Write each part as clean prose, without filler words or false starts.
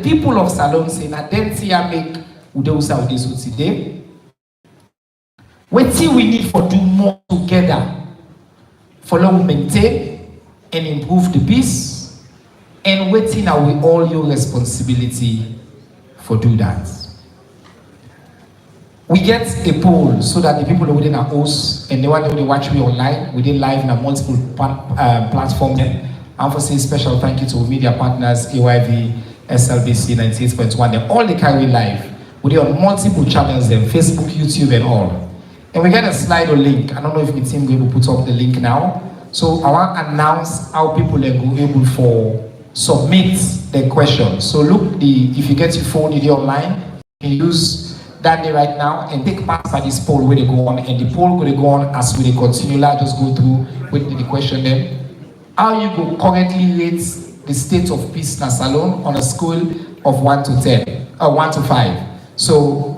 the people of Salon say, na them here make Udeusa Udesu today. What we need for do more together for long maintain and improve the peace, and waiting are we all your responsibility for do that. We get a poll so that the people within our host and the one that watch me online, we did live in a multiple platforms. I'm for saying special thank you to media partners, AYV, SLBC 98.1, and all the carry live. We did on multiple channels, them, Facebook, YouTube, and all. And we get a slide or link. I don't know if my team going to put up the link now. So I want to announce how people are able for submit their questions. So look, if you get your phone, you're online, you can use that day right now and take part by this poll where they go on, and the poll will go on as we continue. Just go through with the question then. How you go currently rate the state of peace in Salon on a scale of 1 to 10 or 1 to 5. So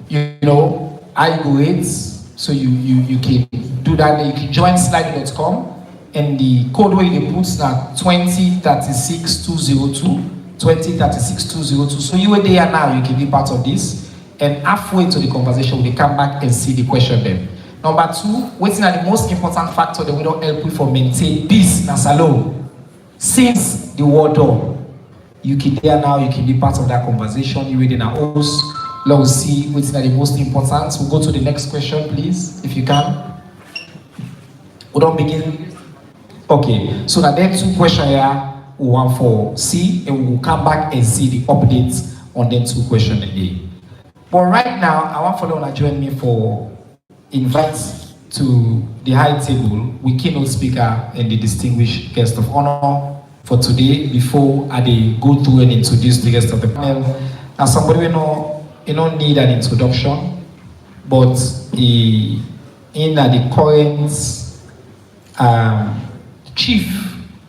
you know, I go rate, so you can do that. You can join slide.com and the code where you put now 2036202. 2036202. So you are there now, you can be part of this. And halfway to the conversation, we come back and see the question then. Number 2, waiting at the most important factor that we don't help you for maintain peace in Salon. Since the war done, you can there now, you can be part of that conversation. You read in our host. Let's see what's the most important. We'll go to the next question, please, if you can. We don't begin. Okay, so that there are 2 questions here. We want for C, and we will come back and see the updates on them 2 questions again. But right now, I want for them to join me for invite to the high table with keynote speaker and the distinguished guest of honor for today. Before I go through and introduce the rest of the panel, now somebody we know. You don't need an introduction, but in the current chief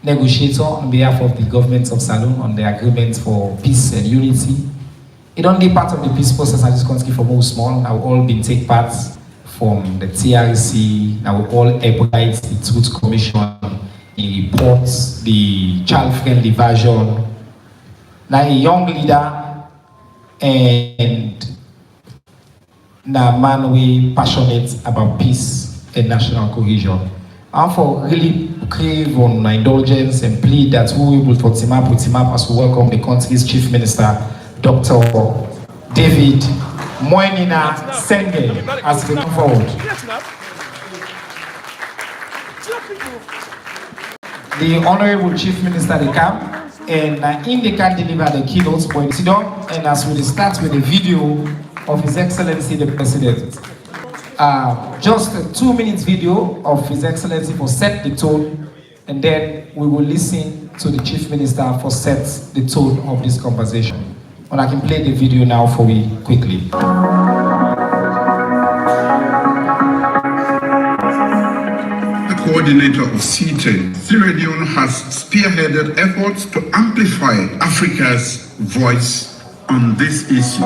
negotiator on behalf of the government of Salon on the agreement for peace and unity. It only part of the peace process in this country for most small. Now all been take part from the TRC. Now all expedite the Truth Commission, the reports, the child-friendly version. Now a young leader. And now man we passionate about peace and national cohesion. And for really crave on indulgence and plead that we will for team up as we welcome the country's Chief Minister, Dr. David Moenina Senge, as we move forward. The Honorable Chief Minister they come. And in they can deliver the keynotes point sit down, and as we start with a video of His Excellency the President. Just a 2-minute video of His Excellency for set the tone, and then we will listen to the Chief Minister for set the tone of this conversation. And I can play the video now for you quickly. Coordinator of CETA, Sierra Leone has spearheaded efforts to amplify Africa's voice on this issue.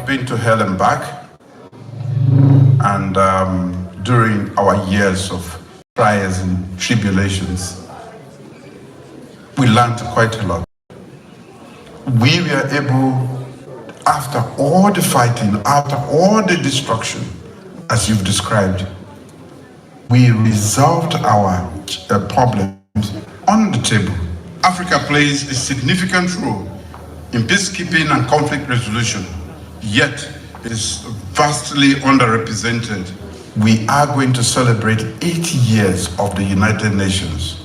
Been to hell and back, and during our years of trials and tribulations, we learned quite a lot. We were able, after all the fighting, after all the destruction, as you've described, we resolved our problems on the table. Africa plays a significant role in peacekeeping and conflict resolution, yet it is vastly underrepresented. We are going to celebrate 80 years of the United Nations.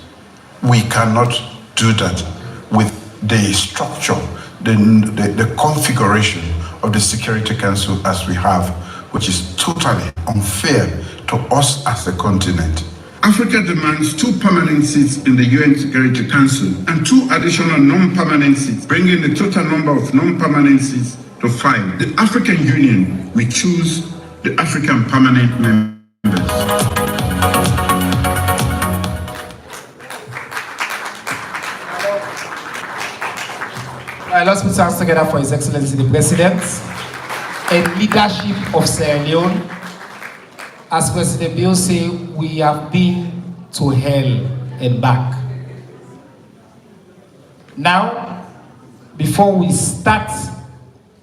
We cannot do that with the structure, the configuration of the Security Council as we have, which is totally unfair to us as a continent. Africa demands 2 permanent seats in the UN Security Council and 2 additional non-permanent seats, bringing the total number of non-permanent seats to 5. The African Union will choose the African permanent members. Let's put our hands together for His Excellency the President and leadership of Sierra Leone. As President Bill said, we have been to hell and back. Now, before we start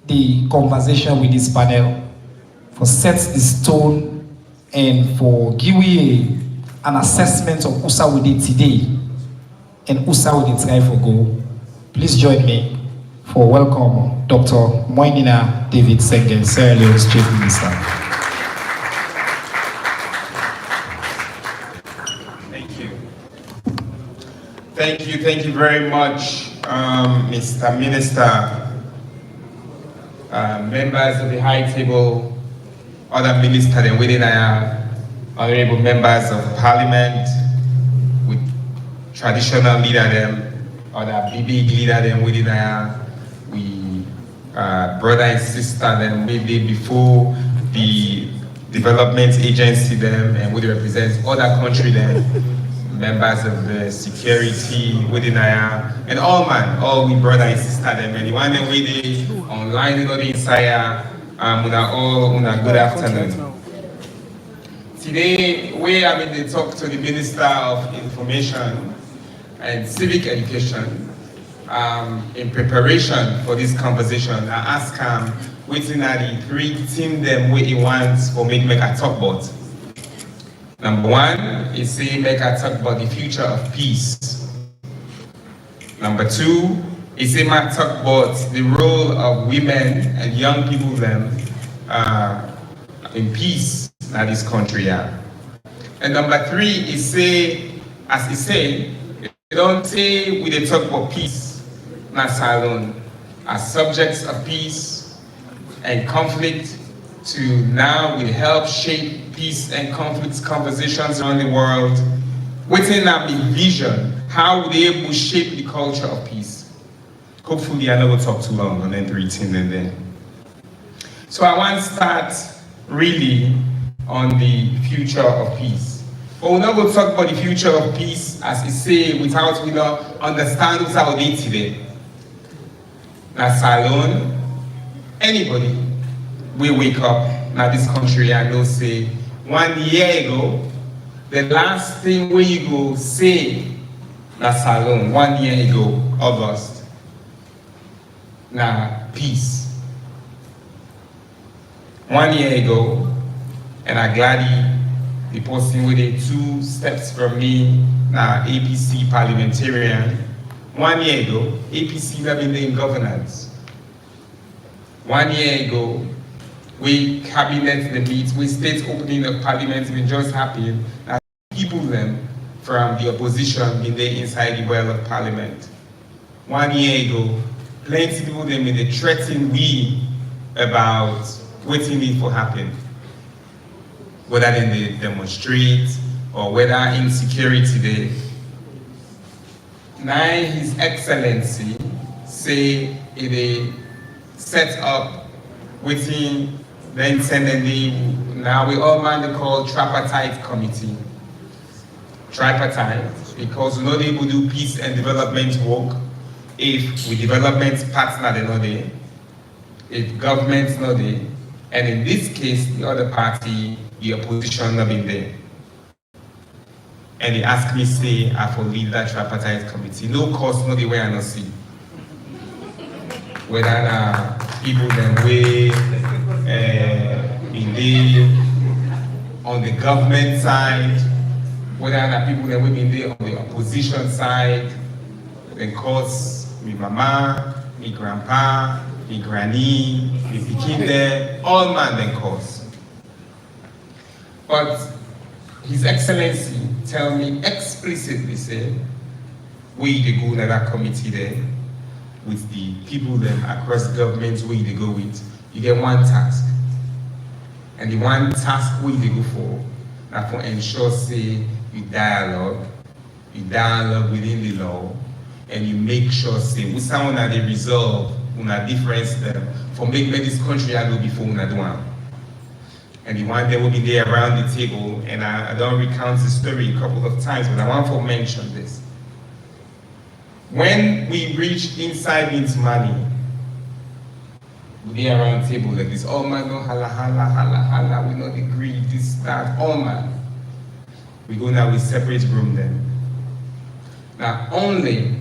the conversation with this panel, for set the stone and for give we an assessment of USA we did today and USA we did try for go, please join me for welcome Dr. Moinina David Sengen, Sierra Leone's Chief Minister. Thank you very much, Mr. Minister, members of the High Table, other ministers and within our honorable members of Parliament, with traditional leader them, other big leader them within our, we brother and sister them maybe before the development agency them, and we represent other country them. Members of the security within our, and all we brother and sister them, and the one that we did online, you know, the inside, good afternoon. Today, we are going to talk to the Minister of Information and Civic Education in preparation for this conversation. I ask him, within the three things them what he wants for me to make a talk about. Number one is say make a talk about the future of peace. Number two is say make talk about the role of women and young people them in peace in this country. Yeah. And number three is say, as he say, you don't say we dey talk about peace, not alone, as subjects of peace and conflict to now will help shape peace and conflict conversations around the world. Within our vision, how would they able to shape the culture of peace? Hopefully I never talk too long on everything and then. So I want to start really on the future of peace. But we're not going to talk about the future of peace, as I say, without we not understand what's our day today. That's alone. Anybody we wake up now this country and know say 1 year ago, the last thing we you go say that's alone 1 year ago, August. Now peace. 1 year ago, and I'm glad the person with it 2 steps from me, now APC parliamentarian. 1 year ago, APC have been in governance. 1 year ago, we cabinet the meet, we state opening of parliament will just happen, and people them from the opposition been there inside the well of parliament. 1 year ago, plenty people them been there threatening we about what need for happen. Whether they demonstrate or whether insecurity there. Now His Excellency say it set up within then sending now we all man they call tripartite committee. Tripartite, because we know they will do peace and development work if we development partner they're not there, if government's not there, and in this case the other party, the opposition not been there. And they asked me say I for lead that tripartite committee. No cost, no the way I not see. Whether people them way in the on the government side, whether people them way in there on the opposition side, then cause me mama, me grandpa, me granny, me pikin there, all man then cause. But His Excellency tell me explicitly say, we they go to that committee there with the people them across governments we they go with, you get one task. And the one task we they go for, now for ensure say you dialogue within the law, and you make sure say we someone that they resolve una difference them for make this country I go before una do one. And the one that will be there around the table, and I don't recount the story a couple of times, but I want to mention this. When we reach inside into money, We are around table like this. All man no hala hala hala hala. We not agree this that. All man. We go now. We separate room then. Now only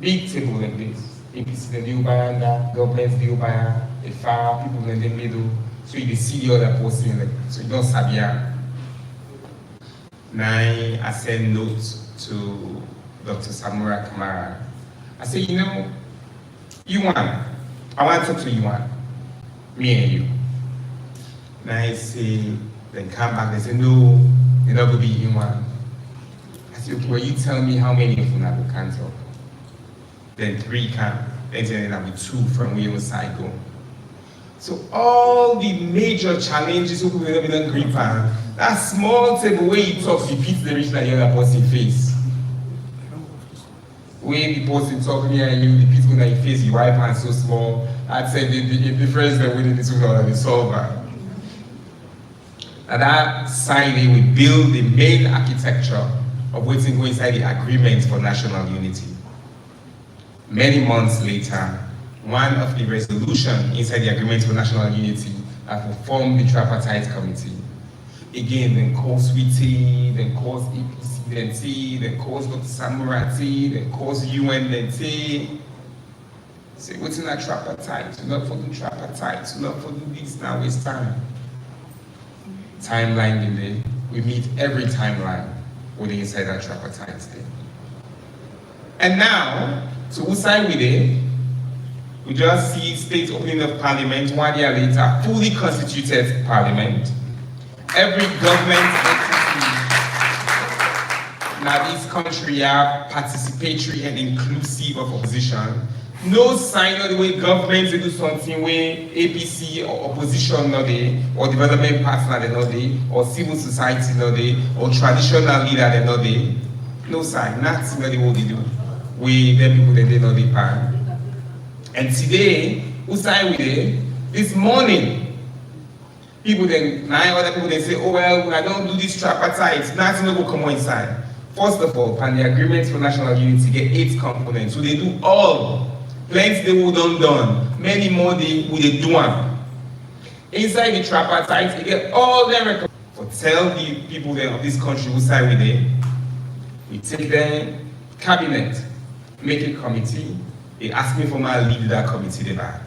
big table like this. APC the new bayanda, government the ubaya, the far people in the middle. So you see the other person like so you don't sabia. Now I send notes to Dr. Samura Kamara. I say, you know, I want to talk to Yuan, me and you. Now I say, then come back, they say, no, you're not going to be Yuan. I say, okay, well, you tell me how many of you now can talk. Then 3 come, then I'll be 2 from where your side go. So all the major challenges we will be green pan, that small table where you talk, repeat the reach like the other person face. When the person talk me and you, the people that you face, your wipe hand so small, I'd say the difference that we need to the solver. And that side, we build the main architecture of what's going inside the agreement for national unity. Many months later, one of the resolutions inside the agreement for national unity that will form the tripartite committee. Again, then calls Sweetie, then calls APC, then T, then calls Dr. Samurati, then calls UN, then T. Say, what's in that tripartite? Do not follow tripartite, do not follow this, now waste time. Timeline delay. We meet every timeline within inside that tripartite thing. And now, so who side with it? We just see state opening of parliament 1 year later, fully constituted parliament. Every government entity now this country are participatory and inclusive of opposition. No sign of the way governments do something where APC or opposition not there, or development partner they not there, or civil society not there, or traditional leader they not there. No sign, nothing that what they do. We them people that they know the pan. And today, who side with it? This morning, people then 9 other people they say, oh well, I don't do this tripartite, nothing will come inside. First of all, and the agreement for national unity get 8 components. So they do all. Plenty they would done. Many more they would do one. Inside the tripartite, they get all their records. But tell the people then of this country who side with it, we take them cabinet, make a committee. They ask me for my lead that committee they back.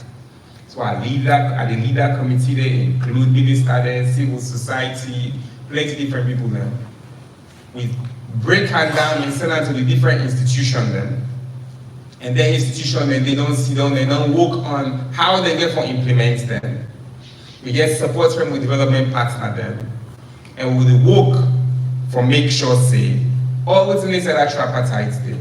So I lead that committee, they include ministers, civil society, plenty different people there. We break her down and send her to the different institutions then. And their institution then they don't sit down, they don't work on how they get for implement them. We get support from the development partner then. And we work for make sure say all what's in that tripartite day.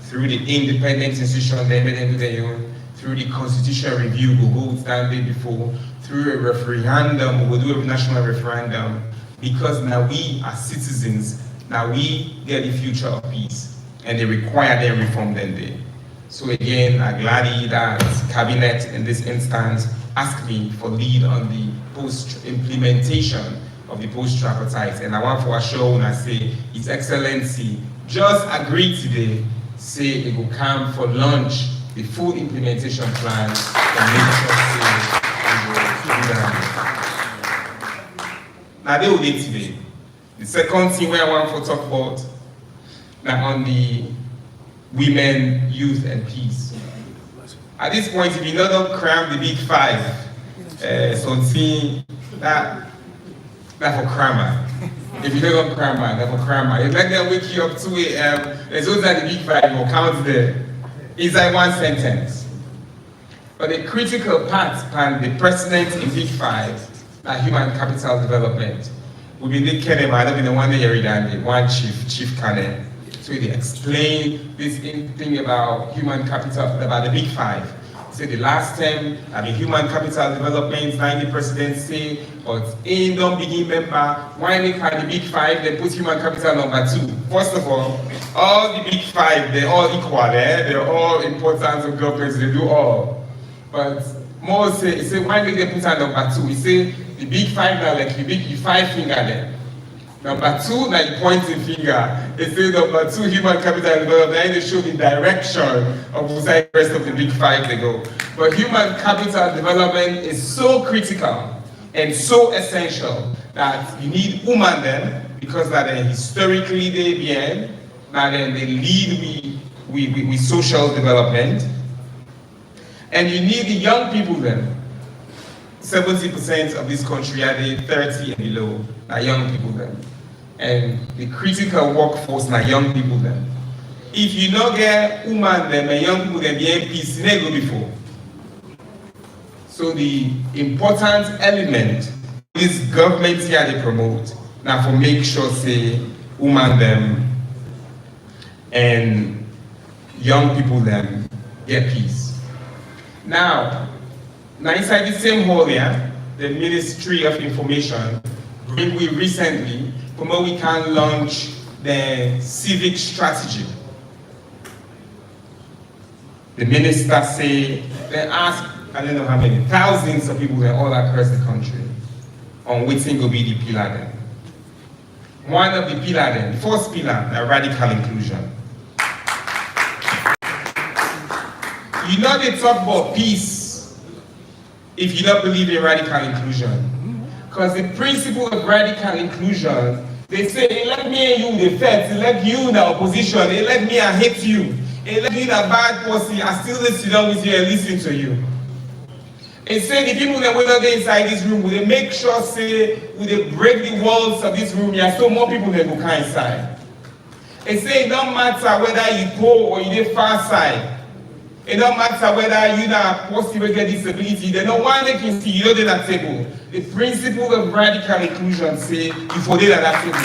Through the independent institution, they made them do their own. Through the constitutional review, we'll hold down day before. Through a referendum, we'll do a national referendum. Because now we are citizens, now we get the future of peace. And they require their reform then day. So again, I'm glad that cabinet in this instance asked me for lead on the post-implementation of the post-tripartite. And I want for assure when I say, His Excellency just agreed today, say it will come for launch the full implementation plan and make sure say we will do that. Now they will do today. The second thing where I want to talk about now on the women, youth and peace. At this point, if you don't cram the big 5, something that for crammer. If you don't cram man, that's for crammer. It's like they'll wake you up 2 a.m. There's always like the big 5 will count there. It's like one sentence. But the critical part, and the president in big 5, that human capital development, will be the Kennedy, I don't know one day every day, one chief Kennedy. So they explain this thing about human capital, about the big 5. Say the last term, human capital development, 90 presidents say, but in don't begin member, why they find the big 5, they put human capital number 2. First of all the big 5, they're all equal, they're all important to governments, they do all. But more say why did they put on number 2? We say the big 5 now like the big 5 finger there. Number two, like pointing finger. They say number two, human capital development, they show the direction of the rest of the big five they go. But human capital development is so critical and so essential that you need women then, because that historically they be now then they lead with social development. And you need the young people then. 70% of this country are they 30 and below, are young people then. And the critical workforce are young people then. If you not get women then and young people then be MPs, they go before. So the important element this government here they promote now for make sure say women them and young people them get peace. Now inside the same hall here, the Ministry of Information bring we recently from where we can launch the civic strategy. The minister say they ask I don't know how many thousands of people all across the country on which thing will be the pillar then. One of the pillar then, the first pillar, the radical inclusion. You know they talk about peace if you don't believe in radical inclusion. Because the principle of radical inclusion, they say, elect me and you the feds, elect you in the opposition, elect me and hate you, elect me in a bad person, I still sit down with you and listen to you. And say the people that will not get inside this room, will they make sure say, will they break the walls of this room here so more people can go inside. And say it don't matter whether you poor or you the far side. It don't matter whether you not possible get disability, they don't want they can see you at that table. The principle of radical inclusion say you for at that table.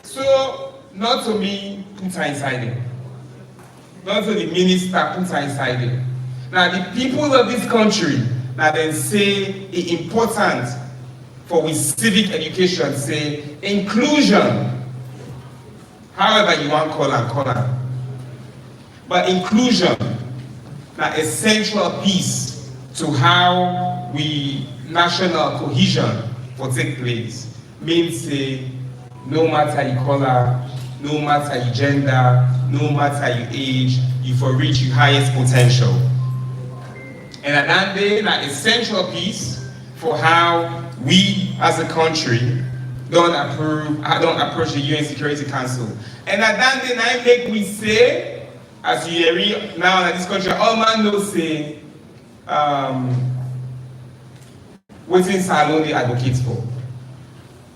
So not to me put her inside it. Not to the minister put her inside it. Now the people of this country now then say it's important for with civic education say inclusion. However you want call her. But inclusion, now a central piece to how we national cohesion will take place. Means say no matter your color, no matter your gender, no matter your age, you for reach your highest potential. And at that day, an essential piece for how we as a country don't approach the UN Security Council. And at that day, I make we say, as you hear now in this country, all man knows say, waiting salon they advocate for.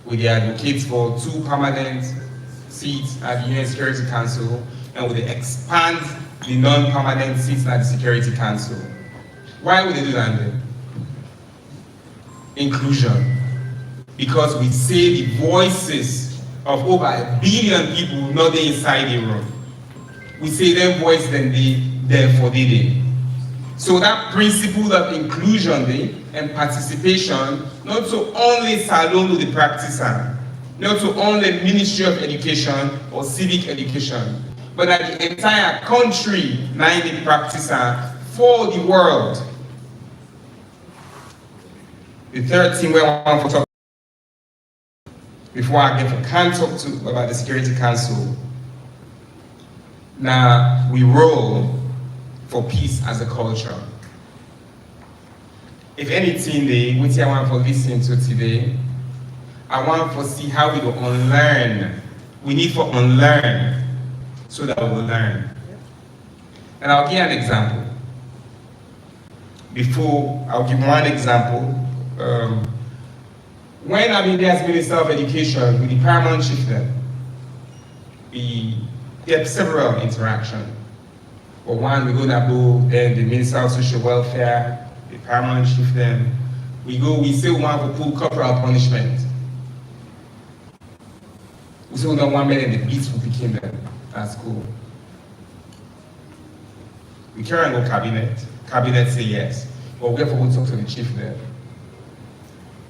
We advocate for 2 permanent seats at the UN Security Council, and would they expand the non-permanent seats at the Security Council. Why would they do that then? Inclusion. Because we say the voices of over 1 billion people not there inside the room. We say their voice then they therefore they day. So that principle of inclusion day and participation, not to only salon to the practitioner, not to only Ministry of Education or civic education, but that the entire country now in the practitioner for the world. The third thing we want to talk before I can talk to about the Security Council. Now we roll for peace as a culture. If anything, which I want to listen to today, I want to see how we will unlearn. We need to unlearn so that we will learn. And I'll give an example. I'll give one example. When I've been there as Minister of Education with the paramount chief then, we get several interactions. For one, we go to then the Minister of Social Welfare, the paramount chief then. We say we want to pull corporal punishment. We say we don't want men in the police who became them. That's cool. We can't go cabinet. Cabinet say yes. But we have to go talk to the chief there.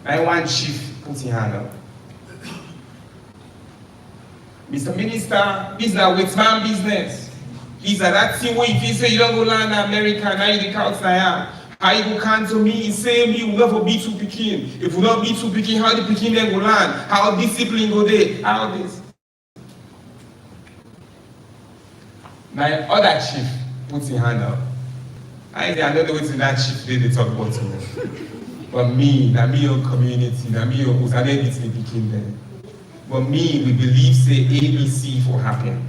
I want chief put his hand up. Mr. Minister, this is a white man business. These are that thing where if you say you don't go land in America, now you the couch now. How you go cancel me? He say me will never be too pikin. If we not be too pikin, how the pikin then go learn? How discipline go there? How this? My other chief puts his hand up. I know the way to that chief they talk about to me. But me, na me your community, na me your host, I didn't get to pikin there. But me, we believe say ABC for happen.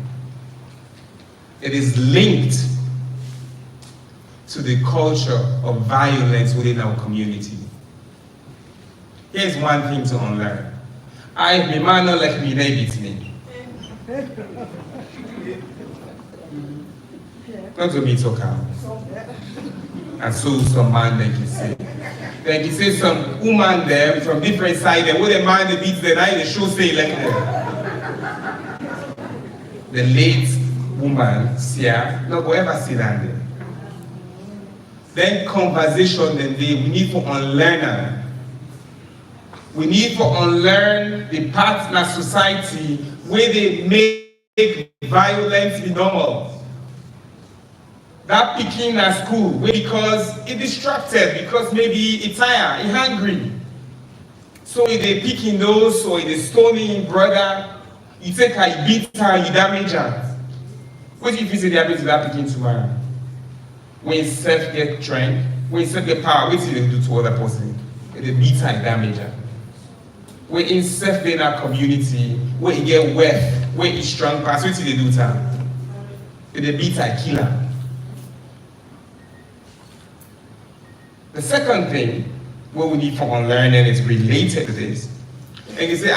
It is linked to the culture of violence within our community. Here's one thing to unlearn. I be man not like me, they beat me. Not to be talk out. And so some man they can say. Then you say some woman there from different side, and what the man they beat them, I the show say like them. The late woman, Sia, not go ever sit down there. Then conversation then we need to unlearn her. We need to unlearn the partner society where they make violence be normal. That picking at school because it distracted, because maybe it's tired, it's hungry. So if they picking those, or if they stoning brother, you take her, you beat her, you damage her. What if you say they happen to that picking tomorrow? When you self get trained, when you self get power, what do they do to other person? They beat her and damage her. When in self in our community, when you get wealth, when you strong pass, what do they do to her? They beat her, kill her. The second thing, what we need for unlearning is related to this. And you say,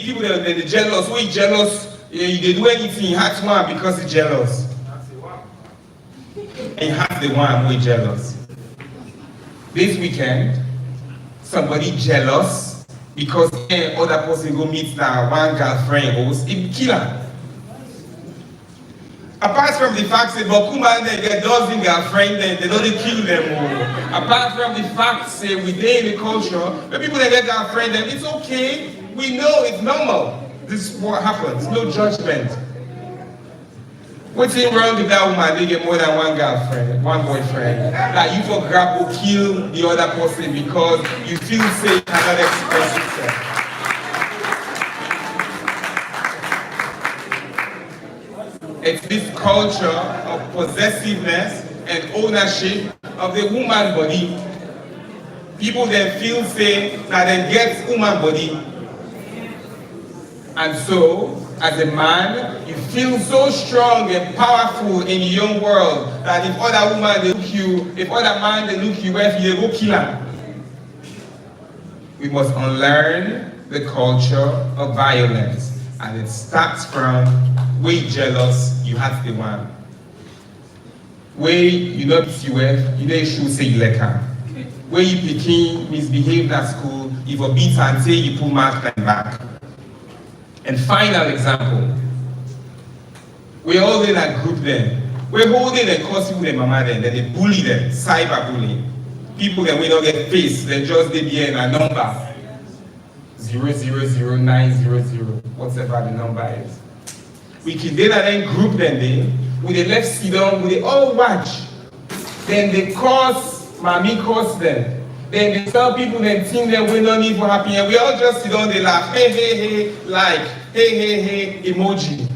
people that are jealous, who is jealous, they do anything, hurt one because he's jealous. And hurt the one who is jealous. This weekend, somebody jealous because other person go meet that one girlfriend host, it kill her. Apart from the fact that Bokuma they get dozen girlfriend, they don't kill them all. Apart from the fact that we in the culture, the people that get girlfriend, then it's okay. We know it's normal. This is what happens. No judgment. What's wrong with that woman? They get more than one girlfriend, one boyfriend. Like you for grab or kill the other person because you feel safe and not express yourself. It's this culture of possessiveness and ownership of the woman body. People then feel say that they get woman body. And so, as a man, you feel so strong and powerful in the young world that if other woman they look you, if other man they look you, if you go kill them. We must unlearn the culture of violence. And it starts from way jealous, you have the one. Way you not beat you with, you know you should say you like her. Way you picking, misbehaved at school, if you beat her and say you pull mark them back. And final example, we're all in a group then. We're holding and causing them mama then they bully them, cyberbullying. People that we don't get face, they just they be in a number. 0000900, whatever the number is. We can then group them there, with the left sit down, with the all watch. Then they cause, mommy cause them. Then they tell people then think that we don't need for happy, and we all just sit down, they laugh, hey, hey, hey, like, hey, hey, hey, emoji.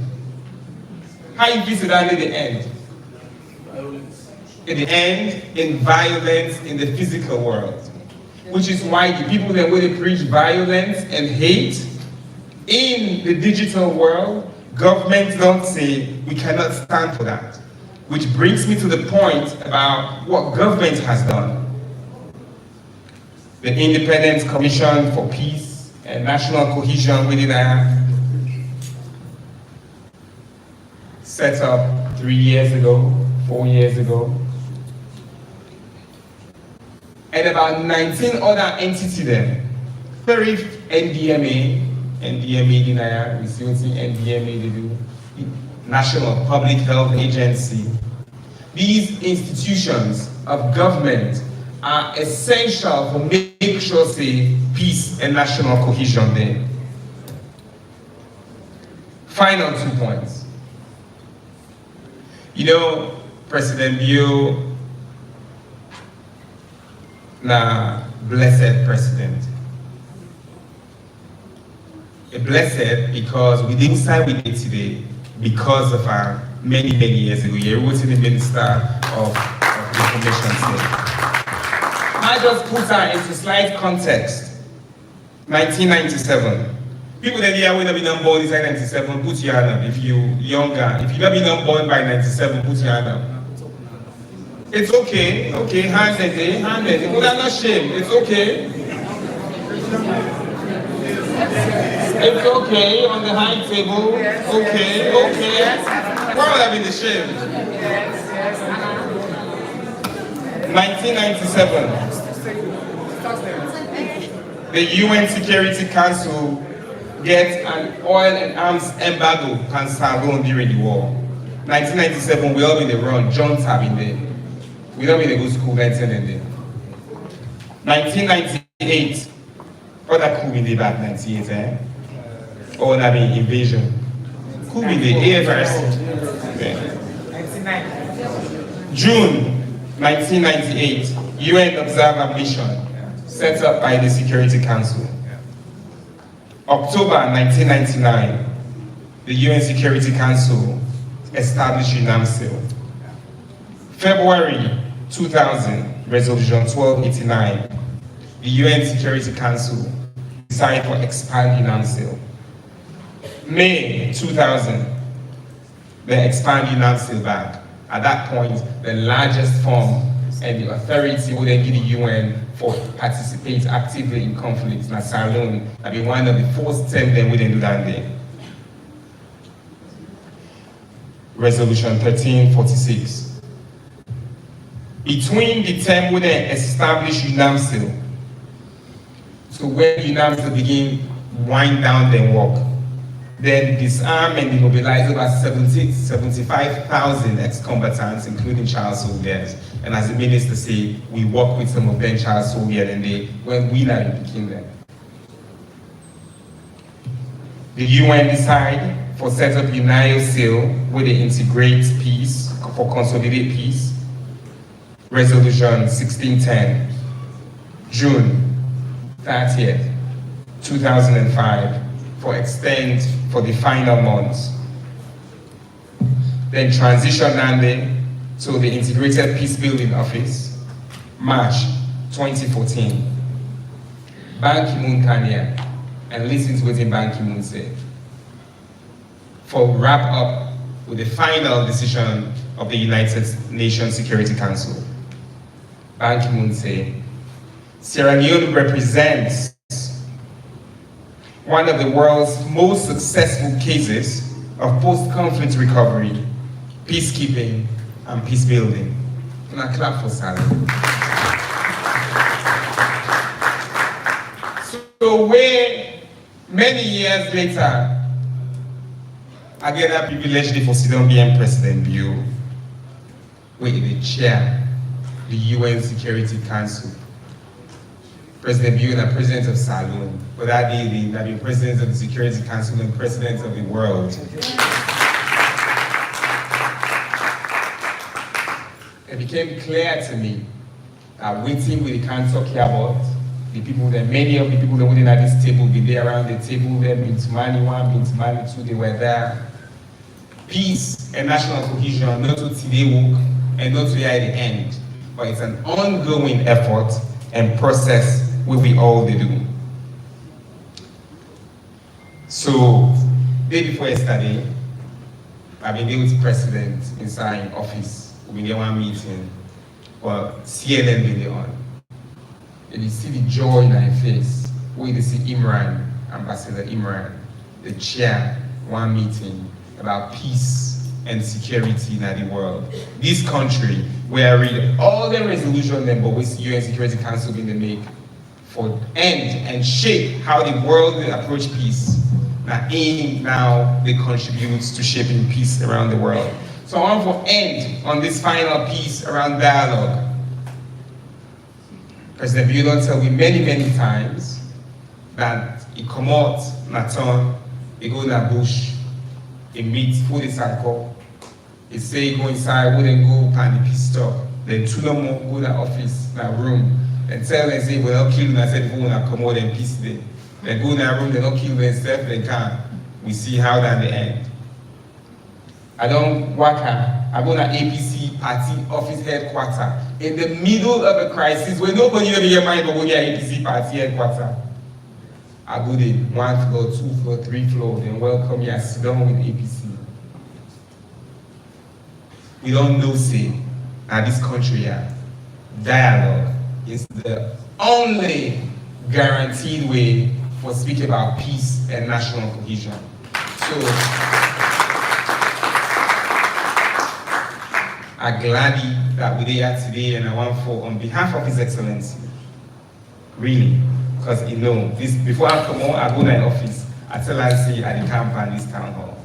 How you feel that at the end? Violence. At the end, in violence in the physical world. Which is why the people that will preach violence and hate in the digital world, governments don't say we cannot stand for that. Which brings me to the point about what government has done. The Independent Commission for Peace and National Cohesion within IAC, set up 3 years ago, 4 years ago. And about 19 other entities there. Very NDMA in IAC, we still see NDMA they do. National Public Health Agency. These institutions of government are essential for making sure say peace and national cohesion there. Final 2 points. You know, President Bio na blessed president. A blessed because we didn't sign with it today because of our many years ago. He was the Minister of Information today. I just put her into slight context. 1997. People that here will have been born inside 97, put your hand up. If you're younger, if you've not been born by 97, put your hand up. It's okay, hand it, but I'm not shame, it's okay. It's okay, on the high table, okay. Why would I be ashamed? 1997. The UN Security Council gets an oil and arms embargo on Salon during the war. 1997, we all been the run, Johns have been there. We don't really go to school 1998. 1998, other coup in the back 98, eh? Or I mean invasion. Coup in the air first. June 1998, UN observer mission set up by the Security Council. October 1999, the UN Security Council established UNAMSIL. February 2000, Resolution 1289, the UN Security Council decided to expand UNAMSIL. May 2000, they expand UNAMSIL back. At that point, the largest form and the authority would then give the UN for participate actively in conflicts. Now, Salon, I mean, one of the first terms they wouldn't do that day. Resolution 1346. Between the term when they establish UNAMSIL, so when UNAMSIL begin wind down their work, then disarm and demobilize about 75,000 ex-combatants, including child soldiers. And as the minister said, we work with some of them child soldiers and they when we not became them. The UN decide for set up UNIOSIL where they integrate peace, for consolidate peace. Resolution 1610, June 30th, 2005, for extend for the final months. Then transition landing to the Integrated Peace Building Office, March 2014. Ban Ki-moon came here and listen to what Ban Ki-moon said. For wrap up with the final decision of the United Nations Security Council. Ban Ki-moon said, Sierra Leone represents one of the world's most successful cases of post-conflict recovery, peacekeeping, and peace building. And I clap for Sally. So where many years later, I get that privilege for Sidon being President Bill, where the chair the UN Security Council. President Bill and President of Salon, but that day I've been President of the Security Council and President of the world. It became clear to me that waiting we can't talk here about the people that many of the people that were at this table be there around the table, there been to Mali 1, been to Mali 2, they were there. Peace and national cohesion, not to today work and not to at the end, but it's an ongoing effort and process where we all do. So, day before yesterday, I've been there with the president inside office. We've been there one meeting, but CNN been there on. And you see the joy in her face, where you see Imran, Ambassador Imran, the chair, one meeting about peace and security in the world. This country, where I read all the resolutions that the UN Security Council been to make for end and shape how the world will approach peace. Now they contribute to shaping peace around the world. So I want to end on this final piece around dialogue. President Bill tell me many times that he come out, Nathan, he go in the bush, he meet for the circle, he say he go inside, wouldn't go pan the peace talk, then two more go to the office, that room, and tell them, say, well, kill them, I said, if we want to come out and peace them. They go in that room, they don't kill themselves, they can't. We see how that they end. I don't work I go to APC party office headquarters in the middle of a crisis where nobody ever hear mind about your APC party headquarters. I go there, 1 floor, 2 floor, 3 floor, then welcome you, sit down with APC. We don't know, say, in this country, dialogue is the only guaranteed way for speaking about peace and national cohesion. So, I'm glad that we're here today, and I want for, on behalf of His Excellency, really, because you know, this before I come on, I go to the office, I tell her, say, at the camp and this town hall.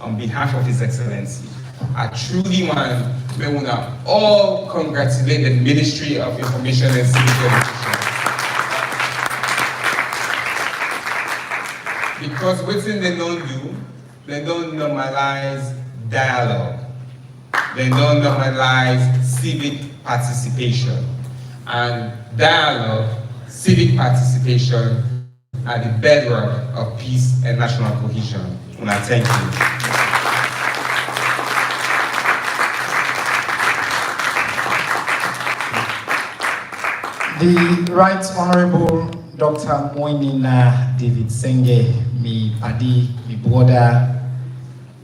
On behalf of His Excellency, I truly want to all congratulate the Ministry of Information and Civic Education. Because within they don't do, they don't normalize dialogue. They don't normalize civic participation. And dialogue, civic participation are the bedrock of peace and national cohesion. And I thank you. The Right Honorable Dr. Moinina David Senge, me paddy, me brother,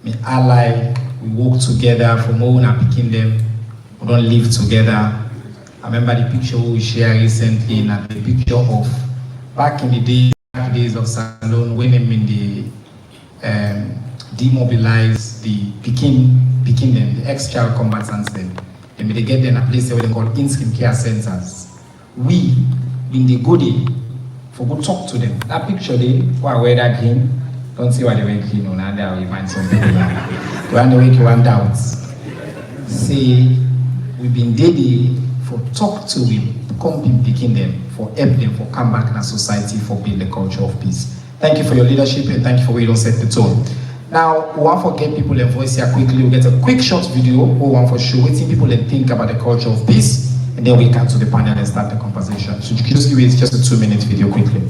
me ally, we work together from when I picking them, we don't live together. I remember the picture we shared recently, and the picture of back in the days of Salon, when them in the demobilize the picking them, the ex-child combatants them, and they get them in a place where they call in-skin care centers. We, in the goodie, for go talk to them. That picture they, why wear that green, don't see why they wear green, and there we find something. When they make you one doubt, say, we've been daily for talk to him, come picking them, for help them, for come back in a society, for build a culture of peace. Thank you for your leadership, and thank you for where you don't set the tone. Now, we want to get people their voice here quickly. We'll get a quick short video, we want for sure, waiting people to think about the culture of peace, and then we come to the panel and start the conversation. So just give it just a 2-minute video quickly.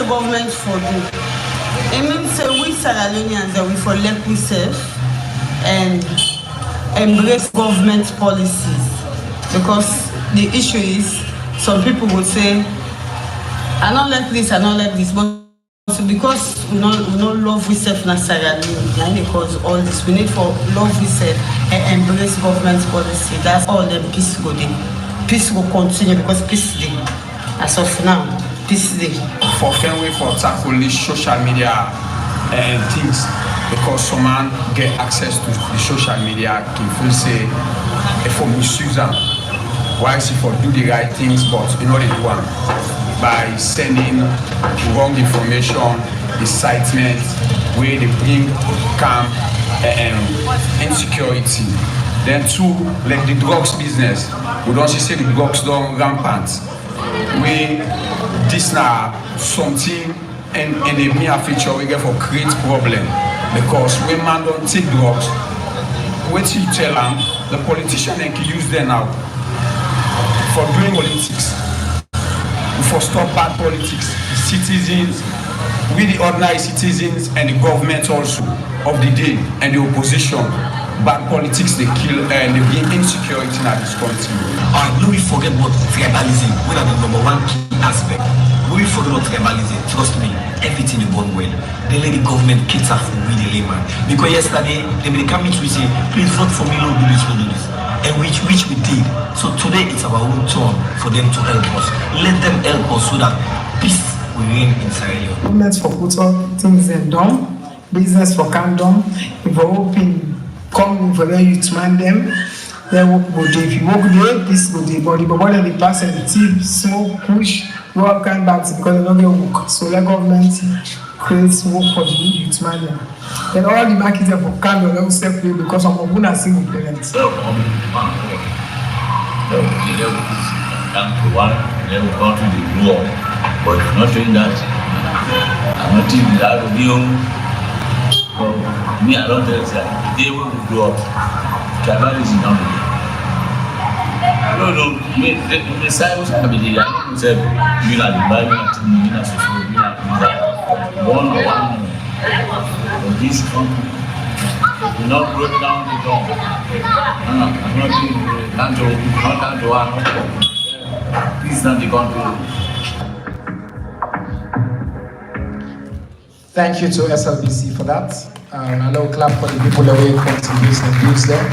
Government for do. It means we Sierra Leoneans that we for let we serve and embrace government policies, because the issue is some people will say I don't like this, but because we don't love we serve na Sierra Leone, and because all this we need for love we serve and embrace government policy. That's all. Then peace go there. Peace will continue because peace day. As of now, peace day. For family, for tackle this social media and things, because someone get access to the social media can feel say for misuse them. Why is it for do the right things, but you know they do one by sending wrong information, incitement, where they bring calm and insecurity. Then two, like the drugs business, we don't say the drugs don't rampant. We this now something in the near future we get for create problem, because when man don't take drugs, what you tell them, the politician can use them now for doing politics, for stop bad politics. The citizens, we the ordinary citizens and the government also of the day and the opposition. Bad politics they kill and they bring insecurity in this country. No, we forget what tribalism, which is the number one key aspect. We forget what tribalism. Trust me, everything is going well. They let the government cater for we the layman. Because yesterday they made a comment to say, please vote for me, don't do this, don't do this. And which we did. So today it's our own turn for them to help us. Let them help us so that peace will reign in Sierra Leone. Government for put all things in done, business for calm down, if we're open. Come for them, you man them, then work go day. If you work there, this go day. But when they pass and the thief, smoke, push, work and back because they don't get work. So the government creates work for the youth man them. Then all the markets are for candle, they will separate because I'm going single parents. They will come to one, they will go to the war. But if not doing that, I'm not even that of you. So, me, I don't tell you that the day when we grow up, tribalism down the day. I don't know, the side was going to be there. I don't know, you know, the Bible, you know, one of this country, do not break down the door. I'm not down to one. This is not the country. Thank you to SLBC for that. A little clap for the people that will contribute and views there.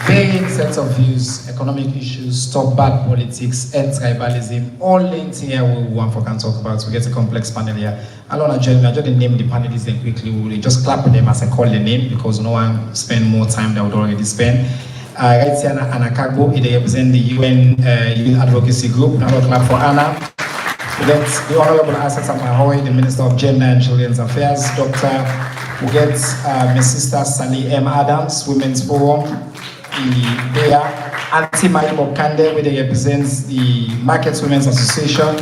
Varying sets of views, economic issues, stop bad politics, end tribalism, all linked here we want for can talk about. We get a complex panel here. I don't know, I just name the panelists then quickly. We'll just clap with them as I call the name because no one spend more time than would already spend. Right here, Anna Kagbo, they represent the UN Youth Advocacy Group. Now we'll clap for Anna. We get the Honorable Assets Amahoy, the Minister of Gender and Children's Affairs, Dr. We get my sister Sally M. Adams, Women's Forum. They are Anti-Mali Mokande, where they represents the Market Women's Association.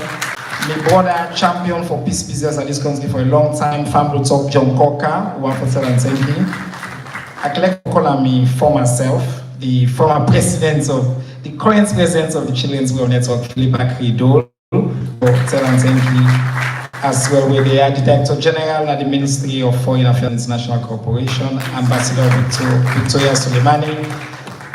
My brother, champion for peace business at this country for a long time, Family Talk John Coker, who for I collect to call me former self, the former president of, the current president of the Children's World Network, Philip Akridol, as well, where they are the Director General at the Ministry of Foreign Affairs International Corporation, Ambassador Victoria Soleimani,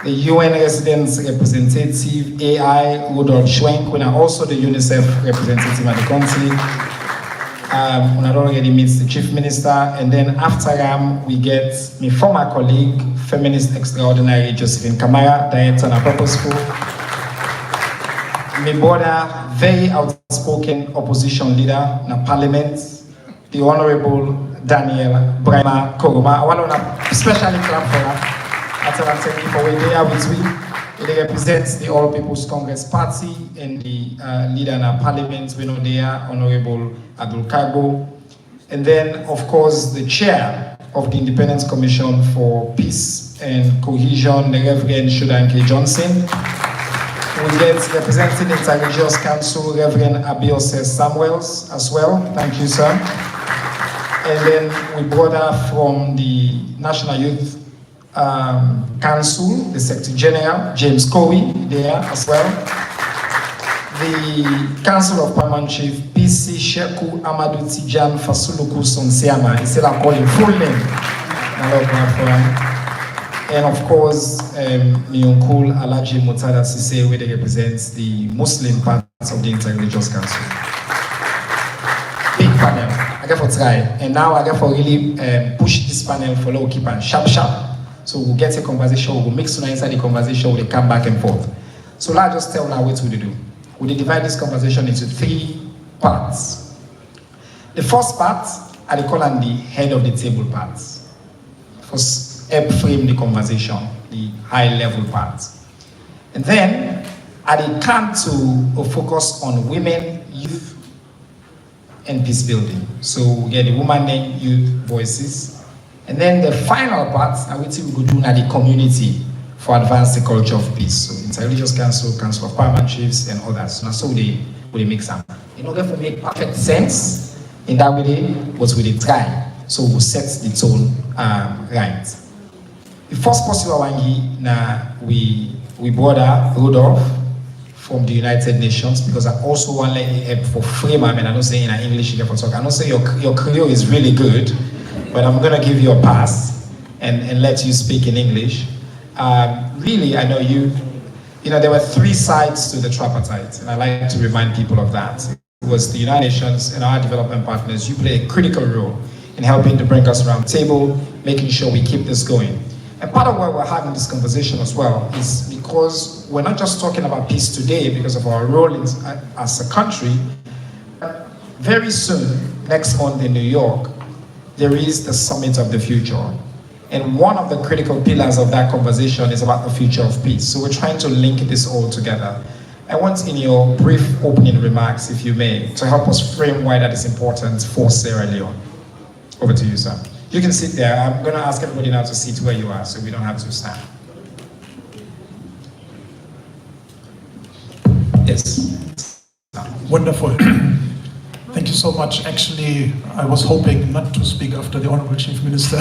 the UN Residence Representative AI Rudolf Schwenk, and also the UNICEF representative at the country. When I already meets the Chief Minister, and then after we get my former colleague, Feminist Extraordinary Josephine Kamara, Director and Purposeful. My brother, very outspoken opposition leader in Parliament, the Honorable Daniel Brahma Koroma. I want to especially clap for that. Thank you for where they are with me. They represent the All People's Congress Party and the leader in our Parliament, we know they are Honorable Abdul Kago. And then, of course, the chair of the Independence Commission for Peace and Cohesion, the Reverend Shudanke Johnson. We get representing the Interreligious Council, Reverend Abiose Samuels as well. Thank you, sir. And then we brought her from the National Youth Council, the Secretary General, James Cowie, there as well. The Council of Paramount Chief, PC Sheku Amadou Tijan Fasuluku Sonsiama. He said I call him full name. And of course, Miyunkul Alaji Mutada Sise, where they represents the Muslim parts of the Interreligious Council. Big panel, I get for try. And now I get for really push this panel for low keep and sharp. So we'll get a conversation, we'll mix inside the conversation, we'll come back and forth. So let's just tell now what we do. We divide this conversation into 3 parts. The first part, I call on the head of the table parts. First, help frame the conversation, the high level part. And then, I come to focus on women, youth, and peace building. So we get the woman and youth voices. And then the final part, I will we go do now the community for advance the culture of peace. So Interreligious Council, Council of Paramount Chiefs, and others. So they mix up. In order to make perfect sense, in that way, what we they try. So we set the tone right. The first possible one now we brought Rudolph from the United Nations because I also want to help for frame. I don't say in English you can talk. I don't say your Creole is really good. But I'm going to give you a pass and let you speak in English. Really, I know there were 3 sides to the tripartite, and I like to remind people of that. It was the United Nations and our development partners. You play a critical role in helping to bring us around the table, making sure we keep this going. And part of why we're having this conversation as well is because we're not just talking about peace today because of our role as a country. Very soon, next month in New York, there is the Summit of the Future. And one of the critical pillars of that conversation is about the future of peace. So we're trying to link this all together. I want in your brief opening remarks, if you may, to help us frame why that is important for Sierra Leone. Over to you, sir. You can sit there. I'm going to ask everybody now to sit where you are so we don't have to stand. Yes. Wonderful. Thank you so much. Actually, I was hoping not to speak after the Honorable Chief Minister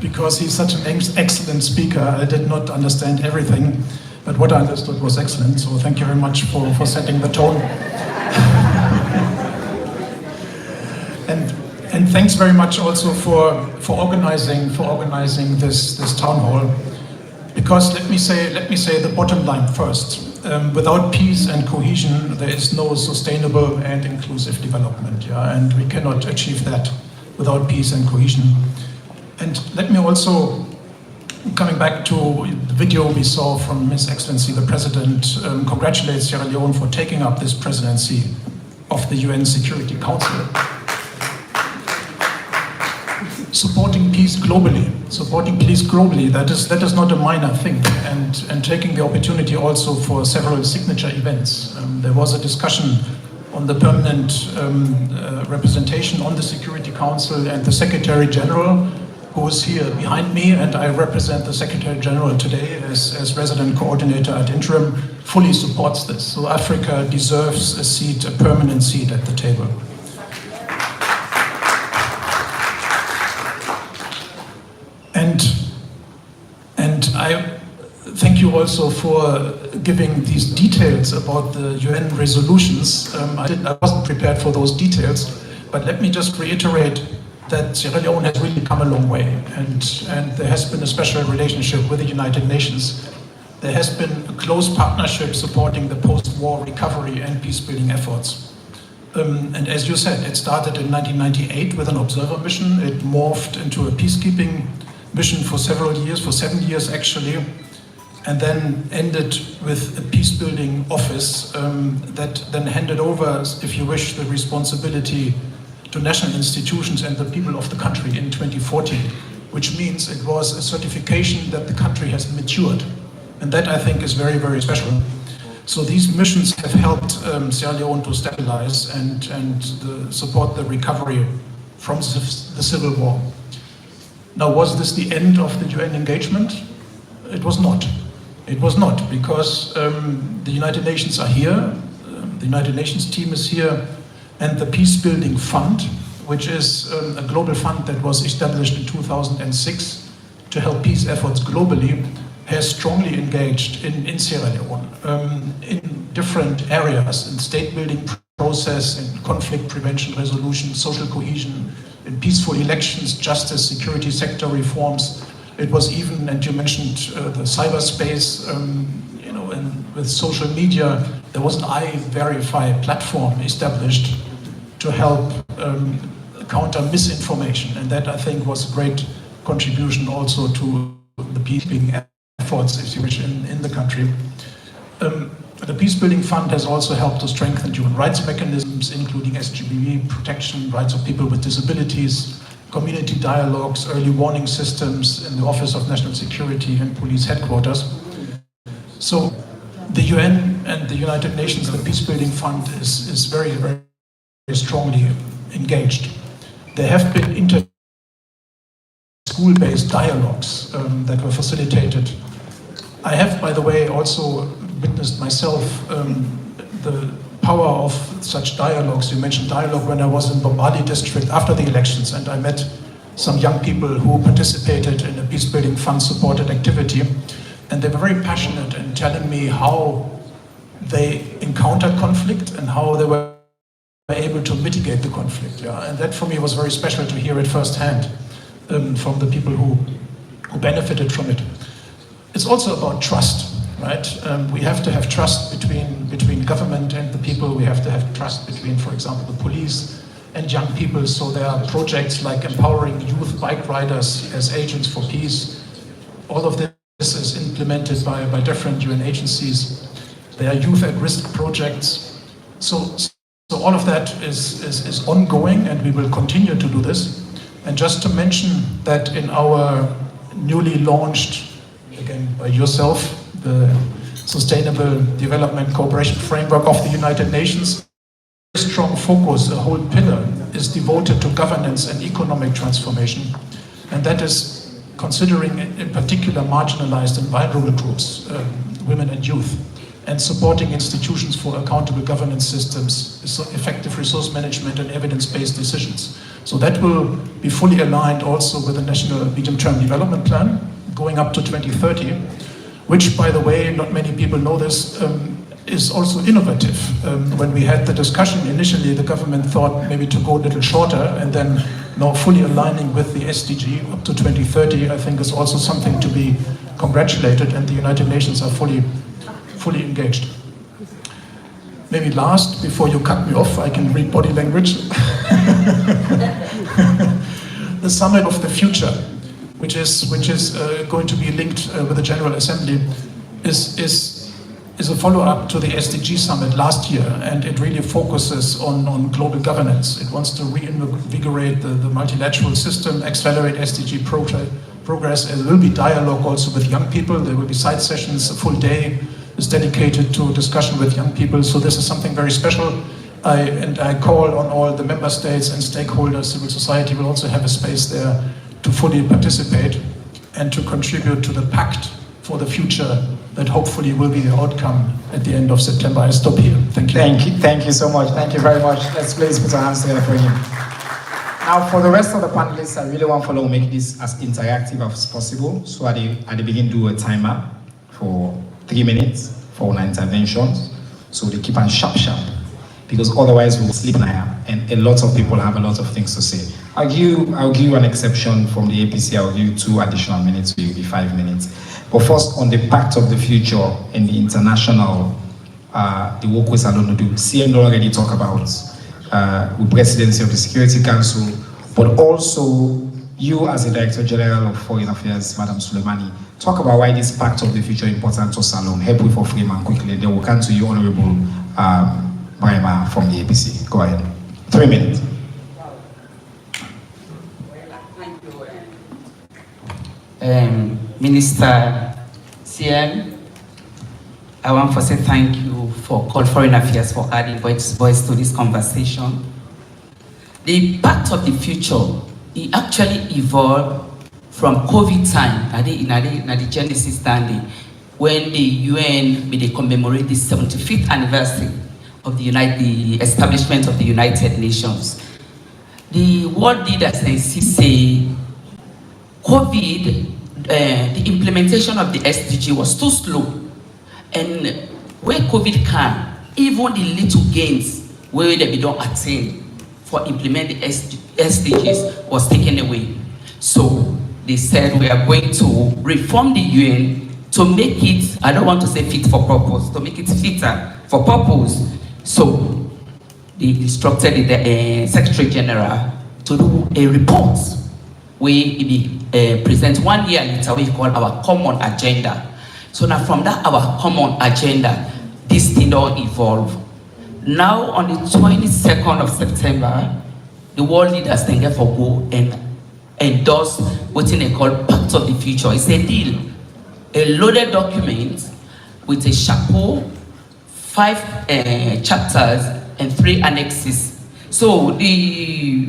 because he's such an excellent speaker. I did not understand everything, but what I understood was excellent. So thank you very much for setting the tone. And thanks very much also for organizing this town hall. Because let me say the bottom line first. Without peace and cohesion, there is no sustainable and inclusive development. Yeah? And we cannot achieve that without peace and cohesion. And let me also, coming back to the video we saw from His Excellency the President, congratulate Sierra Leone for taking up this presidency of the UN Security Council. Supporting peace globally, that is not a minor thing, and taking the opportunity also for several signature events. There was a discussion on the permanent representation on the Security Council, and the Secretary General, who is here behind me, and I represent the Secretary General today as resident coordinator ad interim, fully supports this. So Africa deserves a seat, a permanent seat at the table. And I thank you also for giving these details about the UN resolutions. I wasn't prepared for those details, but let me just reiterate that Sierra Leone has really come a long way, and there has been a special relationship with the United Nations. There has been a close partnership supporting the post-war recovery and peace-building efforts. And as you said, it started in 1998 with an observer mission. It morphed into a peacekeeping mission for several years, for 7 years actually, and then ended with a peace-building office that then handed over, if you wish, the responsibility to national institutions and the people of the country in 2014, which means it was a certification that the country has matured. And that, I think, is very, very special. So these missions have helped Sierra Leone to stabilize and support the recovery from the civil war. Now, was this the end of the UN engagement? It was not. It was not, because the United Nations are here, the United Nations team is here, and the Peace-Building Fund, which is a global fund that was established in 2006 to help peace efforts globally, has strongly engaged in Sierra Leone in different areas, in state-building process, in conflict prevention, resolution, social cohesion, in peaceful elections, justice, security sector reforms. It was even, and you mentioned the cyberspace, and with social media, there was an I-Verify platform established to help counter misinformation, and that, I think, was a great contribution also to the peacekeeping efforts, if you wish, in the country. The Peace-Building Fund has also helped to strengthen human rights mechanisms, including SGBV protection, rights of people with disabilities, community dialogues, early warning systems in the Office of National Security and police headquarters. So the UN and the United Nations, the Peace-Building Fund is very, very strongly engaged. There have been school-based dialogues that were facilitated. I have, by the way, also witnessed myself the power of such dialogues. You mentioned dialogue when I was in Bombali district after the elections, and I met some young people who participated in a peace-building fund-supported activity, and they were very passionate in telling me how they encountered conflict and how they were able to mitigate the conflict. Yeah? And that for me was very special to hear it firsthand from the people who benefited from it. It's also about trust, right? We have to have trust between government and the people. We have to have trust between, for example, the police and young people. So there are projects like empowering youth bike riders as agents for peace. All of this is implemented by different UN agencies. There are youth at-risk projects. So all of that is ongoing, and we will continue to do this. And just to mention that in our newly launched, again by yourself, the Sustainable Development Cooperation Framework of the United Nations, a strong focus, a whole pillar, is devoted to governance and economic transformation. And that is considering in particular marginalized and vulnerable groups, women and youth. and supporting institutions for accountable governance systems, effective resource management and evidence-based decisions. So that will be fully aligned also with the National Medium-Term Development Plan, going up to 2030, which, by the way, not many people know this, is also innovative. When we had the discussion initially, the government thought maybe to go a little shorter, and then now fully aligning with the SDG up to 2030, I think is also something to be congratulated, and the United Nations are fully engaged. Maybe last, before you cut me off, I can read body language. The Summit of the Future, which is going to be linked with the General Assembly, is a follow-up to the SDG Summit last year, and it really focuses on global governance. It wants to reinvigorate the multilateral system, accelerate SDG progress. There will be dialogue also with young people. There will be side sessions. A full day is dedicated to discussion with young people. So this is something very special. I call on all the member states and stakeholders. Civil society will also have a space there to fully participate and to contribute to the pact for the future that hopefully will be the outcome at the end of September. I stop here. Thank you. Thank you so much. Thank you very much. Let's please put our hands together for him. Now, for the rest of the panelists, I really want to make this as interactive as possible. So at the beginning, do a timer for 3 minutes for our interventions. So they keep on sharp, because otherwise we'll sleep now, and a lot of people have a lot of things to say. I'll give you an exception from the APC. I'll give you 2 additional minutes, so you'll be 5 minutes. But first, on the Pact of the Future and the international, the work with Salon do, CM already talk about the presidency of the Security Council, but also you as the Director General of Foreign Affairs, Madam Suleimani, talk about why this Pact of the Future is important to Salon. Help with for Freeman quickly, then we'll come to you, Honorable Brahima from the APC. Go ahead. 3 minutes. Minister CM, I want to say thank you for Foreign Affairs for adding voice to this conversation. The Pact of the Future, it actually evolved from COVID time, at the Genesis standing, when the UN may commemorate the 75th anniversary of the establishment of the United Nations. The world leaders say COVID, the implementation of the SDG was too slow, and when COVID came, even the little gains where they don't attain for implementing the SDGs was taken away. So they said we are going to reform the UN to make it, I don't want to say fit for purpose, to make it fitter for purpose. So they instructed the Secretary General to do a report where it present 1 year later, we call our common agenda. So now from that, our common agenda, this thing all evolve. Now on the 22nd of September, the world leaders then get for go and endorse what they call Pact of the Future. It's a deal, a loaded document with a chapeau, 5 chapters and 3 annexes. So the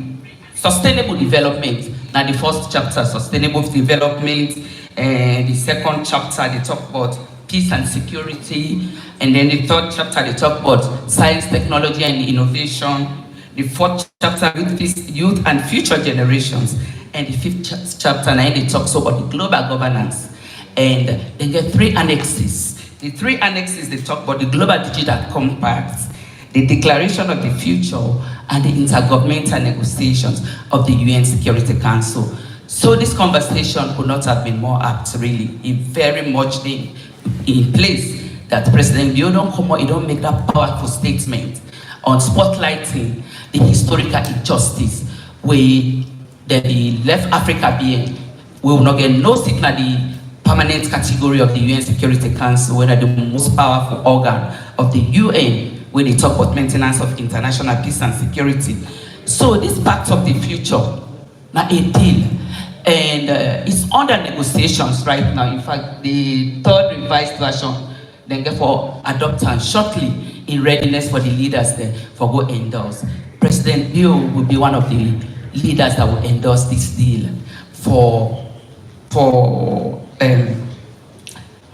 sustainable development, now the first chapter, sustainable development, and the second chapter, they talk about peace and security, and then the third chapter, they talk about science, technology, and innovation. The fourth chapter, youth and future generations, and the fifth chapter, now they talk about the global governance, and they get 3 annexes. The 3 annexes, they talk about the global digital compact, the declaration of the future, and the intergovernmental negotiations of the UN Security Council. So this conversation could not have been more apt, really. It very much in place that President Bio don't come out, he don't make that powerful statement on spotlighting the historical injustice where the left Africa being will not get no seat in the permanent category of the UN Security Council, where the most powerful organ of the UN, where they talk about maintenance of international peace and security. So this Pact of the Future, now a deal, and it's under negotiations right now. In fact, the 3rd revised version, then get for adoption shortly in readiness for the leaders there for go endorse. President Bio will be one of the leaders that will endorse this deal for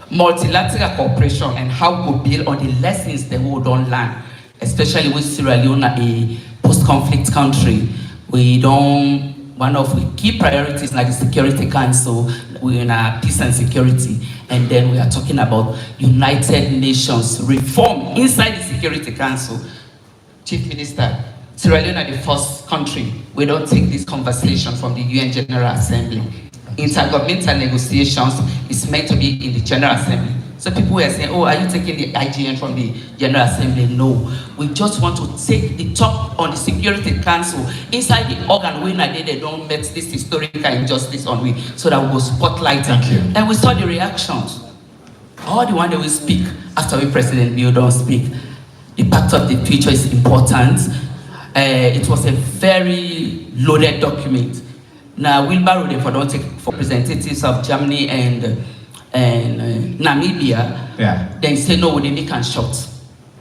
multilateral cooperation and how we build on the lessons that we don't learn, especially with Sierra Leone, a post-conflict country. One of the key priorities like the Security Council, we're in a peace and security, and then we are talking about United Nations reform inside the Security Council. Chief Minister, Sierra Leone is the first country. We don't take this conversation from the UN General Assembly. Intergovernmental negotiations is meant to be in the General Assembly. So people were saying, oh, are you taking the IGN from the General Assembly? No. We just want to take the top on the Security Council inside the organ where they don't met this historical injustice on we, so that we go spotlight. Thank you. And we saw the reactions. All the one that we speak after we President Bill don't speak. The Pact of the Future is important. It was a very loaded document. Now, Wilbur Roden don't take for representatives of Germany and Namibia, then say no, they make and short.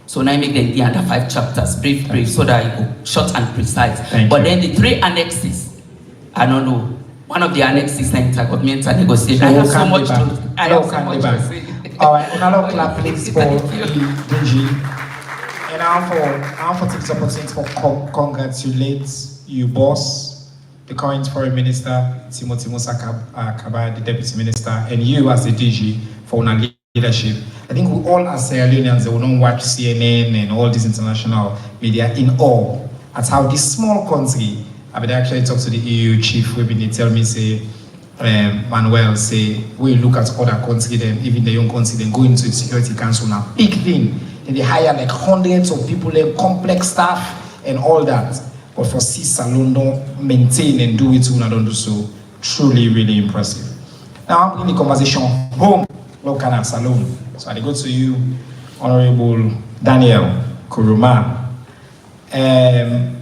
So now I make them the under 5 chapters, brief, so that I go short and precise. But then the 3 annexes, I don't know. One of the annexes is intergovernmental negotiation. I have so much to say. All right, another clap, please, for DG. And I want to take this opportunity to congratulate you, boss, the current Foreign Minister, Timothy Musa Kabay, the Deputy Minister, and you as the DG for our leadership. I think we all as Sierra Leoneans, we don't watch CNN and all these international media in awe at how this small country, I would actually talk to the EU chief, when they tell me, say, Manuel, say, we look at other countries, then even the young country, then go into the Security Council now, big thing, and they hire like hundreds of people, and complex staff, and all that. But for Salondo, maintain and do it when I don't do so, truly, really impressive. Now I'm in the conversation home, local at Salon. So I go to you, Honorable Daniel Kuruma.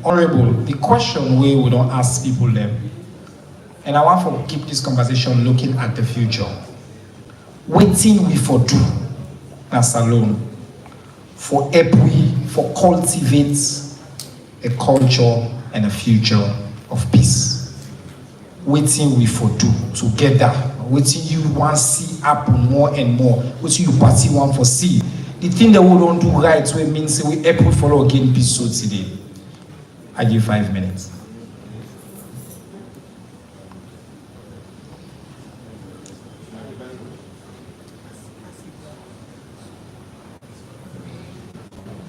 Honorable, the question we don't ask people them, and I want to keep this conversation looking at the future. Waiting we for do at Salon, for EPWI, for cultivate a culture and a future of peace. Waiting we for do together. Waiting you want see happen more and more. Waiting you party want for see. The thing that we don't do right, we mean say we help follow again peace so today. I give 5 minutes.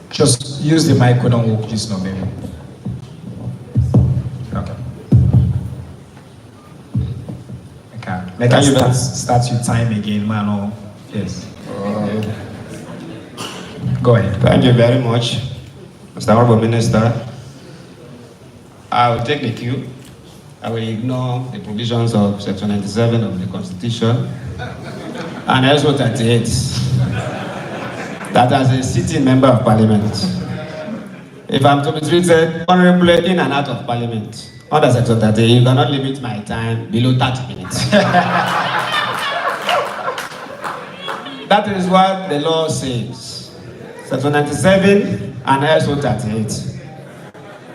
Just use the mic, we don't walk this no baby. Okay. Make us start your time again, man. Oh, yes. Go ahead. Thank you very much, Mr. Honorable Minister. I will take the cue. I will ignore the provisions of Section 97 of the Constitution and also 38. That as a sitting member of Parliament, if I'm to be treated honorably in and out of Parliament, under Section 38, you cannot limit my time below 30 minutes. That is what the law says. Section 97 and also 38.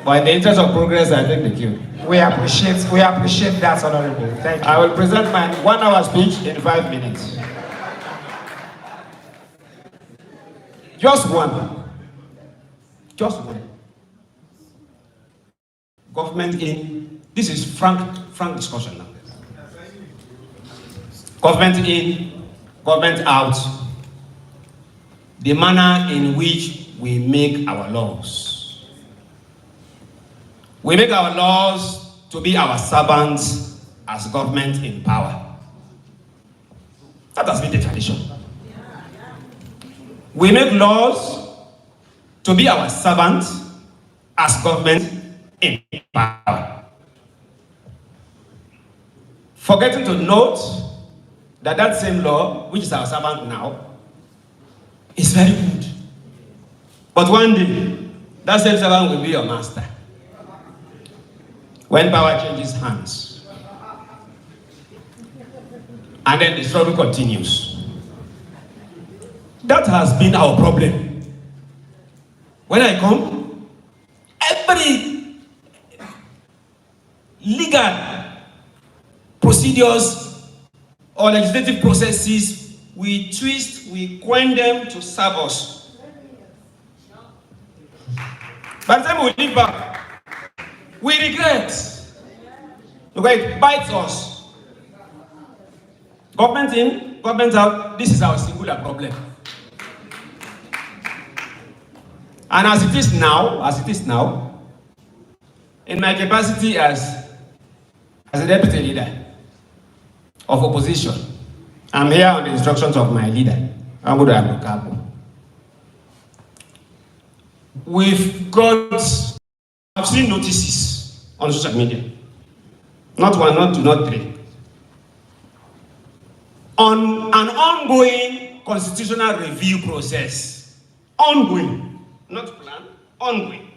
But in the interest of progress, I take the cue. We appreciate that, Honorable. Thank you. I will present my 1 hour speech in 5 minutes. Just one. Just one. Government in, this is frank discussion now. Government in, government out. The manner in which we make our laws. We make our laws to be our servants as government in power. That has been the tradition. We make laws to be our servants as government in power. Forgetting to note that that same law, which is our servant now, is very good. But one day, that same servant will be your master. When power changes hands. And then the struggle continues. That has been our problem. When I come, every legal procedures or legislative processes we twist, we coin them to serve us. By the time we leave back, we regret. Because it bites us. Government in, government out, this is our singular problem. And as it is now, in my capacity as a deputy leader of opposition, I'm here on the instructions of my leader, Amudu Abdulkabu. I've seen notices on social media, not one, not two, not three, on an ongoing constitutional review process. Ongoing, not planned, ongoing.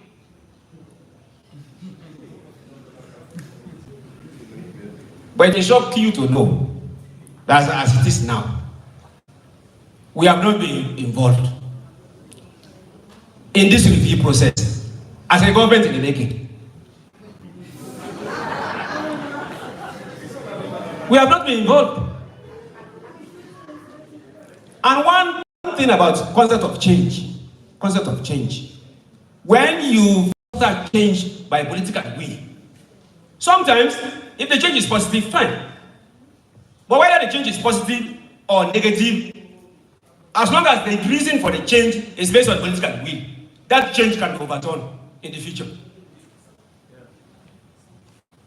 But it shocks you to know that as it is now, we have not been involved in this review process as a government in the making. We have not been involved. And one thing about concept of change, when you start change by political will, sometimes if the change is positive, fine. But whether the change is positive or negative, as long as the reason for the change is based on political will, that change can be overturned in the future.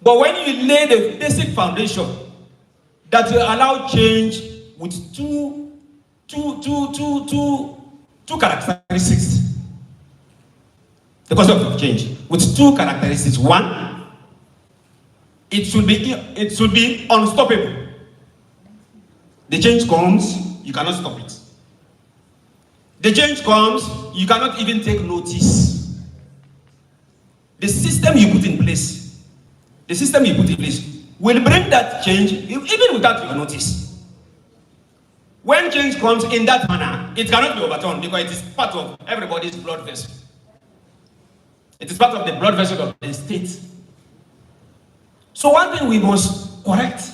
But when you lay the basic foundation that will allow change with two characteristics, the concept of change with two characteristics. One, it should be unstoppable. The change comes, you cannot stop it. The change comes, you cannot even take notice. The system you put in place will bring that change even without your notice. When change comes in that manner, it cannot be overturned because it is part of everybody's blood vessel. It is part of the blood vessel of the state. So one thing we must correct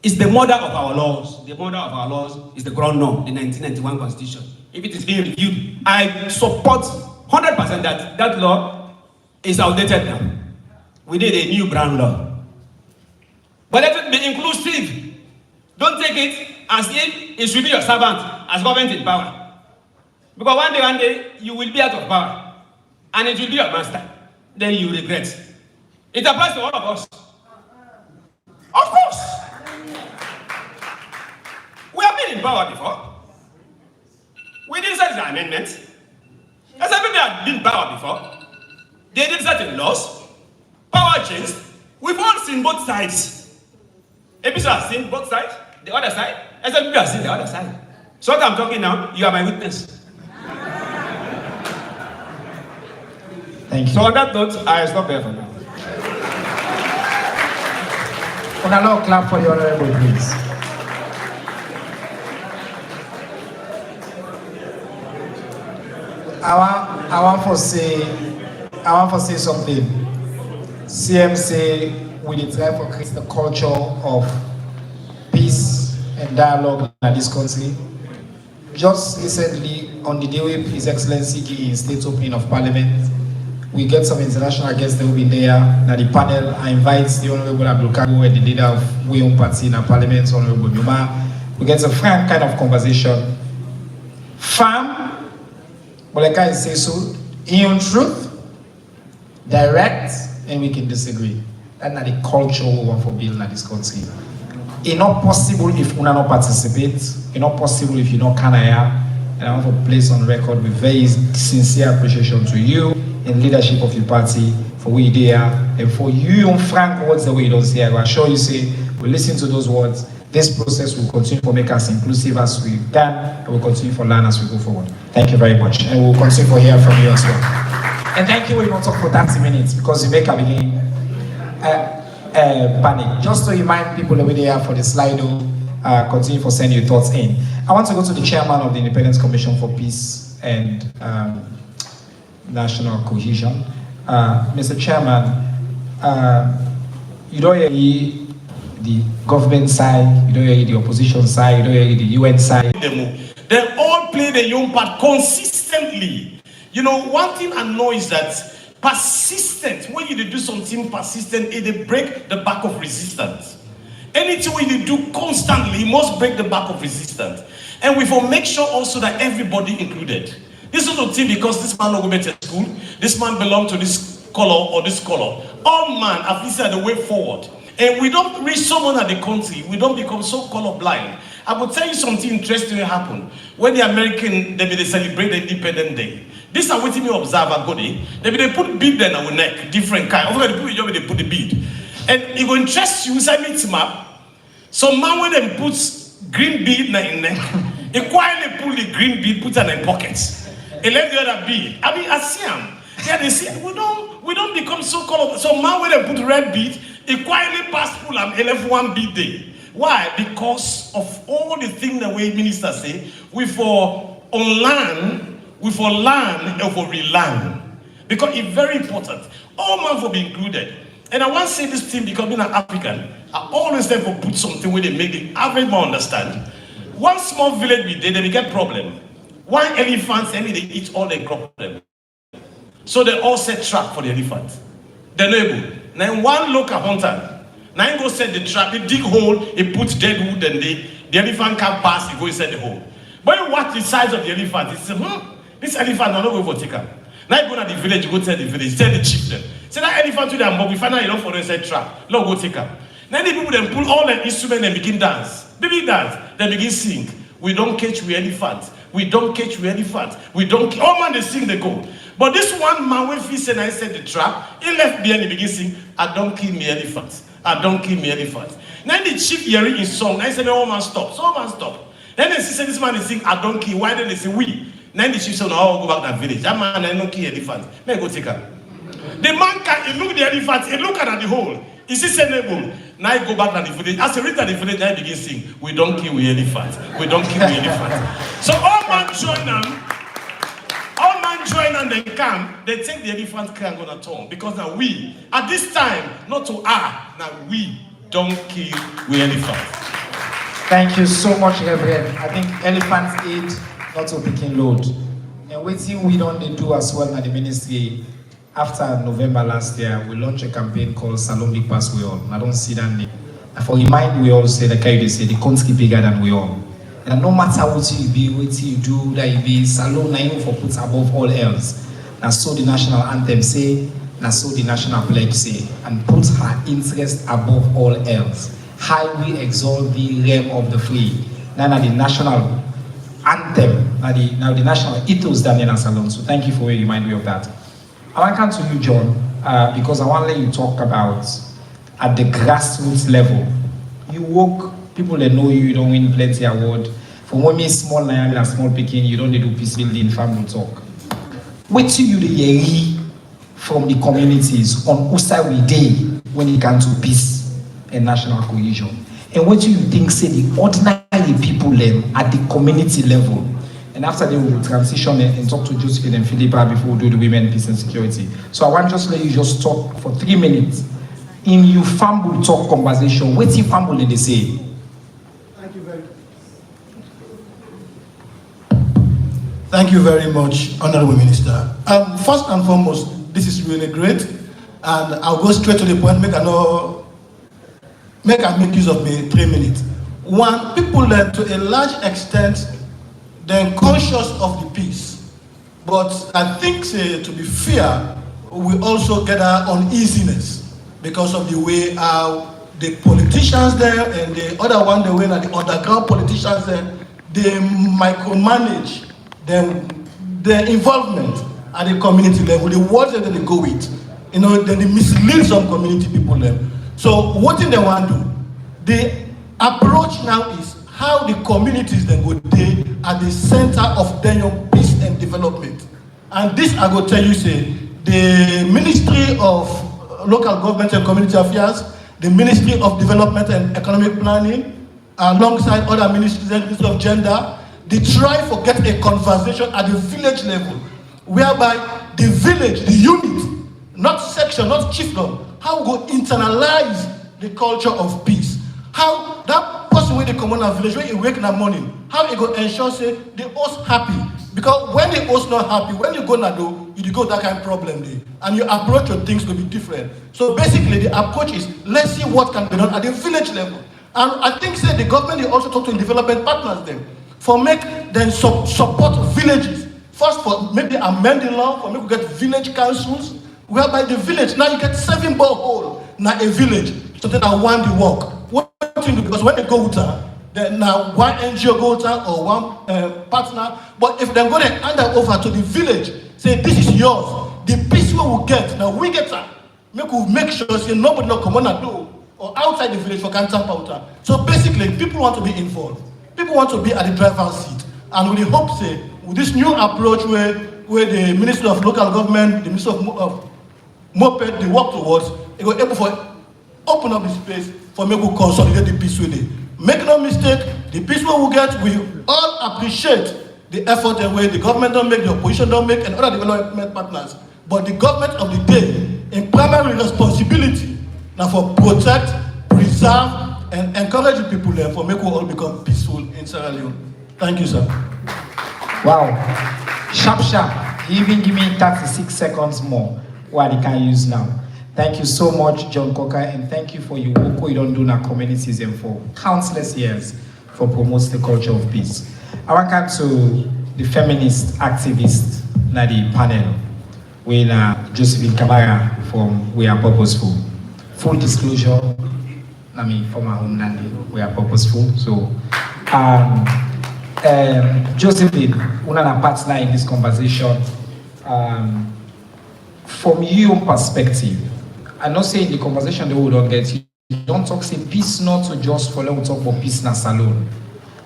is the mother of our laws. The mother of our laws is the ground norm, the 1991 Constitution. If it is being reviewed, I support 100% that that law is outdated now. We need a new brown law. But let it be inclusive. Don't take it as if it should be your servant as government in power. Because one day, you will be out of power. And it will be your master. Then you regret. It applies to all of us. Of course. We have been in power before. We did certain amendments. As everybody had been in power before. They did certain laws. Power changed. We've all seen both sides. APC has seen both sides, the other side. SLP has seen the other side. So what I'm talking now, you are my witness. Thank you. So on that note, I stop there for now. Can I now clap for the honorable, please? I want to say something. CM say we need try to create the culture of peace and dialogue in this country. Just recently, on the day of His Excellency in State Opening of Parliament, we get some international guests that will be there. Now the panel, I invite the Honorable Abdulkabu and the leader of Wiyong Party in our Parliament, Honorable Nyuma. We get a frank kind of conversation. Firm, but like I say so, in truth, direct, and we can disagree. That's not the culture we want for building in this country. It's not possible if you not participate. It's not possible if you not can hire. And I want to place on record with very sincere appreciation to you in leadership of your party for we there and for you on frank words the way you don't say. I will assure you say we listen to those words. This process will continue to make us inclusive as we can, and we'll continue to learn as we go forward. Thank you very much, and we'll continue to hear from you as well. And thank you. We won't talk for 30 minutes because you make a begin panic. Just to remind people over there for the Slido, continue to send your thoughts in. I want to go to the chairman of the Independence Commission for Peace and National Cohesion. Mr. Chairman, you don't hear the government side, you don't hear the opposition side, you don't hear the UN side. They all play their own part consistently. You know, one thing I know is that persistent, when you do something persistent, it break the back of resistance. Anything when you do constantly, you must break the back of resistance. And we will make sure also that everybody included. This is not thing because this man no go to school, this man belong to this color or this color. All man at least are the way forward. And we don't reach someone at the country, we don't become so colorblind. I will tell you something interesting will happen. When the American, they celebrate the Independence Day. This is what me observe a good day. They put bead in our neck, different kind. Over the people, they put the bead. And it will interest you, say meet map. So man when them puts green bead in the neck, he quietly pull the green bead, put it in their pockets. And let the other bead. I mean, I see them. Yeah, they see we don't become so colorful. So man when they put red bead, he quietly pass pull and he left one bead day. Why? Because of all the things the way ministers say, we for on land, we for land and for relearn. Because it's very important. All man will be included. And I want to say this thing because being an African, I always try to put something where they make the average man understand. One small village we did, they get problem. One elephant, and they eat all their problem. So they all set trap for the elephant. They're not able. Now one local hunter, now he go set the trap, he dig hole, he put dead wood, and the elephant can't pass, he go inside the hole. But you watch the size of the elephant, he say, this elephant, I'm not going to take him. Now you go to the village, you go tell the village, tell the chieftain. Say that elephant to them, but we find out you don't follow inside trap. Lord, go take him. Now the people then pull all the instruments and begin dance. Baby dance, they begin sing. We don't catch we elephant. We don't catch we elephant. We don't all man they sing, they go. But this one man when he said I said the trap, he left behind, he begin sing, I don't kill me elephant. I don't kill me elephant. Now the chief hearing his song, I said, no man stop. So man stop. Then they say this man is sing, I don't kill. Why then they say we? Now the chief said, no, I'll go back to that village. That man I don't kill elephant. May I go take her. The man can he look the elephant, he look at the hole. He sees enable. Now he go back to the village. As he reach at the village, now he begin sing, we don't kill we elephant. We don't kill we elephant. So all man join them. All man join and they come, they take the elephant can go to town. Because now we, at this time, not to now we don't kill we elephant. Thank you so much, Reverend. I think elephants eat, not to picking load. And waiting we don't do as well at the ministry. After November last year, we launched a campaign called Salon Big Pass We All. I don't see that name. And for remind we all say, the they say, the country bigger than we all. And no matter what you be, what you do, that you be, Salon, na for put above all else. And so the national anthem say, and so the national pledge say, and put her interest above all else. High we exalt the realm of the free. Now the national anthem, now the national ethos Daniel and Salon. So thank you for reminding me of that. I want to come to you, John, because I want to let you talk about at the grassroots level. You work, people that know you, you don't win plenty award. For women, small land and small picking, you don't need to do peace building, family talk. Wait till you hear from the communities on whose side we day when it comes to peace and national cohesion. And what do you think say the ordinary people them at the community level? And after they will transition and talk to Josephine and Philippa before we do the women, peace and security. So I want just let you just talk for 3 minutes. In your family talk conversation, what's your family they say? Thank you very much, Honorable Minister. First and foremost, this is really great. And I'll go straight to the point, make use of the 3 minutes. One, people learn to a large extent, they're conscious of the peace. But I think, to be fair, we also get our uneasiness because of the way the politicians there and the other one, the way that the underground politicians there, they micromanage their involvement at the community level, the words that they go with, then they mislead some community people there. So what do they want to do? The approach now is how the communities then go there at the center of their peace and development. And this I go tell you, say, the Ministry of Local Government and Community Affairs, the Ministry of Development and Economic Planning, alongside other ministries, the Ministry of Gender, they try to get a conversation at the village level, whereby the village, the unit, not section, not chiefdom, how we go internalize the culture of peace. How that person when they come on a village, when he wake in the morning, how he go ensure say the host happy? Because when the host not happy, when you go na do, you go that kind of problem there, and your approach to things will be different. So basically, the approach is let's see what can be done at the village level. And I think say the government they also talk to development partners them for make them support villages. First for maybe amend the law for make we get village councils, whereby the village now you get 7 borehole now a village, so that I want the work. What thing do because when they go to then now one NGO go to or one partner, but if they're going to hand that over to the village, say this is yours, the piece we will get now we get that. Make sure say nobody not come on and do or outside the village for cancer powder. So basically, people want to be involved. People want to be at the driver's seat. And we hope, say, with this new approach where the Ministry of Local Government, the Ministry of Moped, they work towards, they go able to open up the space for me to consolidate the peace with it. Make no mistake, the peace we will get, we all appreciate the effort and way the government don't make, the opposition don't make, and other development partners. But the government of the day, in primary responsibility, now for protect, preserve, and encourage people there for make we all become peaceful in Sierra Leone. Thank you, sir. Wow. Sharp. You even give me 36 seconds more what I can use now. Thank you so much, John Coker, and thank you for your work you don't do in our communities and for countless years for promoting the culture of peace. I want to come to the feminist activist na the panel. We Josephine Kamara from We Are Purposeful. Full disclosure, I mean, from our homeland, We Are Purposeful. So, Josephine, one of our partner in this conversation, from your perspective, I'm not saying the conversation that we don't get, you don't talk, say peace not to just follow, we talk about peace na salon.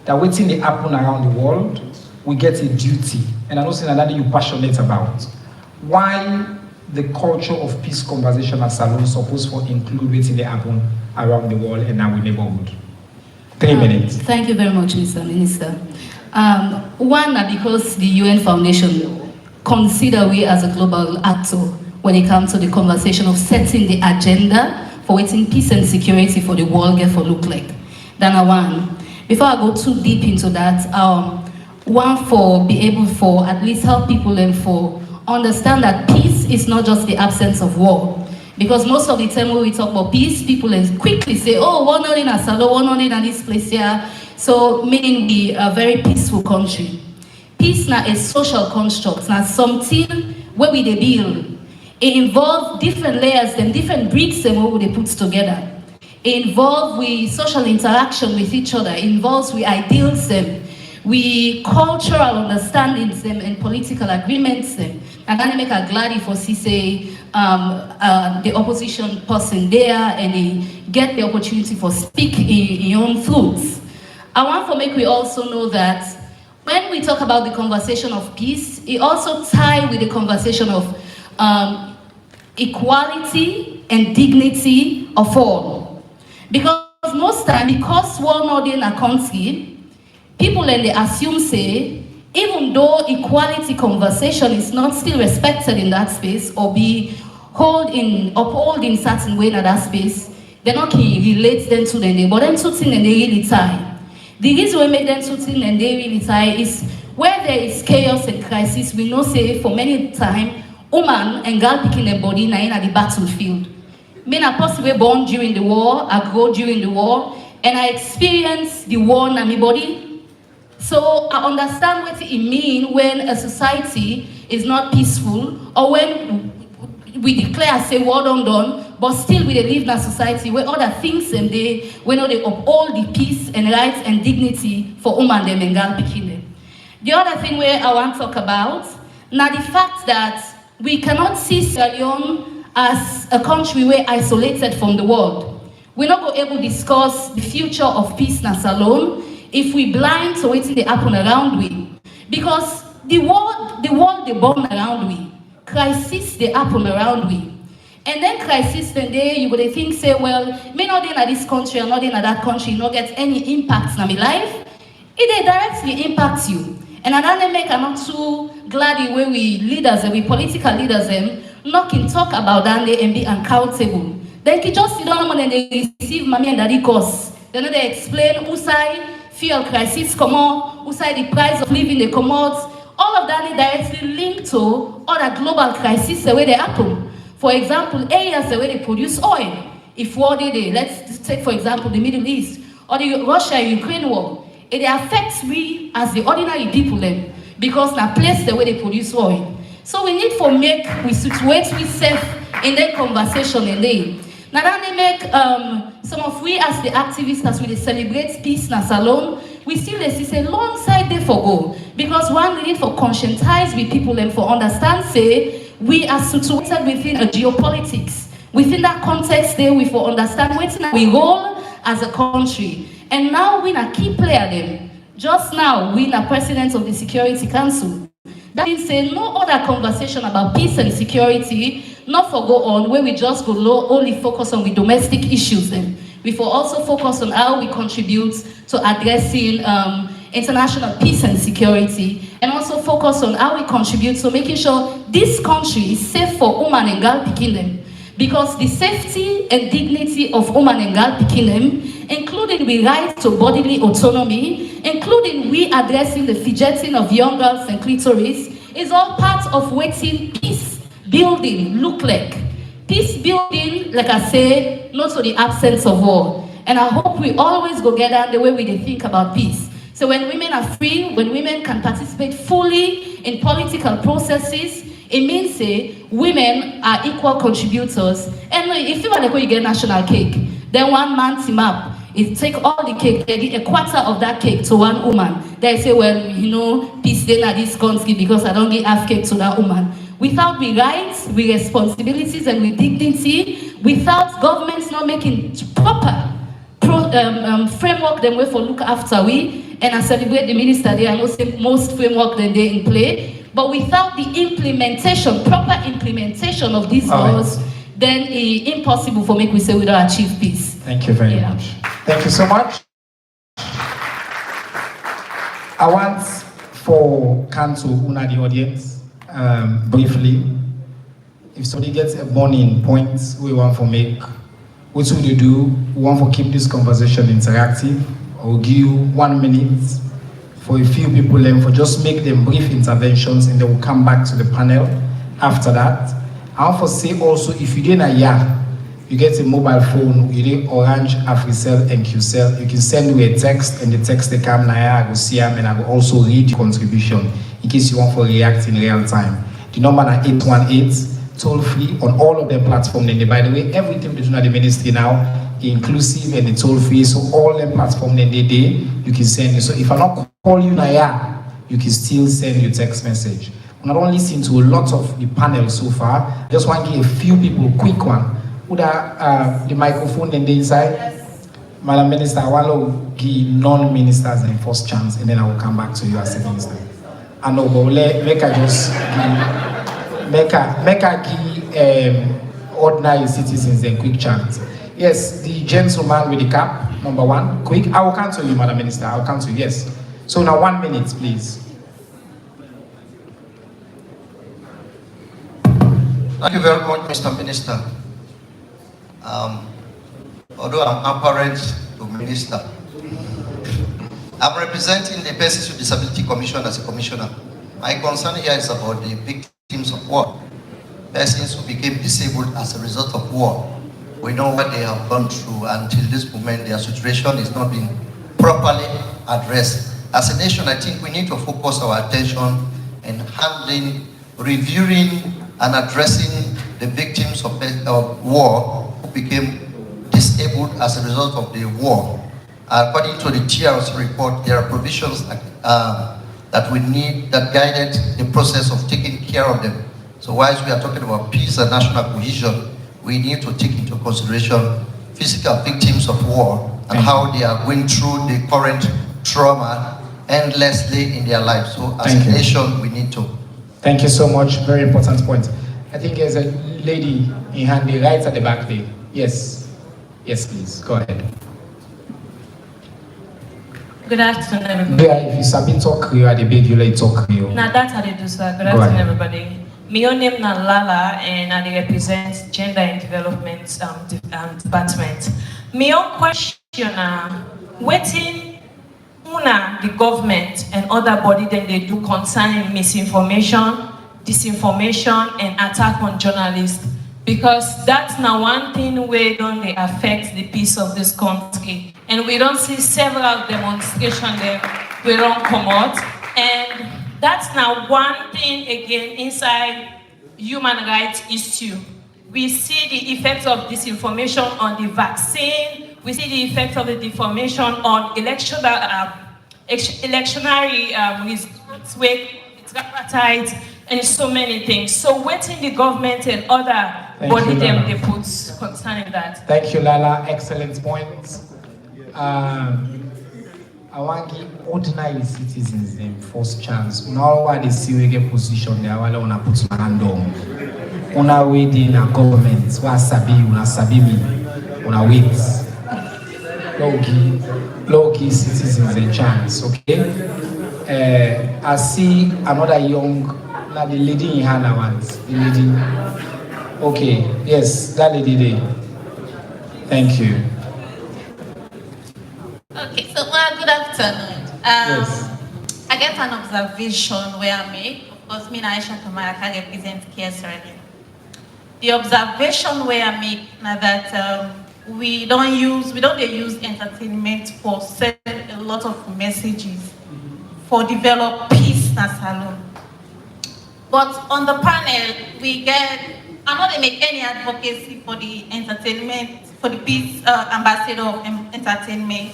That waiting they happen around the world, we get a duty. And I'm not saying that you're passionate about. Why the culture of peace conversation at salon supposed to include waiting they happen around the world and our neighborhood? 3 minutes. Thank you very much, Mr. Minister. One, because the UN Foundation consider we as a global actor when it comes to the conversation of setting the agenda for waiting peace and security for the world get for look like. Then one. Before I go too deep into that, one for be able for at least help people and for understand that peace is not just the absence of war. Because most of the time when we talk about peace, people quickly say, oh, we're not in a salo, we're not in this place here. So meaning we are a very peaceful country. Peace now is social construct, now something where we they build. It involves different layers and different bricks and what they put together. It involves with social interaction with each other. It involves with ideals them, with cultural understandings them and political agreements them. And then make a glad for say the opposition person there and they get the opportunity for speak in your own fruits. I want to make we also know that when we talk about the conversation of peace, it also ties with the conversation of equality and dignity of all. Because most time, because we're not in a country, people and they assume say, even though equality conversation is not still respected in that space or be upheld in certain way in that space, they're not can relate them to them, but then two things and they really tie. The reason we make them two things and they really tie is where there is chaos and crisis, we know say for many time, woman and girl picking their body now in at the battlefield. Me na possibly born during the war, I grew during the war, and I experienced the war in my body. So I understand what it means when a society is not peaceful, or when we declare, say, war done, but still we live in a society where other things and they uphold the peace and rights and dignity for women them and girl picking them. The other thing where I want to talk about, now the fact that we cannot see Sierra Leone as a country where isolated from the world. We're not going to able to discuss the future of peace alone if we blind to what's happen around we. Because the world they born around we. Crisis they happen around we. And then crisis then they you would think say, well, me not in this country or not in that country, not get any impacts on my life. It directly impacts you. And another make I'm not too glad when we leaders and we political leaders not can talk about that and be accountable. Then can just sit down and they receive mommy and daddy costs. They know they explain who side fuel crisis come on, who side the price of living they come out. All of that is directly linked to other global crises the way they happen. For example, areas the way they produce oil. If war they, let's take for example the Middle East or the Russia-Ukraine war, it affects we as the ordinary people then, because na place the way they produce oil. So we need for make we situate we safe in that conversation in there. Now that they make some of we as the activists as we celebrate peace na salon, we still see a long side there for go. Because one, we need for conscientize with people and for understand say we are situated within a geopolitics. Within that context there, we for understand what's we role as a country. And now we are key player them. Just now, we are president of the Security Council. That means say no other conversation about peace and security, not for go on where we just go low, only focus on the domestic issues then. We for also focus on how we contribute to addressing international peace and security, and also focus on how we contribute to making sure this country is safe for women and girl picking them. Because the safety and dignity of women and girl picking them, including the right to bodily autonomy, including we addressing the fidgeting of young girls and clitoris, is all part of waiting peace building look like. Peace building, like I said, not to the absence of war. And I hope we always go together the way we think about peace. So when women are free, when women can participate fully in political processes, it means say women are equal contributors. And if you want to get national cake, then one man team up. It take all the cake, they give a quarter of that cake to one woman. They say, well, you know, peace then at this country because I don't give half cake to that woman. Without the rights, with responsibilities, and with dignity, without governments not making proper framework them way for look after we, and I celebrate the minister there, I know say most framework than they in play, but without the implementation, proper implementation of these laws, then it's impossible for make we say we don't achieve peace. Thank you very much. Thank you so much. I want for Kanto Una the audience, briefly, if somebody gets a burning point we want to make, what should you do? We want to keep this conversation interactive. I'll give you 1 minute for a few people and for just make them brief interventions, and then we'll come back to the panel after that. I want to say also, if you didn't you get a mobile phone, you need Orange, AfriCell, and QCell, you can send me a text, and the text they come now, I will see them, and I will also read your contribution in case you want to react in real time. The number is 818, toll free on all of the platforms. And by the way, everything they do at the ministry now, inclusive and the toll free, so all the platforms that they do, you can send it. So if I not call you now, you can still send your text message. I'm not only listening to a lot of the panel so far, just want to give a few people a quick one. Would the microphone and the inside? Yes. Madam Minister, I want to give non-ministers the first chance, and then I will come back to you as a minister. I know, but make I just give ordinary citizens a quick chance. Yes, the gentleman with the cap, number one, quick. I will come to you, Madam Minister. I will come to you. Yes. So now 1 minute, please. Thank you very much, Mr. Minister. Although I'm apparent to Minister, I'm representing the Persons with Disability Commission as a commissioner. My concern here is about the victims of war, persons who became disabled as a result of war. We know what they have gone through. Until this moment, their situation is not being properly addressed. As a nation, I think we need to focus our attention in handling, reviewing, and addressing the victims of war who became disabled as a result of the war. According to the TRC report, there are provisions that we need that guided the process of taking care of them. So whilst we are talking about peace and national cohesion, we need to take into consideration physical victims of war and how they are going through the current trauma endlessly in their lives. So as a nation, we need to. Thank you so much. Very important point. I think there's a lady in hand right at the back there. Yes. Yes, please. Go ahead. Good afternoon, everybody. Yeah, if you submit talk, you are the big, you let talk. Now that's how they do, sir. Good afternoon, everybody. My own name is Lala, and I represent Gender and Development Department. My own question waiting una the government and other body then they do concerning misinformation, disinformation, and attack on journalists. Because that's now one thing where don't they affect the peace of this country. And we don't see several demonstrations there, we don't come out. And that's now one thing again inside human rights issue. We see the effects of disinformation on the vaccine, we see the effects of the disinformation on electionary results, tripartite, and so many things. So waiting the government and other body them they put concerning that. Thank you, Lala. Excellent points. I want to give ordinary citizens them first chance. Now what they see we get position there, I want to put my hand on. Una wait in a government, what sabi, una sabi me, una wait. Low key citizens a chance, okay? I see another young, now the lady in Hannah wants, the lady. Okay, yes, that lady there. Thank you. Okay, so good afternoon. Yes. I get an observation where I make. Of course, me and Aisha Kamara can represent KSRD. The observation where I make now that we don't use entertainment for send a lot of messages for develop peace na salon. But on the panel, I'm not going to make any advocacy for the entertainment, for the peace ambassador of entertainment.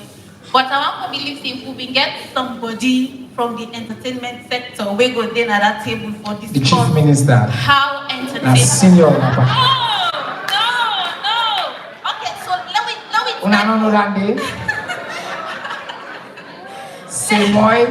But I want to believe if we get somebody from the entertainment sector, we go there at that table for this. The Chief Minister. How entertainment. Senior. No. Okay, so let me. Una no know that day. Say more.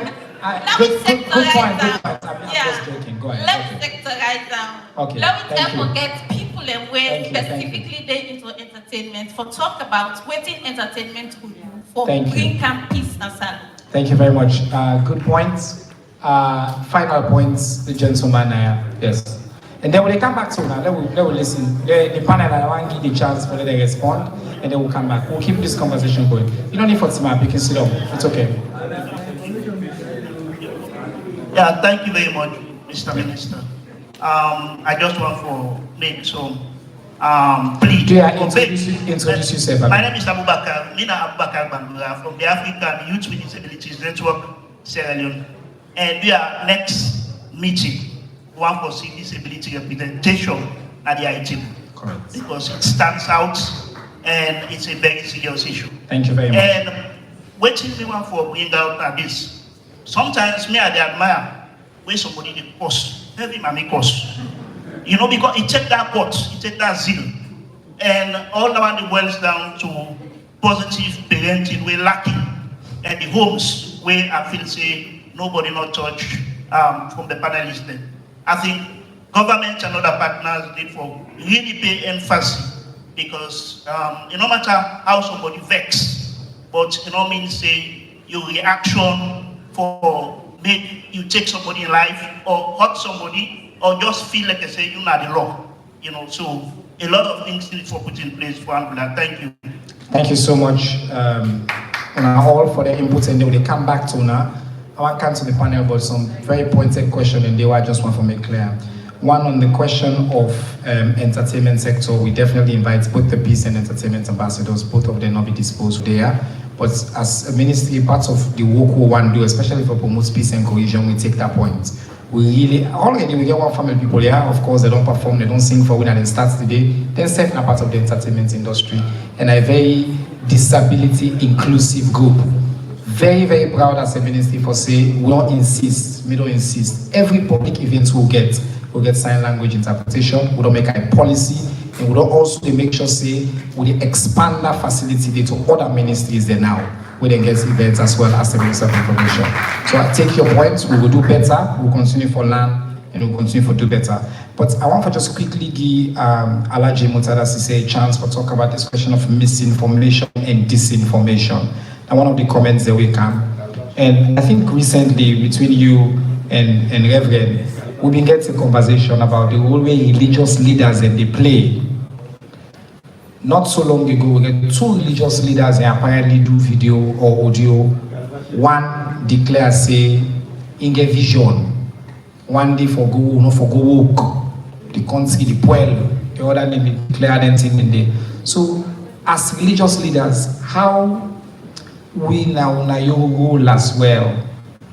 Good point. I'm just joking. Go ahead. Let me sectorize down. Okay. Let me therefore get people and where specifically they into entertainment for talk about what entertainment will do for bring camp peace and salad. Thank you very much. Good points. Final points, the gentleman. Yes. And then when they come back to now, they will listen. The panel, I want to give the chance for them to respond, and they will come back. We'll keep this conversation going. You don't need for Tima, you can sit down. It's okay. Yeah, thank you very much, Mr. Minister. I just want to make some plea. Introduce yourself. My name is Abubakar, Mina Abubakar Bangura from the African Youth with Disabilities Network, Sierra Leone. And we are next meeting, one for disability representation at the ITM. Correct. Because it stands out and it's a very serious issue. Thank you very much. And waiting me one for bring out this. Sometimes me I admire when somebody dey cost, heavy money cost. You know, because it take that guts, it take that zeal. And all around the boils down to positive parenting we're lacking. And the homes where I feel say nobody not touch from the panelists then. I think government and other partners need for really pay emphasis because no matter how somebody vex, but means say your reaction for make you take somebody in life or hurt somebody or just feel like I say you know the law. So a lot of things need for put in place for Angola. Thank you. Thank you so much all for the input, and then they come back to now. I want to come to the panel about some very pointed question, and I just want to make clear. One on the question of entertainment sector, we definitely invite both the peace and entertainment ambassadors, both of them not be disposed there. But as a ministry, part of the work we want to do, especially for promote peace and cohesion, we take that point. We really, already we get one family people here, of course, they don't perform, they don't sing for winner, and starts the day. They're certainly a part of the entertainment industry and a very disability inclusive group. Very, very proud as a ministry for saying, we don't insist. Every public event we'll get sign language interpretation, we don't make a policy, and we don't also make sure say we expand that facility to other ministries there now, where they get events as well as the Minister of Information. So I take your points, we will do better, we'll continue for learn, and we'll continue for do better. But I want to just quickly give Alaji Mutada Sise a chance to talk about this question of misinformation and disinformation. And one of the comments that we come, and I think recently between you and Reverend, we've been getting a conversation about the role where religious leaders and they play not so long ago, we get 2 religious leaders and apparently do video or audio. One declares, say, in a vision, one day for go, no for go walk, the country, the pueblo, the other name declare anything in there. So, as religious leaders, how we now your role as well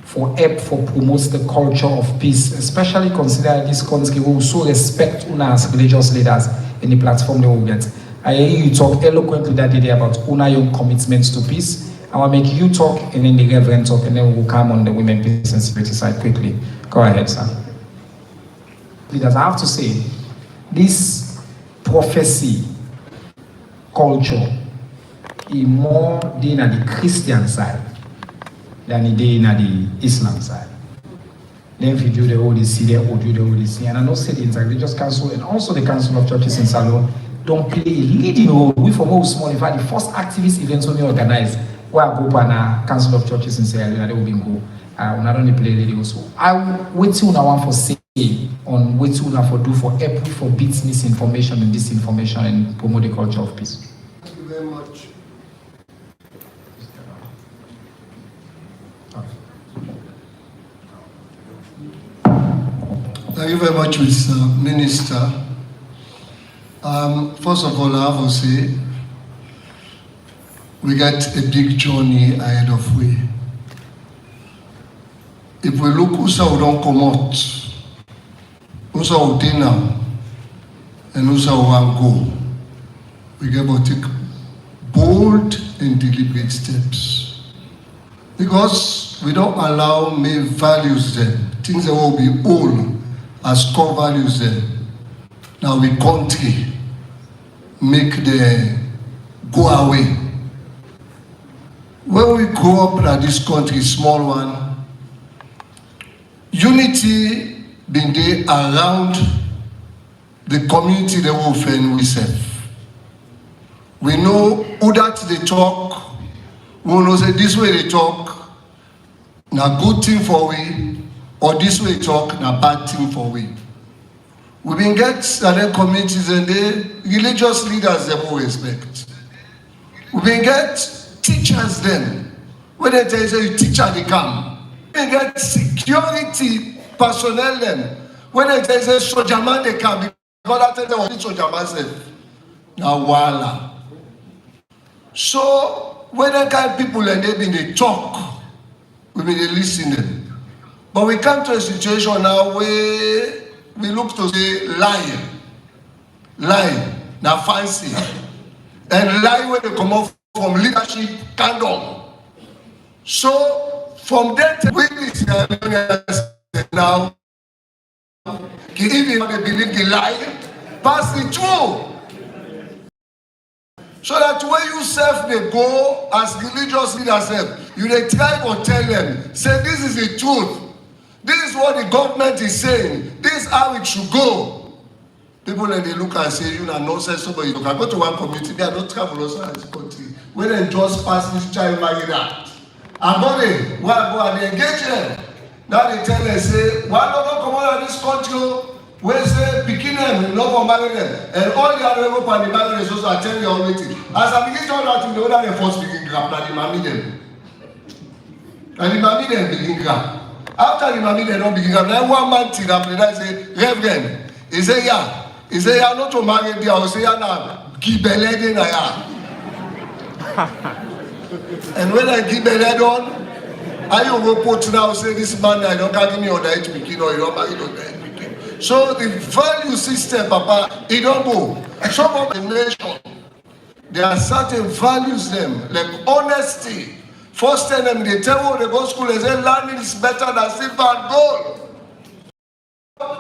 for help for promote the culture of peace, especially consider this country who so respect una as religious leaders in the platform they will get. I hear you talk eloquently that day about una your commitments to peace. I will make you talk and then the Reverend talk, and then we'll come on the women, peace and security side quickly. Go ahead, sir. Leaders, I have to say, this prophecy culture is more than on the Christian side than it is on the Islam side. Then video the ODC, the audio the ODC, and I know say the Interreligious Council and also the Council of Churches in Salon don't play a leading role. We from all small, in fact, the first activist event we organized, where I go and Council of Churches in Sierra Leone, they will be go. I don't play leading also. I wait till now one for say on wait till now for do for help for beat misinformation and disinformation and promote the culture of peace. Thank you very much. Thank you very much, Mr. Minister. First of all, I have to say, we got a big journey ahead of we. If we look who's we don't come out, who's we do now, and who's we want go, we got to take bold and deliberate steps. Because we don't allow me values them, things that will be old as core values them. Now we country make them go away. When we grow up in this country, small one, unity been there around the community that we offend we serve. We know who that they talk, we know say this way they talk, na good thing for we, or this way talk, na bad thing for we. We been get other communities and the religious leaders they will respect. We been get teachers then. When they tell you teacher they come. We been get security personnel then. When they tell you soldier man they come, because that time they was soldier man self. Now voila. So when that kind of people and they been they talk, we been they listening. But we come to a situation now where we look to say lie, now fancy, and lie when they come off from leadership candom. So from that now, even they believe the lie, pass the truth. So that when you self they go as religious leaders, you they try to tell them, say this is the truth. This is what the government is saying. This is how it should go. People then they look and say, you know, nonsense. Somebody look. I go to one community, they are not travel also in this country. When they just pass this child marriage act, and go there, go and they engage them. Now they tell them, say, why not come out of this country? Where say, picking them, no for marry them. And all the other people and the marriage also are telling you already. As I begin to all that, the other they first begin grab, and the mammy them. And the mammy them begin grab. After the mammy they don't begin grab, then one man till up, and I say, Reverend, he say, yeah. He say, yeah, not to marry there. I say, yeah, now, give belly na ya. And when I give belly on, I will put now say this man I don't give me on the age begin or you don't marry on the age begin. So the value system, Papa, it don't go. Some of the nation, there are certain values them, like honesty. First time them they tell you they go to school, they say learning is better than silver and gold.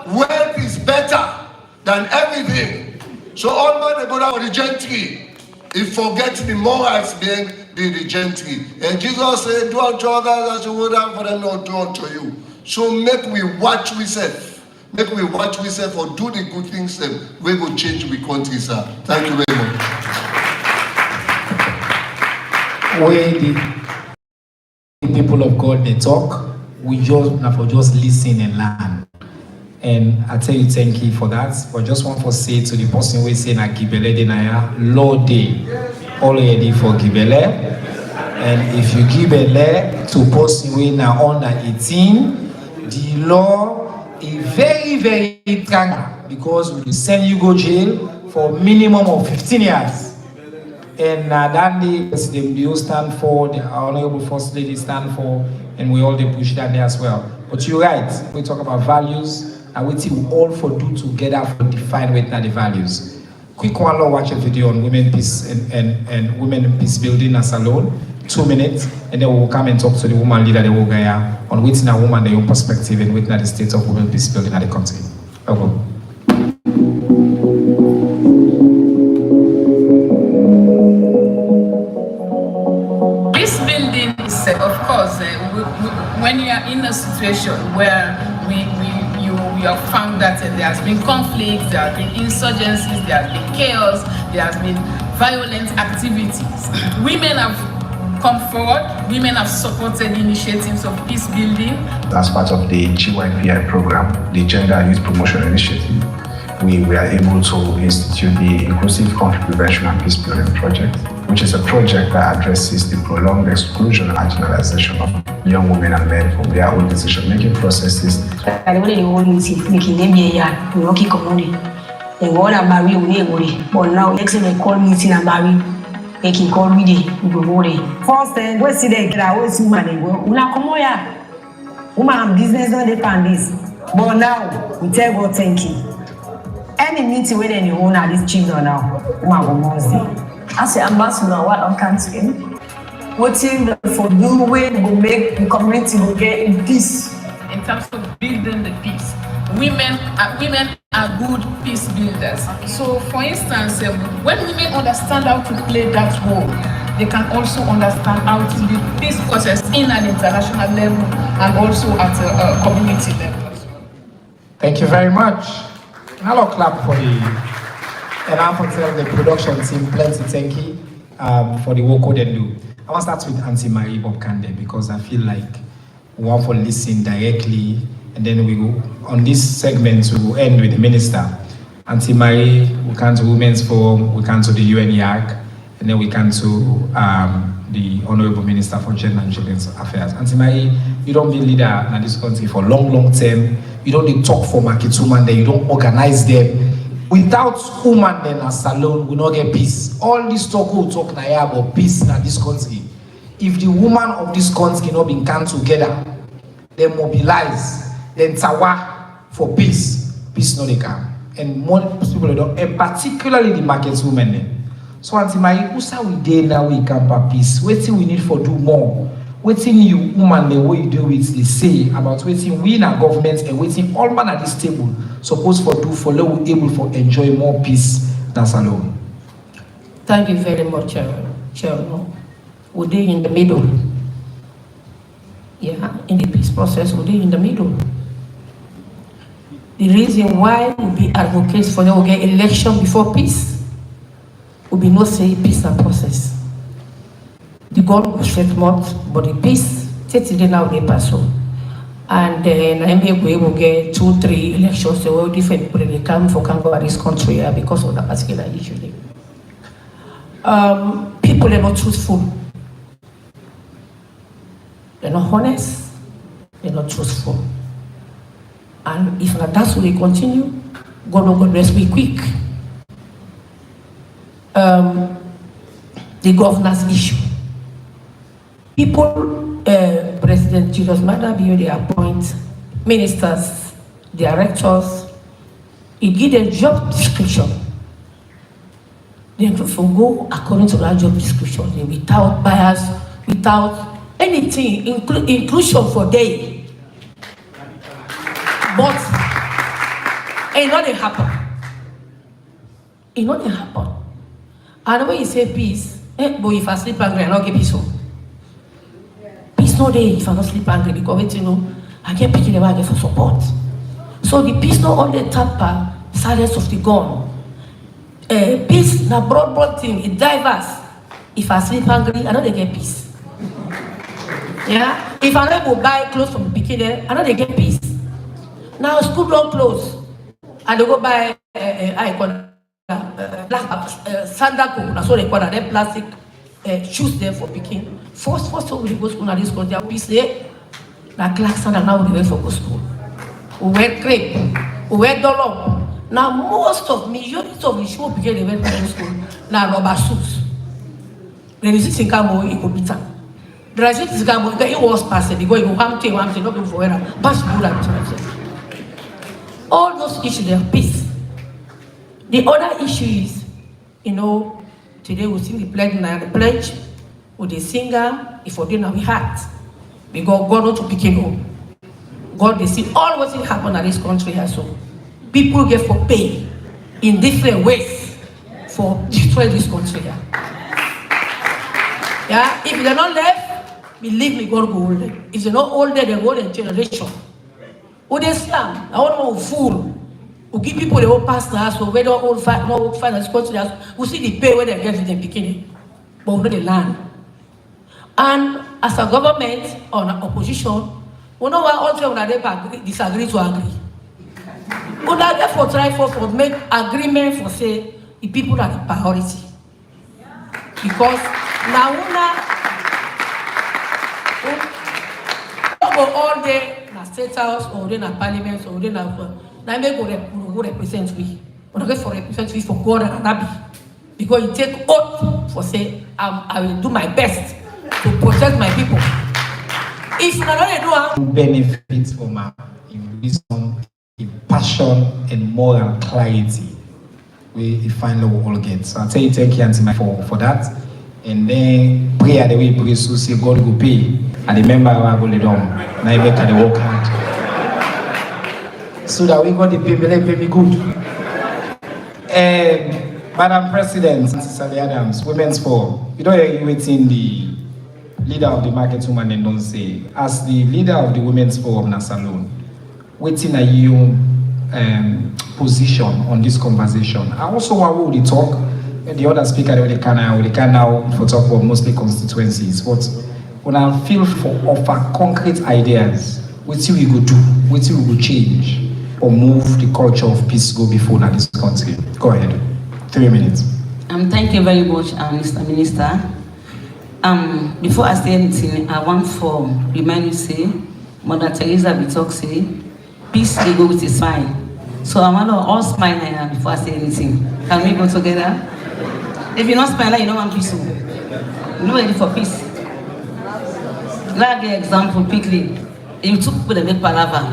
Wealth is better than everything. So all men they go down for the gentry. He forget the morals being the gentry. And Jesus said, do unto others as you would have for them not do unto you. So make we watch ourselves. Make we watch ourselves or do the good things them. We will change the country, sir. Thank you very much. When the people of God they talk, we just listen and learn. And I tell you thank you for that. But just want to say to the person who is saying that Gibele Denaya, law day already for Gibele. And if you Gibele to person who is under 18, the law is very, very strong because we will send you go jail for minimum of 15 years. And that the President Bio stand for, the Honorable First Lady stand for, and we all they push that there as well. But you're right, we talk about values, and we we all for do together for define what are the values. Quick one, watch a video on women peace and women in peace building as alone, 2 minutes, and then we'll come and talk to the woman leader, the Wogaya, on within a woman, their own perspective, and within the state of women peace building at the country. Okay. Peace building is, of course, when you are in a situation where you have found that there has been conflict, there have been insurgencies, there has been chaos, there has been violent activities. Women have come forward, women have supported initiatives of peace building. As part of the GYPI program, the Gender Youth Promotion Initiative, we were able to institute the Inclusive Conflict Prevention and Peace Building Project, which is a project that addresses the prolonged exclusion and marginalization of young women and men from their own decision-making processes. But now next time they call meeting and marry, they can call me the go there. First then, we see the girl, we see woman, una come here. Woman business don't depend this. But now we tell God thank you. Any meeting with any owner this children now, woman go Monday. As an ambassador, what I'm country, what in for do way will make the community will get in peace. In terms of building the peace, women are good peace builders. So, for instance, when women understand how to play that role, they can also understand how to build peace process in an international level and also at a community level. Thank you very much. Hello, clap for the. And I want to tell the production team plenty thank you for the work they do. I want to start with Auntie Marie Bob Kande because I feel like we want to listen directly, and then we go on this segment we will end with the minister. Auntie Marie, we come to Women's Forum, we come to the UN YAG, and then we come to the Honorable Minister for Gender and Children's Affairs. Auntie Marie, you don't be leader in this country for long term. You don't talk for market women, then you don't organize them. Without women then as alone, we not get peace. All this talk we talk now about peace in this country. If the women of this country not been come together, they mobilize, then tawa for peace. Peace not they come. And more people don't, and particularly the market women then. So Auntie Marie, who's how we did now we come for peace? Waiting we need for do more. Waiting you woman the way you do it, they say about waiting we in our government and waiting all man at this table supposed for do for low able for enjoy more peace than alone. Thank you very much, Chairman. We're in the middle. Yeah, in the peace process, we're in the middle. The reason why we be advocates for the election before peace will be no say peace and process. The goal was straight month, but the peace, it's now the person. And then we will get 2-3 elections, so all different people they come for this country because of that particular issue. People are not truthful. They're not honest, they're not truthful. And if that's what they continue, God bless me quick. The governance issue. People, President Julius Maada Bio, they appoint ministers, directors, he give them job description. They go according to that job description, without bias, without anything, inclusion for day. But it not happen. It not happen. And when you say peace, but if I sleep angry, I not get peace. Peace no day if I don't sleep angry because I get picking the wagon for support. So the peace not only tap silence of the gun. Peace na broad thing, it diverse. If I sleep angry, I don't get peace. Yeah? If I don't go buy clothes from the beginning, I don't get peace. Now school don't close. And they go buy black sandal, that's what they call them, plastic shoes there for picking. First time we go school, and this country, we say, na class sandal now we went for go school. We wear crepe, we wear dollar. Now majority of the shoe picking they went to school, now rubber suits. The resist in Kamo, it could be done. The resist in Kamo, it was passing, because you want to, not going for where, pass through that. All those issues, they are peace. The other issue is, today we sing the pledge with the singer, if we didn't have heart. Because God not to pick him up. God, they see all what happen in this country as well. People get for pay in different ways for destroy this country. Yeah, if they're not left, believe me, God will hold them. If they're not hold them, they're going to generation. Who they slam? I want to fool. Who give people the whole pastor house, or whether all fight, no finance country house, who see the pay where they get in the beginning, but we know the land. And as a government or an opposition, we know why all three of them disagree to agree. We now therefore try for make agreement for say the people are the priority. Because now we all day in a state house or in a parliament or in a now make go represent we. But not for represent we for God and Nabi. Because you take oath for say I will do my best to protect my people. If not do benefit from our wisdom, passion, and moral clarity. We finally will all get. So I'll tell you thank you, Auntie, for that. And then pray the way pray so say God will pay. And remember our go down. Now you better work hard. So that we got the pay me good. Madam President, Sally Adams, Women's Forum. You don't hear waiting the leader of the market woman and don't say, as the leader of the Women's Forum Nasalone, waiting a you position on this conversation. I also want to talk, and the other speaker they can now for talk about mostly constituencies, but when I feel for offer concrete ideas, what we go do, what we go change, or move the culture of peace go before in this country. Go ahead, 3 minutes. Thank you very much, Mr. Minister. Before I say anything, I want to remind you, say, Mother Teresa will talk, say, peace they go with a smile. So I want to all smile now before I say anything. Can we go together? If you're not smiling, you don't want peace. You're not ready for peace. Like the example quickly. If you took people that make palaver,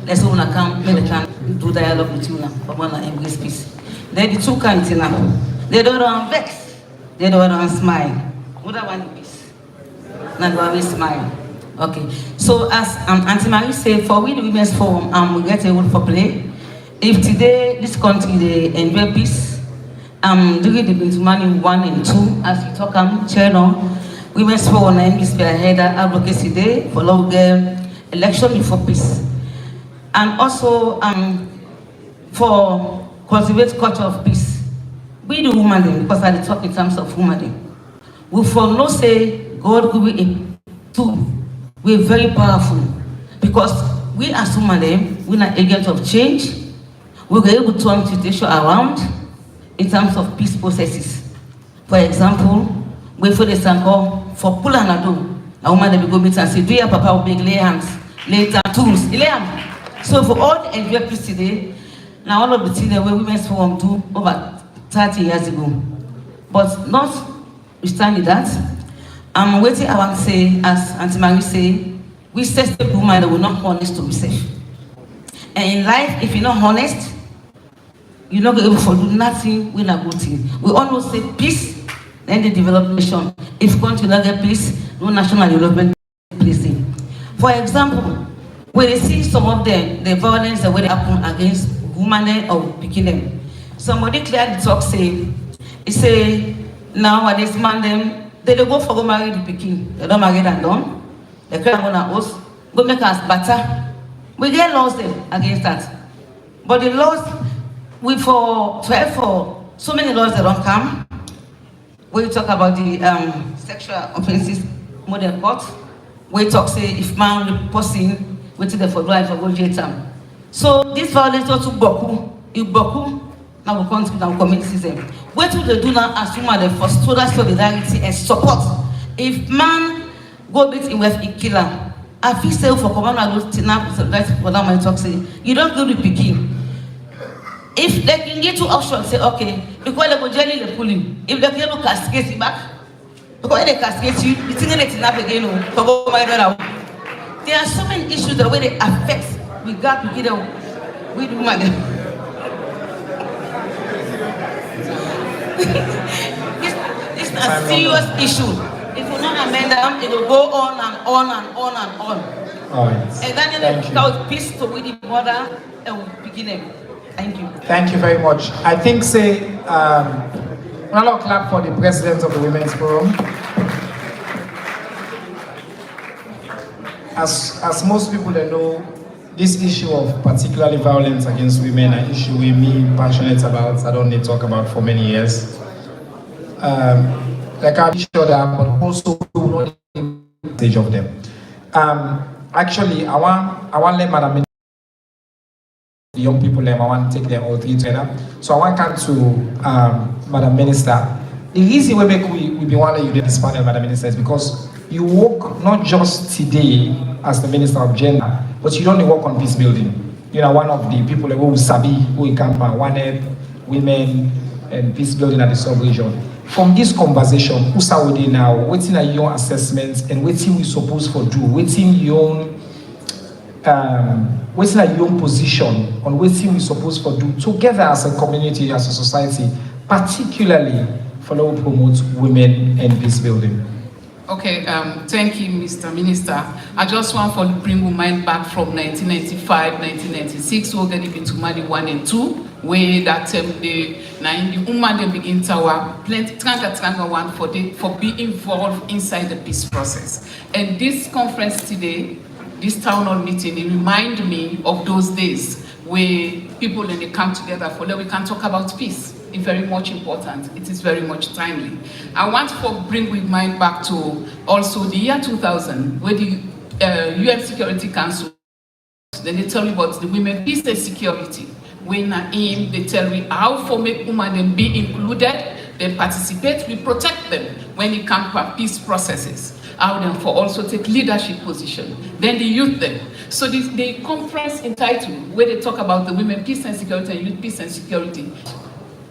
let's say when I come, when they can do dialogue with you now, but when I embrace peace. Then the two kinds now. They don't want vex. They don't want smile. What I want peace. Now do always smile. Okay. So as Auntie Marie said, for we the Women's Forum, we get a word for play. If today this country they enjoy peace, during the Bintumani 1 and 2, as we talk channel, Women's Forum and MB spearhead advocacy day for long election before peace. And also for cultivate culture of peace. We the woman because I talk in terms of woman. We for no say God will be a tool. We're very powerful because we as women, we're an agent of change. We're able to turn situation around in terms of peace processes. For example, we for the sanko for pull and do. A woman that we go meet and say, do your papa will big lay hands, lay tools, so for all the enjoy peace today, now all of the things that we Women's Forum do over 30 years ago. But notwithstanding that, I'm waiting, I want to say, as Auntie Marie say, we set the woman that we're not honest to herself. And in life, if you're not honest, you're not able to do nothing with a good thing. We always say peace, then the development. If country not get peace, no national development place. For example, when they see some of the violence that will happen against women or picking them, somebody clearly talk say, he say, nowadays man them, they don't go for go marry the picking. They don't marry and done. They can't go na us, go make us better. We get laws them against that. But the laws, we for 12 for so many laws that don't come. We talk about the sexual offenses model court. We talk say if man person waiting there for drive for go jail time. So this violence also boku, now we come to our communities. What will they do now as women they foster solidarity and support? If man go beat in West Ikila, I feel say for command I will tinap for that my talk say you don't go to Peking. If they can get two options, say okay, because they go jelly the pulling. If they can go cascade you back, because they cascade you, it's in the tinap again. There are so many issues the way they affect. We got to get them with women. It's a serious issue. If we not amend them, it will go on and on and on and on. All right. And then you will peace to with the mother and we begin them. Thank you. Thank you very much. I think say another clap for the president of the Women's Forum. As most people that know, this issue of particularly violence against women, an issue we me passionate about, I don't need to talk about for many years. Like I'm sure that, but also we will not take advantage of them. Actually, I want let Madam the young people I want to take them all three together. So I want to come to Madam Minister. The reason we make we be one of you this panel, Madam Minister, is because you work not just today as the Minister of Gender, but you don't work on peace building. You know, one of the people who sabi, who camp wanted women and peace building at the sub-region. From this conversation, who are we now? What's in your assessments and what's we supposed to do? What's in your position on what we supposed to do together as a community, as a society, particularly for how we promote women and peace building? Okay, thank you, Mr. Minister. I just want to bring your mind back from 1995, 1996, we're getting into Mali 1 and 2, where that the woman they begin to work, plenty tranga one for being involved inside the peace process. And this conference today, this town hall meeting, it reminds me of those days where people when they come together for that we can talk about peace. It's very much important. It is very much timely. I want to bring with mind back to also the year 2000, where the UN Security Council, then they tell you about the women peace and security. When aim, they tell me how for make women then be included, they participate, we protect them when it comes to peace processes. How them for also take leadership position. Then the youth them. So the conference entitled where they talk about the women peace and security and youth peace and security.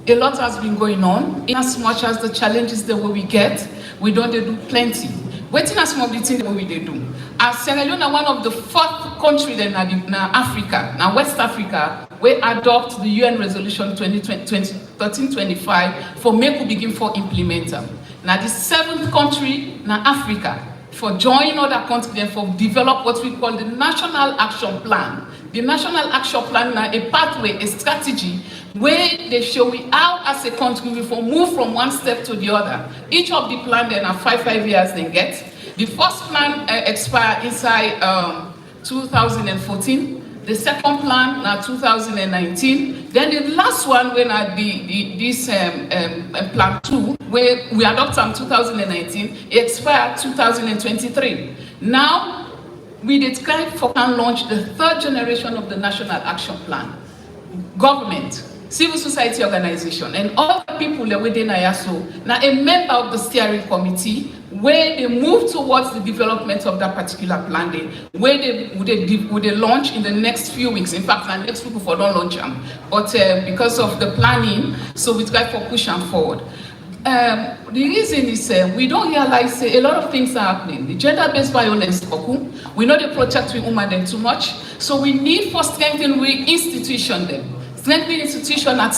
A lot has been going on. In as much as the challenges that we get, we don't do plenty. Waiting as much as we do. As Sierra Leone, one of the fourth countries in Africa, now West Africa, we adopt the UN Resolution 1325 for make we begin for implement them. Now the seventh country in Africa for join other countries and for develop what we call the National Action Plan. The National Action Plan is a pathway, a strategy where they show we how as a country we move from one step to the other. Each of the plan then are 5 years they get. The first plan expire inside 2014. The second plan now 2019. Then the last one when this plan 2 where we adopt in 2019 expire 2023. Now we describe for and launch the third generation of the National Action Plan. Government, civil society organization, and all the people that within IASO, now a member of the steering committee, where they move towards the development of that particular plan, where they launch in the next few weeks. In fact, the next week before don't launch them, but because of the planning, so we try for push them forward. The reason is we don't realize a lot of things are happening. The gender-based violence, we know they protect women too much, so we need for strengthening institution them. Strengthening institution at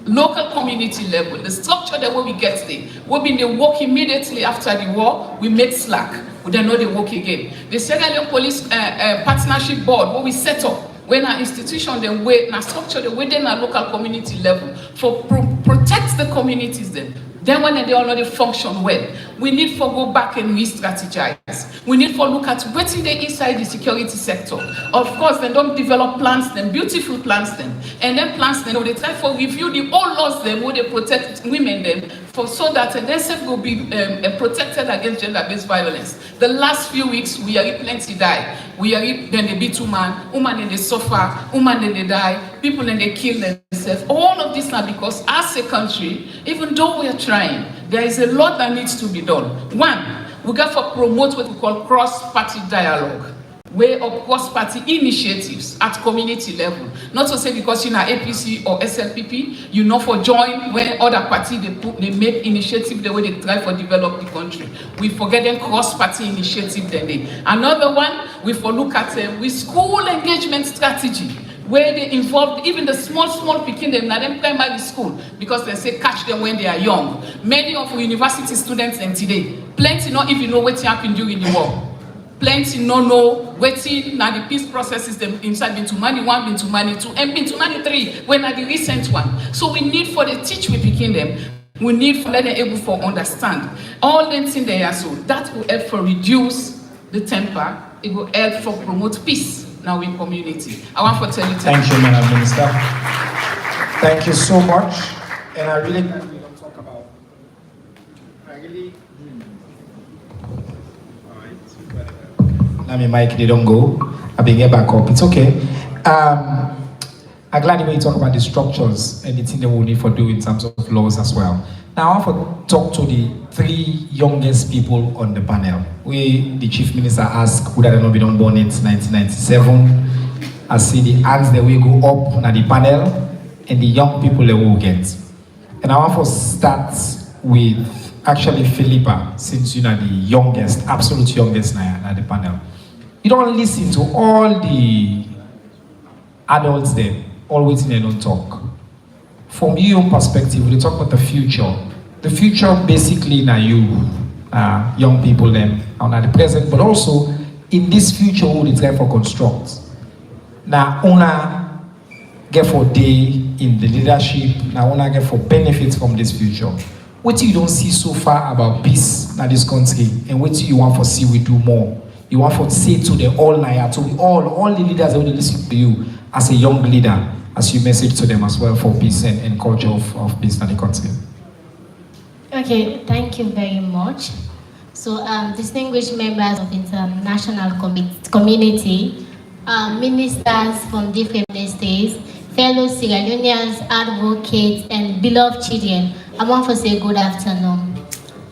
local community level. The structure that we get there, we be they work immediately after the war, we make slack. We don't know they work again. The Sierra Leone Police Partnership Board, what we set up, when our institution, the way, our structure, the way then our local community level, for protect the communities then. Then when they already function well, we need for go back and re-strategize. We need for look at what's in the inside the security sector. Of course, they don't develop plans, then beautiful plans, then. And then plans, then they try for review the old laws, then where they protect women, then so that they will be protected against gender-based violence. The last few weeks, we are plenty die. We are then they beat woman then they suffer, woman then they die, people then they kill themselves. All of this now because as a country, even though we are trying, there is a lot that needs to be done. One, we got to promote what we call cross-party dialogue. Way of cross-party initiatives at community level. Not to say because you're APC or SLPP, you know for join when other party they make initiative the way they try for develop the country. We forget them cross-party initiative then they. Another one, we for look at with school engagement strategy, where they involve even the small picking them, not them primary school, because they say catch them when they are young. Many of university students and today, plenty not even know what happened during the war. Plenty no know waiting now the peace processes them inside Bintu Mani 1, Bintu Mani 2, and Bintu Mani 3 when are the recent one. So we need for the teach we begin them. We need for let them able for understand. All them things they are so that will help for reduce the temper, it will help for promote peace now in community. I want to tell you thank you, Madam Minister. Thank you so much. And I really I mean, Mike, they don't go. I bring it back up. It's okay. I'm glad the way you talk about the structures and the thing that we need for do in terms of laws as well. Now, I want to talk to the 3 youngest people on the panel. The Chief Minister asked, would have not been born in 1997? I see the hands that will go up on the panel and the young people that will get. And I want to start with actually Philippa, since you're the youngest, absolute youngest now at the panel. You don't listen to all the adults there, always they don't talk. From your perspective, we talk about the future. The future basically now you, young people them, are not the present, but also in this future we try for construct. Now, una get for day in the leadership, now una get for benefits from this future. What you don't see so far about peace in this country, and what you want to see we do more. You want to say to the all Naya, to all the leaders that will listen to you as a young leader, as you message to them as well for peace and culture of peace in the country. Okay, thank you very much. So, distinguished members of international community, ministers from different states, fellow Sierra Leoneans, advocates, and beloved children, I want to say good afternoon.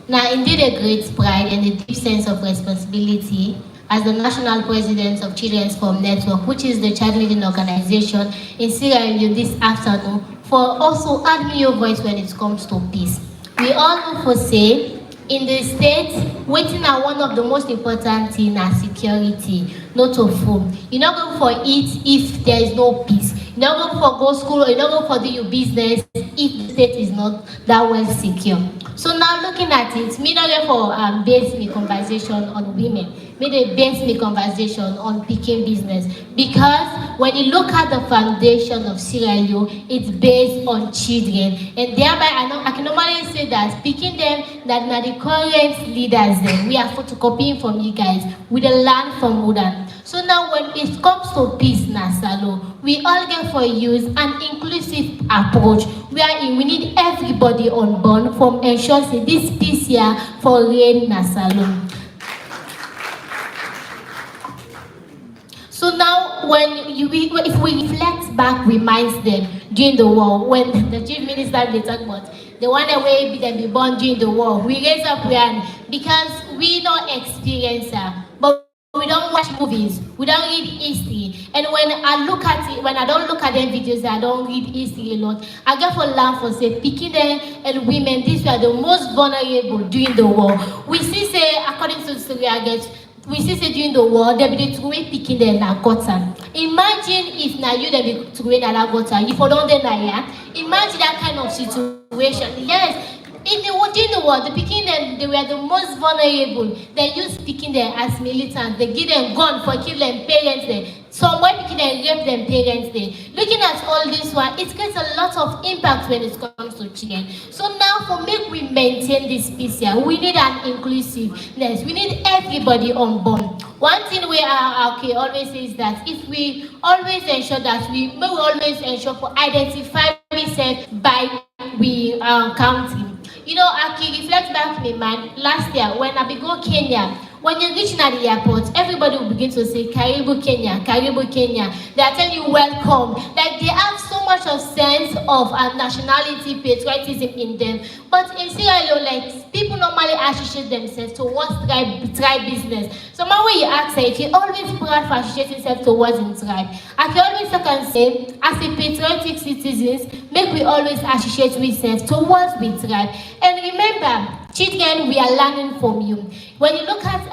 Now, indeed a great pride and a deep sense of responsibility as the National President of Children's Forum Network, which is the child leading organization in Sierra Leone this afternoon, for also adding your voice when it comes to peace. We all know for say, in the state, waiting are one of the most important things are security, not of food. You're not going for eat if there is no peace. You're not going for go school or you're not going for do your business if the state is not that well secure. So now looking at it, me not going for base me conversation on women. Me they base me conversation on picking business. Because when you look at the foundation of Sierra Leone, it's based on children. And thereby I can normally say that picking them that now the current leaders then we are photocopying from you guys with a land from Mudan. So now when it comes to peace Nasalo, we all get for use an inclusive approach wherein we need everybody on board from ensuring this peace here for reign Nasalo. So now if we reflect back, reminds them during the war, when the chief minister they talk about the one way they be born during the war, we raise up because we don't experience her, but we don't watch movies, we don't read history. And when I look at it, when I don't look at them videos, I don't read history a lot. I get for laugh for say picking them and women, these were the most vulnerable during the war. We see say according to the story I get, we see say during the war, they be the picking them na gutter. Imagine if now you they be to na gutter, if you don't deny. Imagine that kind of situation. Yes. During the war, the picking them, they were the most vulnerable. They used picking them as militants. They give them gun for kill them parents there. Some white picking them rape them parents there. Looking at all this one, it creates a lot of impact when it comes to children. So now for make we maintain this peace here, we need an inclusiveness. We need everybody on board. One thing we are always say is that if we always ensure that we always ensure for identify ourselves by we counting. You know, I can reflect back in my mind last year when I go Kenya. When you're reaching at the airport, everybody will begin to say, Karibu Kenya, Karibu Kenya. They are telling you welcome. Like they have so much of sense of nationality, patriotism in them. But in Sierra Leone, like people normally associate themselves towards tribe business. So now when you ask her, she always proud for associating herself towards in tribe. I can always can say, as a patriotic citizens, make we always associate ourselves towards with tribe. And remember, children, we are learning from you. When you look at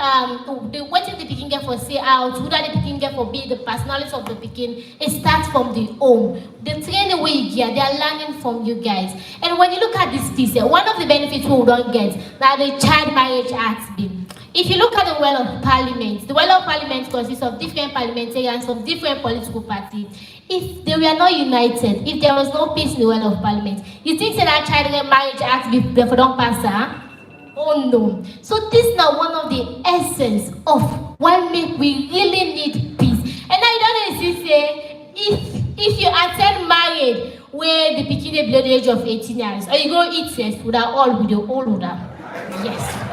what is the picking get for say out, who are the picking get for be the personalities of the picking, it starts from the home. The training way you get, they are learning from you guys. And when you look at this piece, one of the benefits we don't get, that the Child Marriage Act bill. If you look at the Well of Parliament, the Well of Parliament consists of different parliamentarians from different political parties. If they were not united, if there was no peace in the Well of Parliament, you think that Child Marriage Act bill don't pass, huh? Oh no. So this is now one of the essence of why we really need peace. And I don't say if you attend marriage where the pikin below the age of 18 years, or you go eat sex with all with the old yes.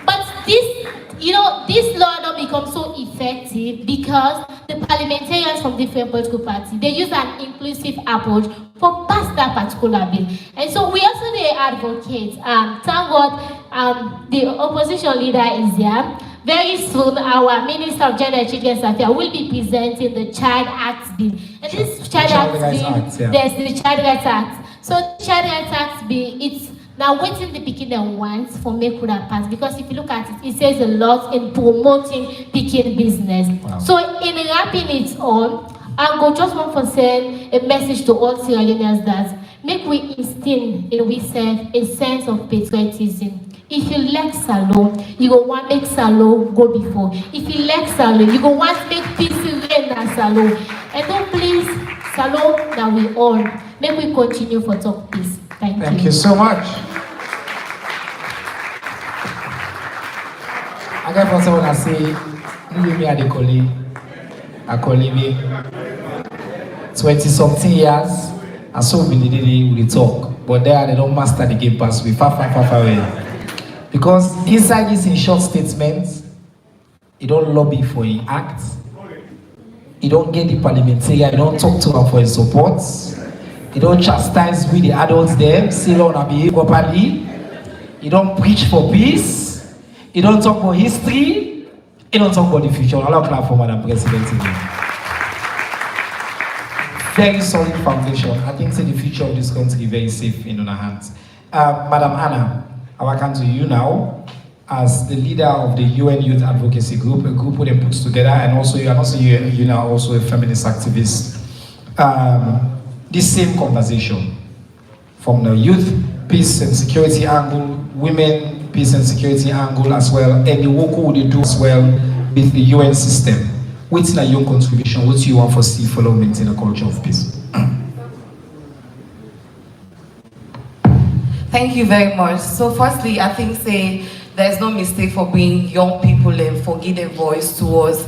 But this, you know, this law don't become so effective because the parliamentarians from different political parties, they use an inclusive approach for pass that particular bill. And so we also advocate, thank God the opposition leader is here. Very soon, our Minister of Gender and Children's Affairs will be presenting the Child Act Bill. And this Child Act Bill, there's the Child Rights Act. So the Child Rights Act Bill, it's now waiting the Pekin wants for make that pass, because if you look at it, it says a lot in promoting Pekin business. Wow. So in wrapping it all, I go just want to send a message to all Sierra Leoneans that make we instill in ourselves a sense of patriotism. If you like Salo, you go want make Salo go before. If you like Salo, you go want make peace reign na Salo. And don't please Salo that we all. Make we continue for talk peace. Thank you so much. I got for someone to say, you me at the colleague. I call me 20-something years, and so we talk. But there they don't master the game pass. We far away. Because inside this in short statements, you don't lobby for an act, you don't get the parliamentarian, you don't talk to them for his support, you don't chastise with the adults there, say on a behave properly, you don't preach for peace, you don't talk about history, you don't talk about the future. I'll clap for Madam President again. Very solid foundation. I think the future of this country is very safe in our hands. Madam Anna, I will come to you now as the leader of the UN Youth Advocacy Group, a group that puts together, and also you are also a feminist activist. This same conversation from the youth peace and security angle, women peace and security angle as well, and the work we do as well with the UN system. What's a young contribution? What do you want to see follow maintain a culture of peace? Thank you very much. So firstly, I think there's no mistake for bringing young people and for giving a voice towards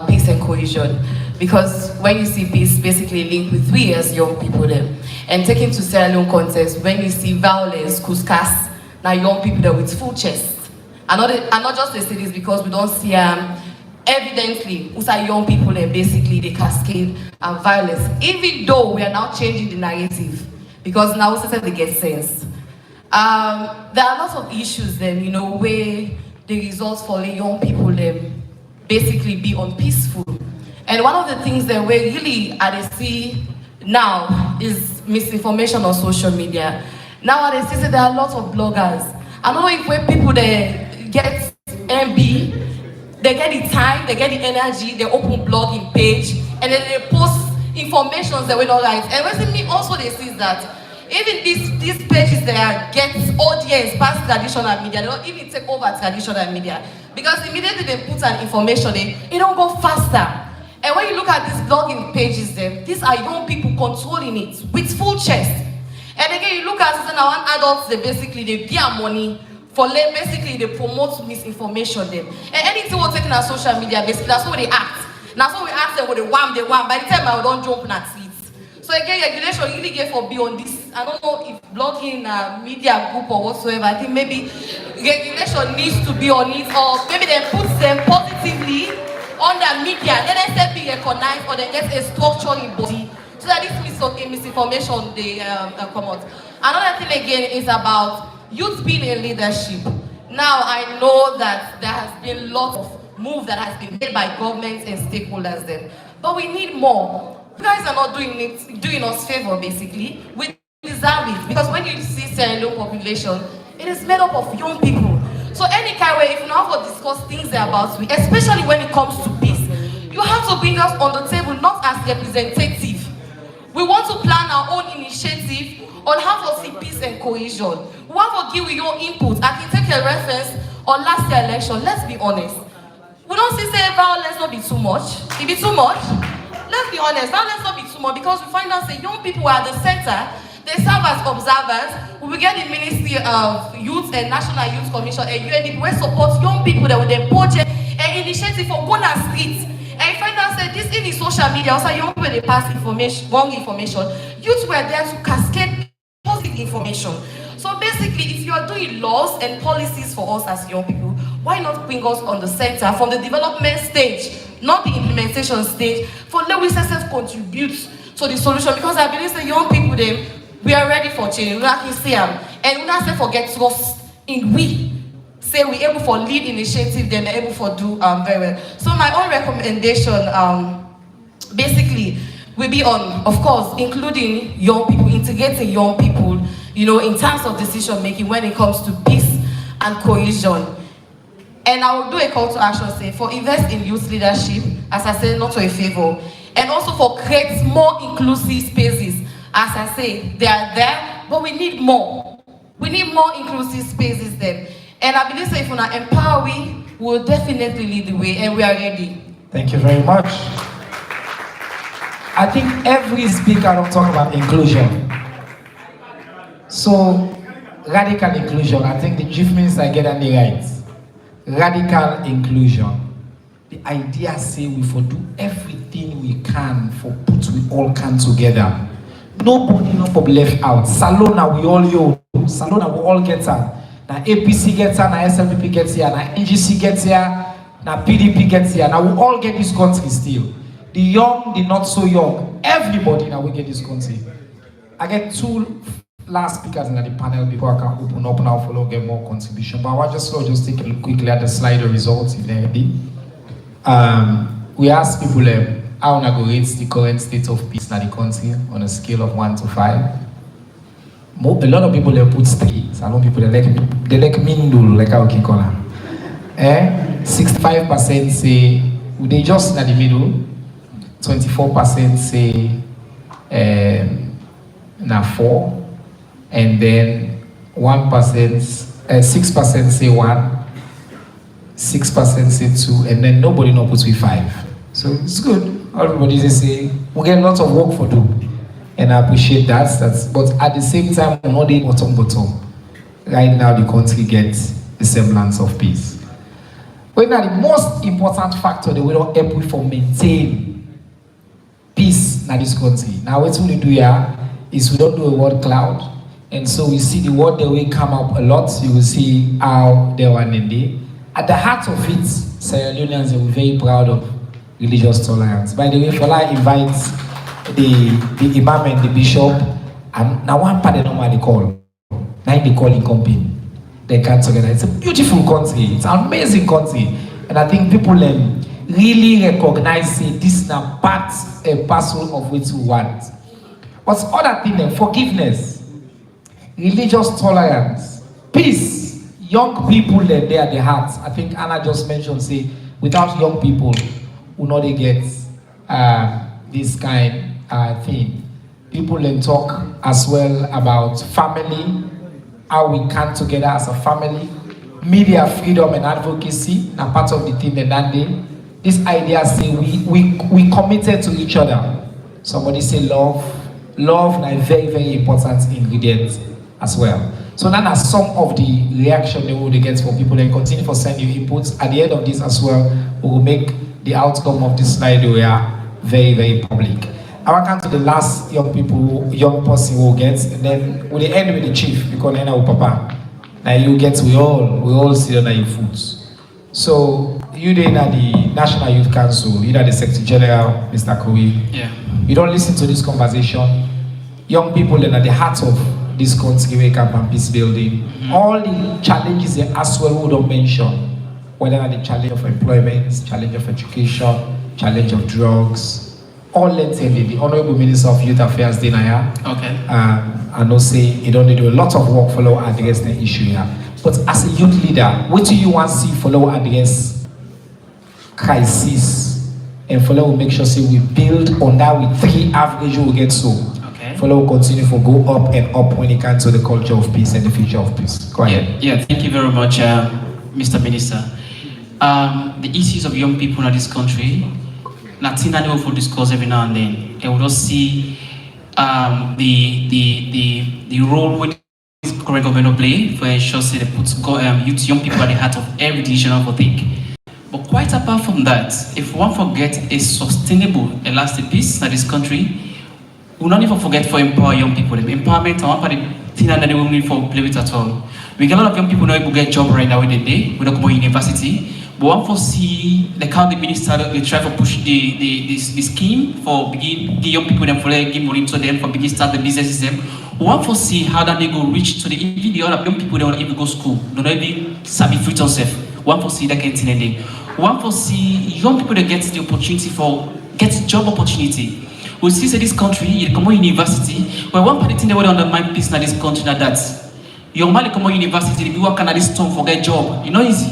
peace and cohesion. Because when you see peace, basically linked with we as young people then. And taking to Sierra Leone context, when you see violence, couscous, now young people there with full chest. And not just to say this because we don't see evidently who's are young people and basically they cascade and violence. Even though we are now changing the narrative, because now they get sense. There are lots of issues then, you know, where the results for the young people then basically be unpeaceful. And one of the things that we really see now is misinformation on social media. Nowadays, there are lots of bloggers. I don't know if when people they get MB, they get the time, they get the energy, they open blogging page, and then they post information that we don't like. And what me also they see that even these pages that get audience past traditional media, they don't even take over traditional media. Because immediately they put an information in, it don't go faster. And when you look at these blogging pages, these are young people controlling it with full chest. And again, you look at now adults, they basically they get money for basically they promote misinformation them. And anything we're taking on social media, basically that's what they act. That's what we ask them what they want. By the time I don't jump on that seat. So again, regulation really get for beyond this. I don't know if blogging media group or whatsoever. I think maybe regulation needs to be on it, or maybe they put them positively on the media. Let them be recognized, or they get a structure in body so that this misinformation they come out. Another thing again is about youth being in leadership. Now I know that there has been lots of moves that has been made by governments and stakeholders then, but we need more. You guys are not doing us favor basically. We deserve it, because when you see Sierra Leone population, it is made up of young people. So any kind of way, if you now want to discuss things about it, especially when it comes to peace, you have to bring us on the table not as representative. We want to plan our own initiative on how to see peace and cohesion. We want to give you your input. I can take a reference on last year election. Let's be honest. We don't see say violence not be too much. It be too much. Let's be honest. Violence not be too much, because we find out that young people are at the center. They serve as observers. We will get the Ministry of Youth and National Youth Commission and UNDP where support young people that with their budget and initiative for going on streets. And you find out that this in the social media, also young people they pass information, wrong information. Youth were there to cascade positive information. So basically, if you are doing laws and policies for us as young people, why not bring us on the center from the development stage, not the implementation stage, for let we contribute to the solution? Because I believe the young people then, we are ready for change. We can see them, and we not say forget trust in we. Say we able for lead initiative, then able for do very well. So my own recommendation, basically, will be on, of course, including young people, integrating young people, you know, in terms of decision making when it comes to peace and cohesion. And I will do a call to action, say, for invest in youth leadership, as I said, not to a favor, and also for create more inclusive spaces. As I say, they are there, but we need more. We need more inclusive spaces then. And I believe that if we are empowered, we will definitely lead the way, and we are ready. Thank you very much. I think every speaker don't talk about inclusion. So, radical inclusion, I think the chief minister get on the right. Radical inclusion. The idea say we for do everything we can for put we all can together. Nobody no be left out. Salona we all yo. Salona we all get her. Now APC gets here, now SLPP gets here, now NGC gets here, now PDP gets here. Now we all get this country still. The young, the not so young, everybody now we get this country. I get two last speakers in the panel before I can open up now for get more contribution. But I just take a look quickly at the slide results if they're ready. We asked people how to rate the current state of peace in the country on a scale of 1 to 5. A lot of people put 3. Some people they like mindul, like how we call them. 65% say they just in the middle. 24% say 4, and then 6% say 1, 6% say 2, and then nobody no puts with 5. So it's good. Everybody just say we get lots of work for do, and I appreciate that. But at the same time, we're not the bottom. Right now, the country gets a semblance of peace. But now the most important factor that we don't help for maintain peace in this country. Now what we do here is we don't do a word cloud, and so we see the word that will come up a lot. You will see how they were in there. At the heart of it, Sierra Leoneans are very proud of religious tolerance. By the way, Fola invites the imam and the bishop, and now one part they normally call. Now they call in company. They come together. It's a beautiful country. It's an amazing country, and I think people really recognize this is a part and parcel of what we want. But other things, forgiveness, religious tolerance, peace, young people they are the heart. I think Anna just mentioned, say, without young people, we know they get this kind of thing. People then talk as well about family, how we come together as a family, media freedom and advocacy, and part of the thing that day. This idea say we committed to each other. Somebody say love is a very, very important ingredient as well. So that are some of the reaction they will get from people, and continue for sending you inputs. At the end of this as well, we will make the outcome of this slide we are very, very public. I want to come to the last young person who gets, and then we end with the chief because then our papa. Now you get we all sit on your foot. So you then at the National Youth Council, you are the Secretary General, Mr. Kowi. Yeah. You don't listen to this conversation. Young people then at the heart of this country wake up and peace building. All the challenges they as well we don't mention, whether the challenge of employment, challenge of education, challenge of drugs. All lengthened the Honorable Minister of Youth Affairs Dinaya. Okay. I know say you don't do a lot of work follow address the issue here. But as a youth leader, what do you want to see follow address crisis and follow make sure say we build on that with 3 average we get so. Okay. Follow continue for go up and up when it comes to the culture of peace and the future of peace. Go ahead. Yeah, thank you very much, Mr. Minister. The issues of young people in this country, nothing that we will discuss every now and then. And we don't see the role which this current government play for ensure that they put young people at the heart of every decision of think. But quite apart from that, if one forget a sustainable, lasting peace in this country, we don't even forget for empower young people. Empowerment, I want to thing that they will need for play with at all. We get a lot of young people now able to get job right now in the day. We don't go to university. But one for see the county minister they try to push the scheme for begin the young people them for give money to them for begin start the business system. One for see how that they go reach to even the other young people they don't even go school. They don't even sabi free themselves. One for see that can in a day. One for see young people that get the opportunity for get job opportunity. We see that this country, you come to university, where one party thing they want to undermine peace in this country now that young man come to university, they work on this town for get job. You know easy.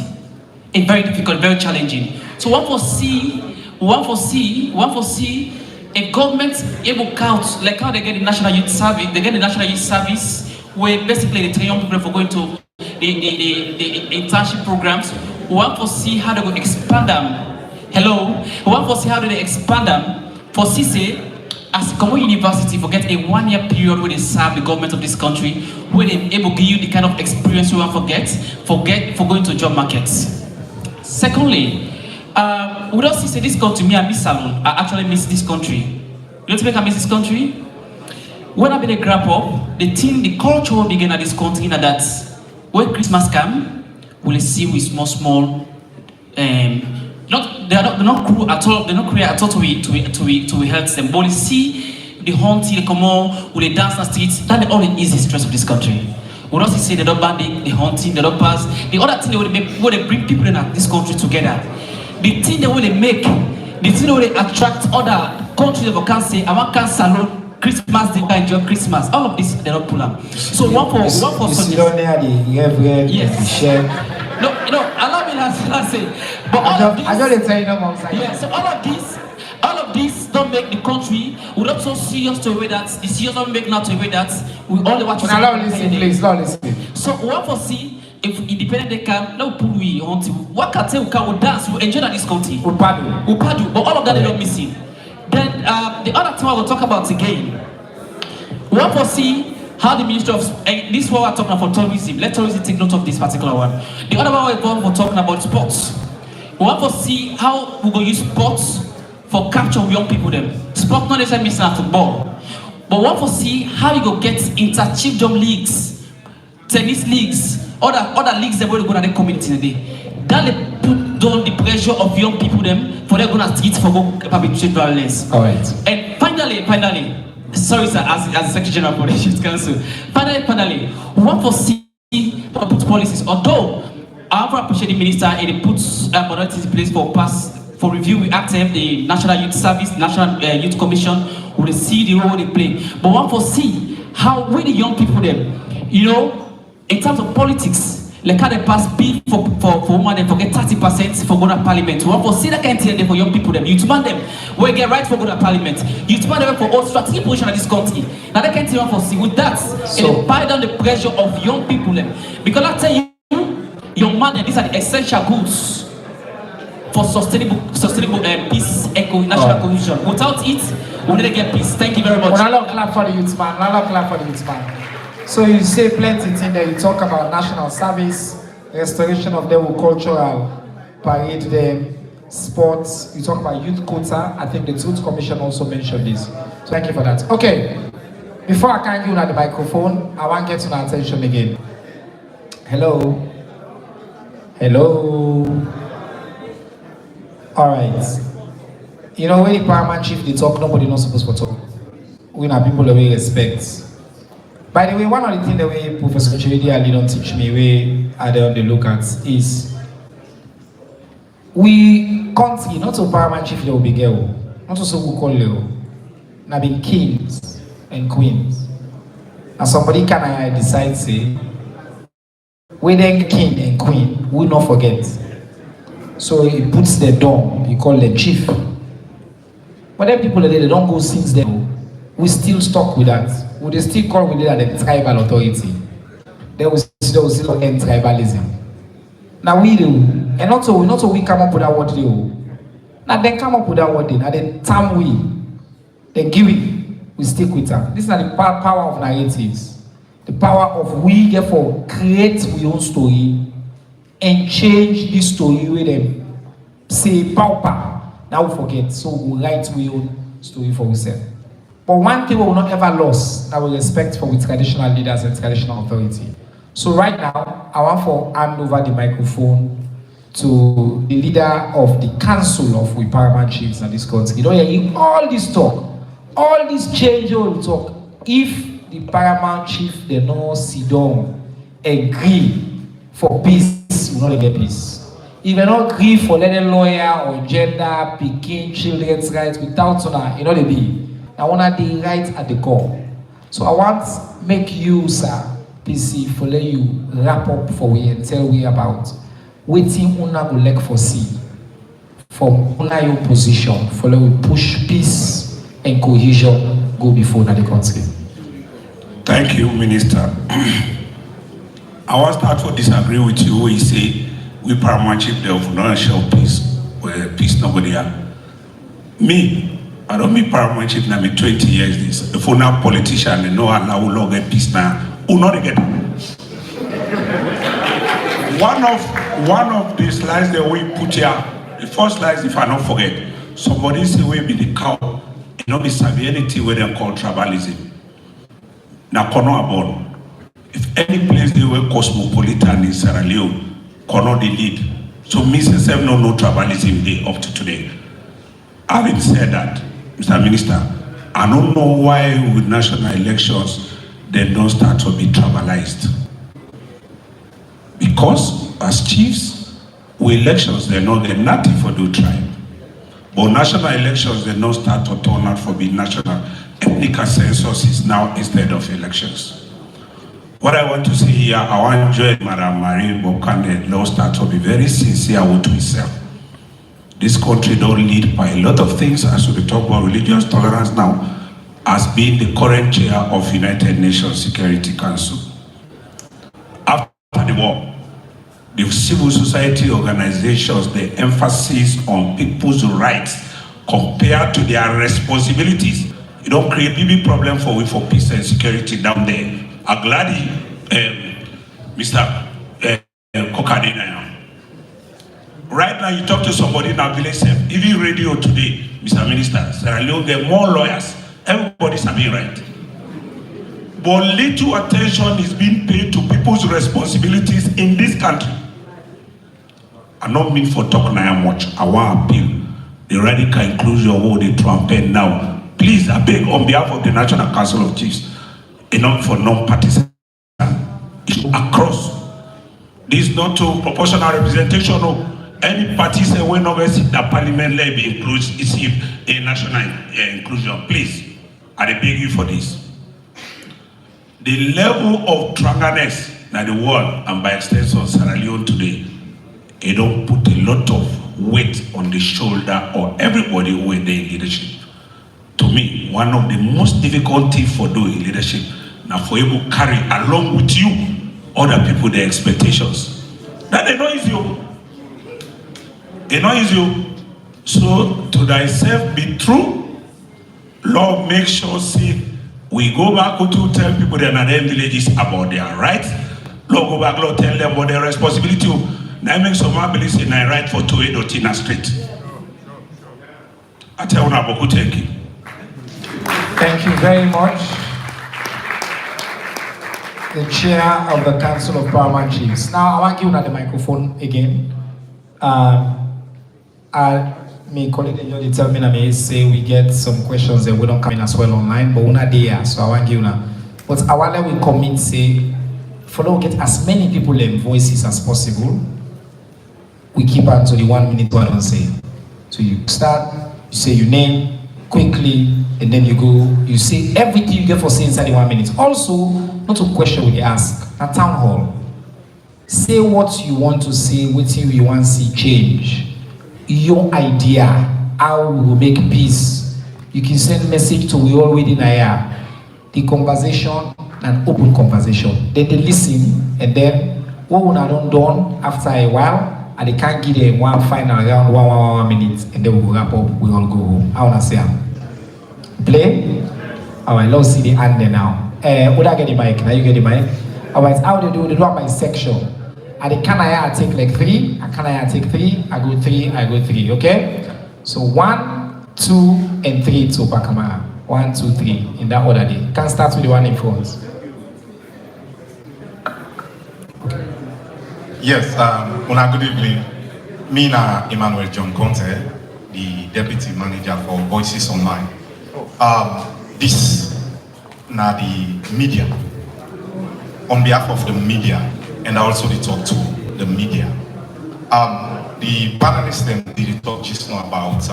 It's very difficult, very challenging. So one foresee a government able count like how they get the National Youth Service. They get the National Youth Service where basically they train young people for going to the internship programs. One foresee how they go expand them. Hello. One foresee how they expand them. For say as a common university for get a 1-year period where they serve the government of this country, where they able to give you the kind of experience you want for going to job markets. Secondly, we don't see this country, me and Miss Salon, I actually miss this country. You don't think I miss this country? When I been a grab up, the culture will begin at this country that when Christmas come, we'll see with small, they're not cruel at all, they're not cruel at all to help them, but we see the hunting, they come on, will they dance on the streets, that's the only easy stress of this country. We don't say they don't ban the hunting, they don't pass. The other thing they will make, where they bring people in this country together. The thing they will make, the thing they will attract other countries that can say, I want to salon Christmas, they can enjoy Christmas. All of this, they don't pull up. So one for yes. No, allow me to say. But all of this, yeah, so all of this don't make the country. We're not so serious to the way that the serious don't make not to the way that we only watch. Now listen, please, listen. So one for see if independent they can no pull we on to what can tell we can dance we enjoy this country. We padu, but all of that they don't missing. Then the other thing I will talk about again. One for see how the Minister of this one we're talking about for tourism. Let tourism take note of this particular one. The other one we're talking about sports. We want to see how we go use sports for capture young people them. Sport not necessarily means football. But we want to see how you go get inter-chiefdom leagues, tennis leagues, other leagues that will go to the community today. That they put down the pressure of young people them for they're gonna streets for go perpetrate violence. Alright. And finally, sorry sir, as Secretary General for the Youth Council. Finally, we want to see put policies. Although I appreciate the minister and he puts modalities in place for review with ACTEM, the National Youth Service, National Youth Commission, will see the role they play. But one for see how we the young people them, in terms of politics, like how they pass bill for women and forget 30% for going to parliament. We want to see that kind of thing for young people them. You demand them, we get right for going to parliament. You demand them for all strategic position of this country. Now that kind of thing for see with that, it buy down the pressure of young people them. Because I tell you, young man, these are the essential goods for sustainable peace, national cohesion. Without it, we'll never get peace. Thank you very much. Another clap for the youth man. So you say plenty things there. You talk about national service, restoration of the cultural parade, them sports. You talk about youth quota. I think the Youth Commission also mentioned this. So thank you for that. Okay, before I can give you the microphone, I want to get to our attention again. Hello. Hello. All right. You know, when the paramount chief they talk, nobody not supposed to talk. We are people that we respect. By the way, one of the things the way Professor Chiridi Ali don't teach me, where I don't look at is we country, not to paramount chief they will be girl, not to so we call Leo. Now be kings and queens. And somebody can decide say, we then king and queen, we not forget. So he puts the dome, he call the chief. But then people they don't go since then. We still stuck with that. We they still call with it the tribal authority. Then we still end tribalism. Now we do, and not so we come up with that word do. Now they come up with that word, now the time they give it, we stick with that. This is not the power of narratives. The power of we therefore create our own story and change this story with them. Say pauper. Now we forget, so we write our own story for ourselves. But one thing we will not ever lose, that we respect for with traditional leaders and traditional authority. So right now, I want to hand over the microphone to the leader of the council of we paramount chiefs in this country. You know, hear all this talk, all this change all talk. If the paramount chief they no sit down, agree for peace, we not get peace. If they not agree for letting lawyer or gender, picking children's rights without honor, you know they be. I want the right at the core. So I want make you, sir, PC, for let you wrap up for we and tell we about waiting una go like for see from una your position for let we push peace and cohesion go before the country. Thank you, Minister. I want to start to disagree with you when you say we paramount chief there for not show peace, where peace nobody are. Me, I don't mean paramount chief now, me 20 years this. If we're not politician, they know allow law get peace now. Who not get one of the slides that we put here, the first slide, if I don't forget, somebody say we be the cow, you know, be severity where they call tribalism. Now, Kono Abon, if any place they were cosmopolitan in Sierra Leone, Kono the lead. So Mrs. F no tribalism day up to today. Having said that, Mr. Minister, I don't know why with national elections they don't start to be tribalized. Because as chiefs, with elections they're not native for the tribe. But national elections they don't start to turn out for being national. Ethnic census is now instead of elections. What I want to say here, I want to join Madam Marie Bokane, law start to be very sincere with myself. This country don't lead by a lot of things, as we talk about religious tolerance now, as being the current chair of United Nations Security Council. After the war, the civil society organizations, the emphasis on people's rights compared to their responsibilities. You don't create big problem for peace and security down there. I'm glad Mr. Kokadena. Right now, you talk to somebody in our village, even radio today, Mr. Minister, Sierra Leone, there are more lawyers. Everybody's having right. But little attention is being paid to people's responsibilities in this country. I don't mean for talk now much. I want to appeal. The radical inclusion who they trumpet now. Please, I beg on behalf of the National Council of Chiefs, enough for non-partisan across. This is not to proportional representation of any party say when over that parliament levy includes a national inclusion. Please, I beg you for this. The level of drunkenness in the world and by extension Sierra Leone today, it don't put a lot of weight on the shoulder of everybody who is in leadership. To me, one of the most difficult things for doing leadership now for able to carry along with you other people their expectations. That they know is you. They know is you. So to thyself be true. Lord, make sure see we go back to tell people that in their villages about their rights. Lord, go back, Lord, tell them about their responsibility. Now make some believe in I right for 2 Tina Street. I tell you, thank you. Thank you very much. The chair of the Council of Paramount Chiefs. Now, I want to give you the microphone again. My colleague they tell me that say we get some questions that we don't come in as well online, but we're not there, so I want to give you now. But I want to commit say, follow get as many people and voices as possible. We keep on to the 1 minute one and say. So you start, you say your name quickly, and then you go, you say everything you get for saying inside the 1 minute. Also, not a question we ask, a town hall. Say what you want to say, what you want to see change. Your idea, how we will make peace. You can send message to we already know the conversation, an open conversation. Then they listen, and then what we have done after a while, and they can't give them one final round, one minute, and then we will wrap up, we all go home. I want to say, play. All right, let's see the hand there now. Would I get the mic? Now you get the mic. All right, how they do it by section. And the can I take like 3, and can I take 3, I go 3, I go 3, okay? So 1, 2, and 3 to Pakamara. 1, 2, 3, in that order there. Can start with the one in front. Yes, good evening. Me na Emmanuel John Conte, the Deputy Manager for Voices Online. This na the media. On behalf of the media, and also they talk to the media. The panelists then did talk just now about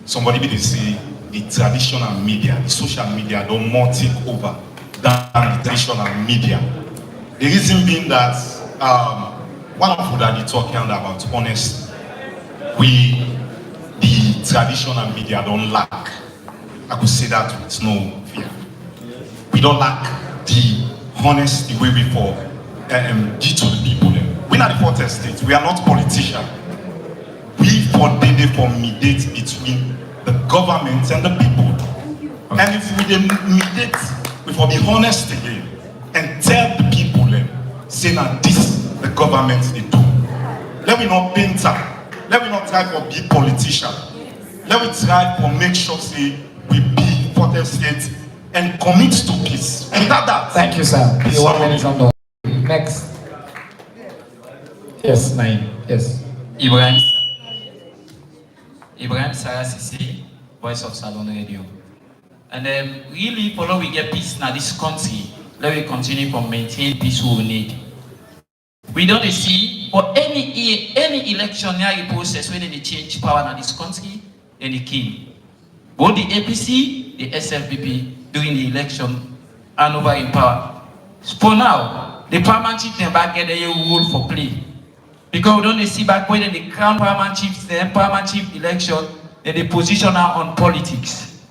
somebody they say the traditional media, the social media don't more take over than the traditional media. The reason being that one of that they talking about honesty, the traditional media don't lack. I could say that with no fear. We don't lack the honesty way before. Due to the people. We are the fourth estate. We are not politicians. We for mediate between the government and the people. Okay. And if we mediate, we for be honest again and tell the people say that this the government they do. Let me not paint up. Let me not try for be politician. Let me try for make sure say we be fourth estate and commit to peace. And that. Thank you, sir. The 1 minute on the next. Yes, 9. Yes. Ibrahim Sarah Sisi, Voice of Salon Radio. And really, follow we get peace in this country. Let me continue to maintain peace we need. We don't see for any electionary process when they change power in this country, and the king. Both the APC, the SFPP during the election and over in power. For now, the paramount chief them back get a rule for play. Because we don't see back when the crown paramount chiefs, the paramount chief election, then they position now on politics.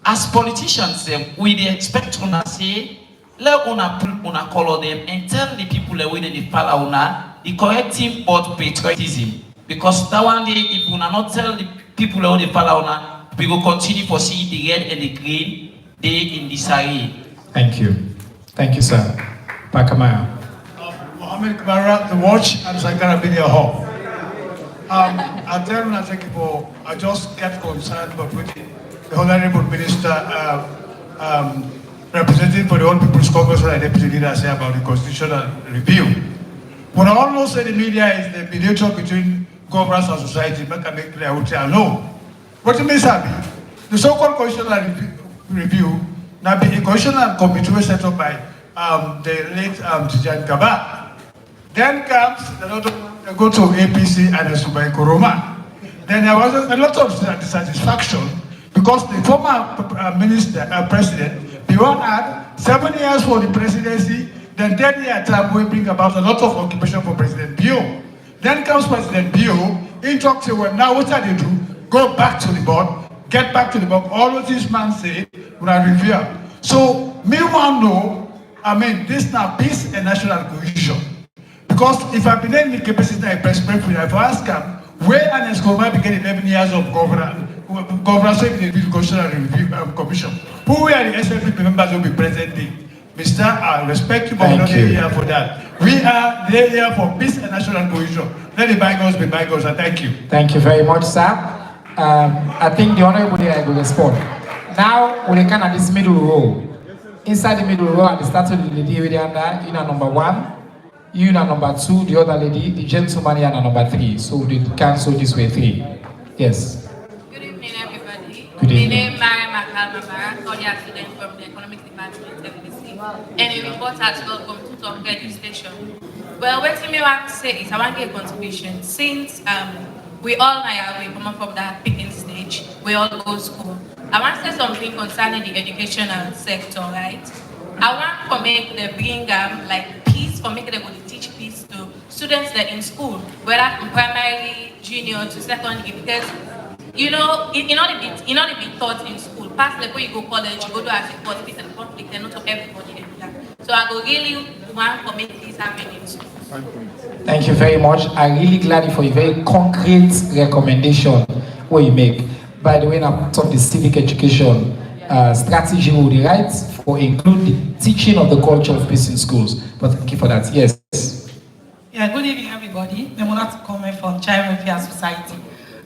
As politicians, we expect to say, let una color them and tell the people the way they follow una the corrective but patriotism. Because that one day, if una not tell the people the way they follow una, we will continue to see the red and the green day in disarray. Thank you. Thank you, sir. Pakamaya. Mohammed Kamara, The Watch, and Sankara Media Hall. I tell you, I just get concerned about the Honorable Minister representing for the All People's Congress and Deputy Leader say about the constitutional review. When I almost say the media is the mediator between governments and society, make clear, I would say no. What it means, the so-called constitutional review, now be a constitutional committee set up by the late Tijan Kaba. Then comes they go to APC and Subai Koroma. Then there was a lot of dissatisfaction because the former president, he had 7 years for the presidency, then 10-year term will bring about a lot of occupation for President Bio. Then comes President Bio, he talks to well, now what do they do? Go back to the board, get back to the board. All of these man say, we are review. So, me want to know, this now peace and national cohesion. Because if I've been in the capacity I perspective, I've asked him, where an Escobar began 11 years of governance in the Constitutional Review Commission, who were the SFP members who will be present there? Mr. I respect you, but we're not here for that. We are here for peace and national cohesion. Let the bygones be bygones, and thank you. Thank you very much, sir. I think the Honorable Leader will respond. Now we can at this middle row. Inside the middle row, at the start of the lady with the under, in a number 1, you in a number 2, the other lady, the gentleman in a number 3. So we cancel this way 3. Yes. Good evening, everybody. Good evening. My name is Mary Makalmabara, cordial student from the Economics Department, FBC, and a reporter as well from Tutor Radio Station. Well, what I want to say is I want to get a contribution. Since we all know we come from that picking stage, we all go to school. I want to say something concerning the educational sector, right? I want to make the bring like peace, for making them teach peace to students that in school, whether from primary, junior to secondary, because you know, it not be taught in school. Past like when you go college, you go to as a course, peace and conflict, and not to everybody in that. So I go really want to make this happen in school. Thank you very much. I'm really glad for a very concrete recommendation what you make. By the way, now part of the civic education strategy will be right for include the teaching of the culture of peace in schools. But thank you for that. Yes. Yeah, good evening, everybody. I'm going to comment from Child Welfare Society.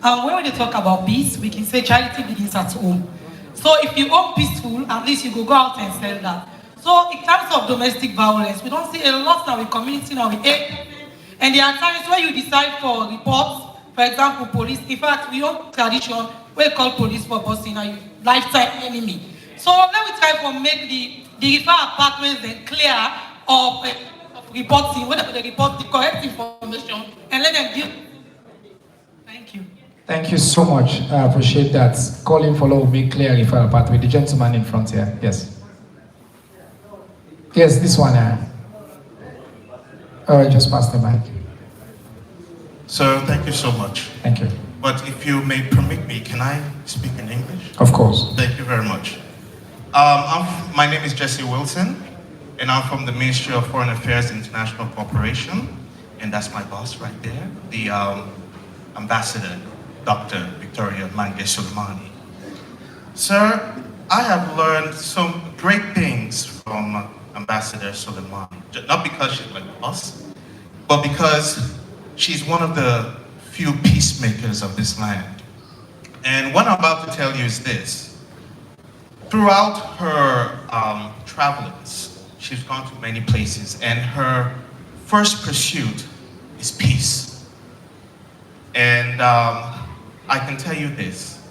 When we talk about peace, we can say charity begins at home. So if you own peaceful, at least you go out and sell that. So in terms of domestic violence, we don't see a lot now in community now with aid. And there are times where you decide for reports, for example, police. In fact, we own tradition we call police for posting a lifetime enemy. So let me try to make the refer apartments then clear of reporting, whether they report the correct information and let them deal. Thank you. Thank you so much. I appreciate that. Calling for law will make clear if I apart with the gentleman in front here. Yes. Yes, this one. All right, just pass the mic. So thank you so much. Thank you. But if you may permit me, can I speak in English? Of course. Thank you very much. My name is Jesse Wilson, and I'm from the Ministry of Foreign Affairs International Cooperation, and that's my boss right there, the Ambassador, Dr. Victoria Mange Soleimani. Sir, I have learned some great things from Ambassador Soleimani, not because she's like us, but because she's one of the few peacemakers of this land. And what I'm about to tell you is this. Throughout her travels, she's gone to many places, and her first pursuit is peace. And I can tell you this,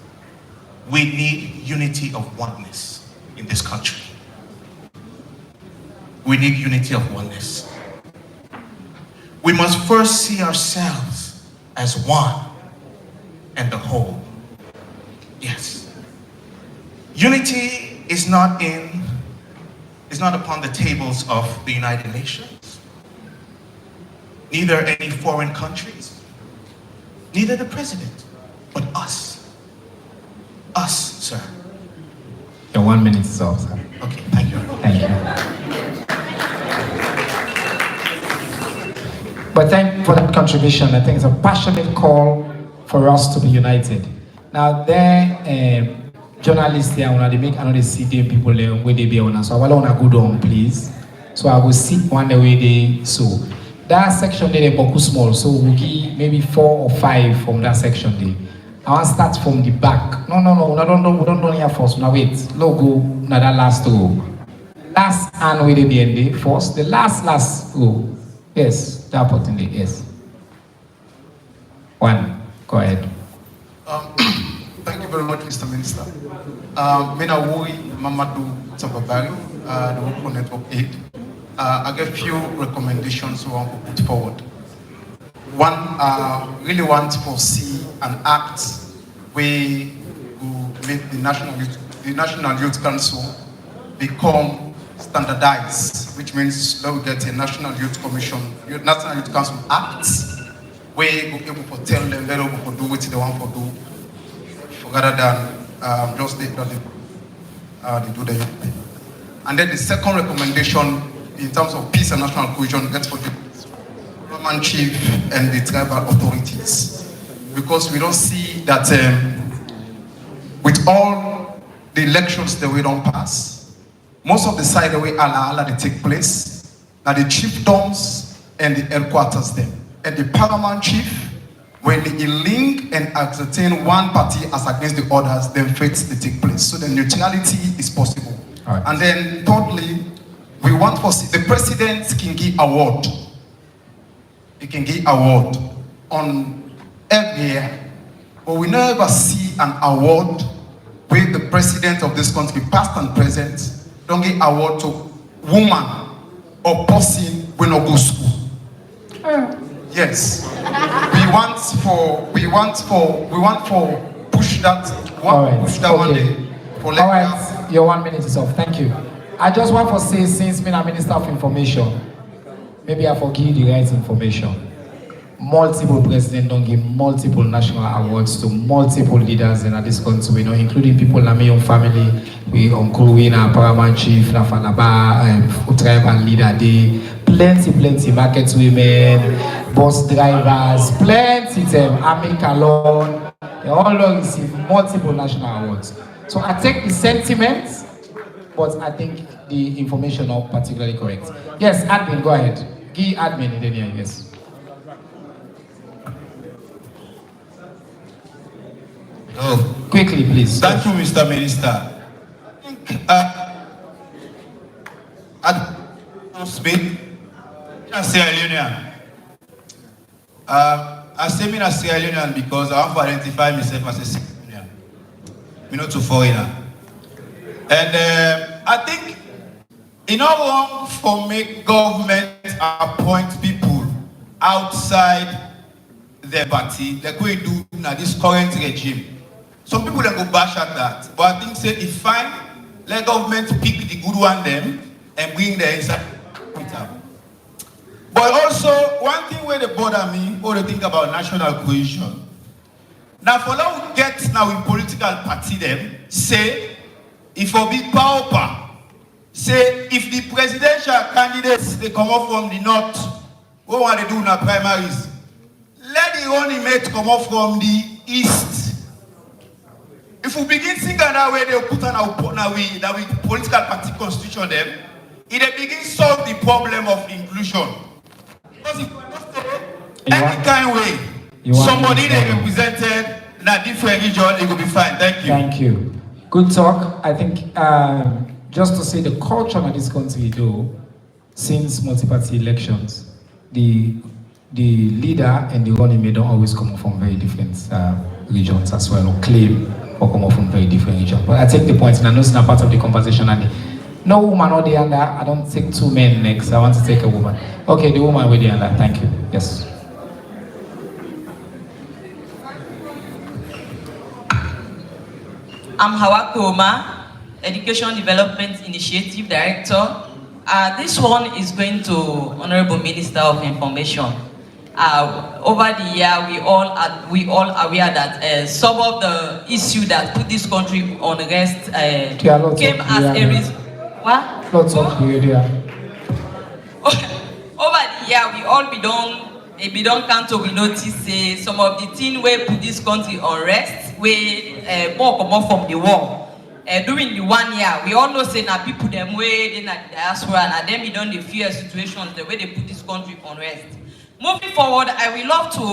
we need unity of oneness in this country. We need unity of oneness. We must first see ourselves as one and the whole. Yes. Unity is not upon the tables of the United Nations, neither any foreign countries, neither the president, but us. Us, sir. Your 1 minute is up, sir. Okay, thank you. Thank you. But thank you for that contribution. I think it's a passionate call for us to be united. Now, there, journalists here, when they make another CD, people there, where they be on. So I want to go down, please. So I will sit one the way they so. That section there, is small, so we'll give maybe 4 or 5 from that section there. I want to start from the back. No, we don't here first. Now wait, logo, now that last row. Last and where they be in there first. The last row. Yes, that opportunity, yes. 1, go ahead. Thank you very much, Mr. Minister. Mina Wuri Mamadou Tababari, the Work Network 8. I get a few recommendations I want to put forward. One, really want to foresee an act where will make the National Youth Council become standardized, which means that we get a National Youth Commission, National Youth Council Act, where we able to tell them they're able to do what they want to do, rather than just they do the youth thing. And then the second recommendation in terms of peace and national cohesion gets for the Roman chief and the tribal authorities, because we don't see that with all the elections that we don't pass, most of the side the way Allah they take place, now the chiefdoms and the headquarters them. And the paramount chief, when they link and ascertain one party as against the others, then fates they take place. So the neutrality is possible. Right. And then thirdly, we want for the president can give award. He can give award on every year, but we never see an award where the president of this country, past and present, don't give award to woman or person when not go school. Yes, we want for push that one, push that one day. All right, your 1 minute is up. Thank you. I just want to say, since me a Minister of Information, maybe I forgive the right information. Multiple presidents don't give multiple national awards to multiple leaders in this country, including people in my own family. We Uncle Wina, Paramount Chief, Nafanaba, tribal leader day, plenty market women, bus drivers, plenty them, Ami Kalon, they all receive multiple national awards. So I take the sentiments, but I think the information are particularly correct. Yes, admin, go ahead. Give admin in the near, yes. Oh. Quickly, please. Thank you, Mr. Minister. I speak as Sierra Leonean. I say me as Sierra Leonean because I want to identify myself as a Sierra Leonean. Me not a foreigner. And I think it's not wrong for make government appoint people outside their party like we do in this current regime. Some people then go bash at that, but I think say it's fine. Let government pick the good one them and bring them inside. But also one thing where they bother me, or they think about national cohesion. Now for now we get now in political party them say if for be power, say if the presidential candidates they come up from the north, what want they do in the primaries? Let the running mate come up from the east. If we begin thinking that way, they put on our political party constitution them, it begin solve the problem of inclusion. Because if any kind of way, somebody they represented in a different region, it will be fine. Thank you. Thank you. Good talk. I think just to say the culture of this country, though, since multi-party elections, the leader and the running mate don't always come from very different regions as well, or claim or come from very different regions. But I take the point, and I know it's not part of the conversation. And no woman or the under. I don't take two men next. I want to take a woman. Okay, the woman with the under. Thank you. Yes. I'm Hawa Koma, Education Development Initiative Director. This one is going to Honorable Minister of Information. Over the year, we all are aware that some of the issues that put this country on rest came as a result. What? Lots of media. Over the year, we all be done count we notice some of the things where put this country on rest, where more come up from the war. During the 1 year, we all know say that people them way in the diaspora and them we don't the fear situations the way they put this country on rest. Moving forward, I will love to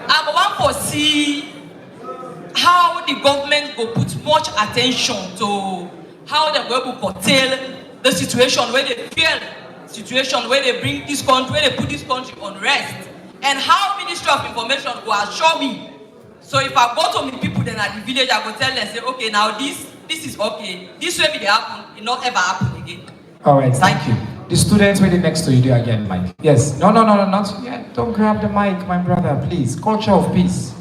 I want to see how the government will put much attention to how they will curtail the situation where they fear situation where they bring this country, where they put this country on rest, and how Ministry of Information will assure me. So if I go to meet people then at the village, I will tell them, say, okay, now this is okay. This way it happen, it not ever happen again. All right, thank you. The students waiting next to you there again, Mike. Yes. No, not yet. Don't grab the mic, my brother, please. Culture of peace.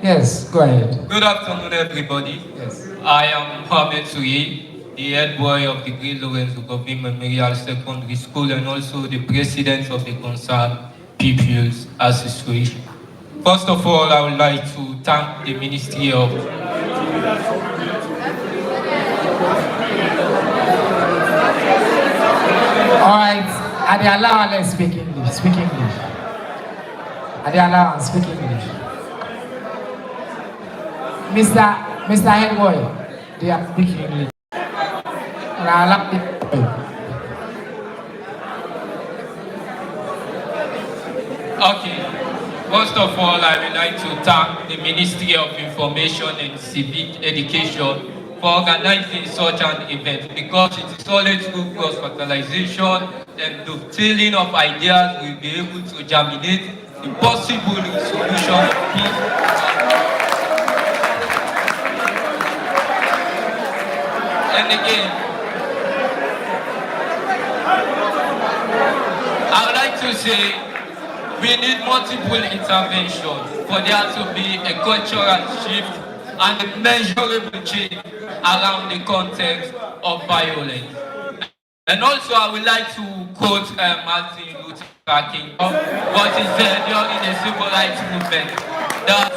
Yes, go ahead. Good afternoon, everybody. Yes. I am Mohamed Souri, the head boy of the Great Lorenzo Government Memorial Secondary School and also the president of the Concerned People's Association. First of all, I would like to thank the Ministry of All right, are they allowed to speak English? Speak English. Are they allowed to speak English? Mr. Head Boy, they are speaking English. Okay. First of all, I would like to thank the Ministry of Information and Civic Education for organizing such an event, because it is always through cross-fertilization and the dovetailing of ideas we'll be able to germinate the possible solution of peace. And again, I would like to say we need multiple interventions for there to be a cultural shift and a measurable change around the context of violence. And also I would like to quote Martin Luther King, what he said during the civil rights movement, that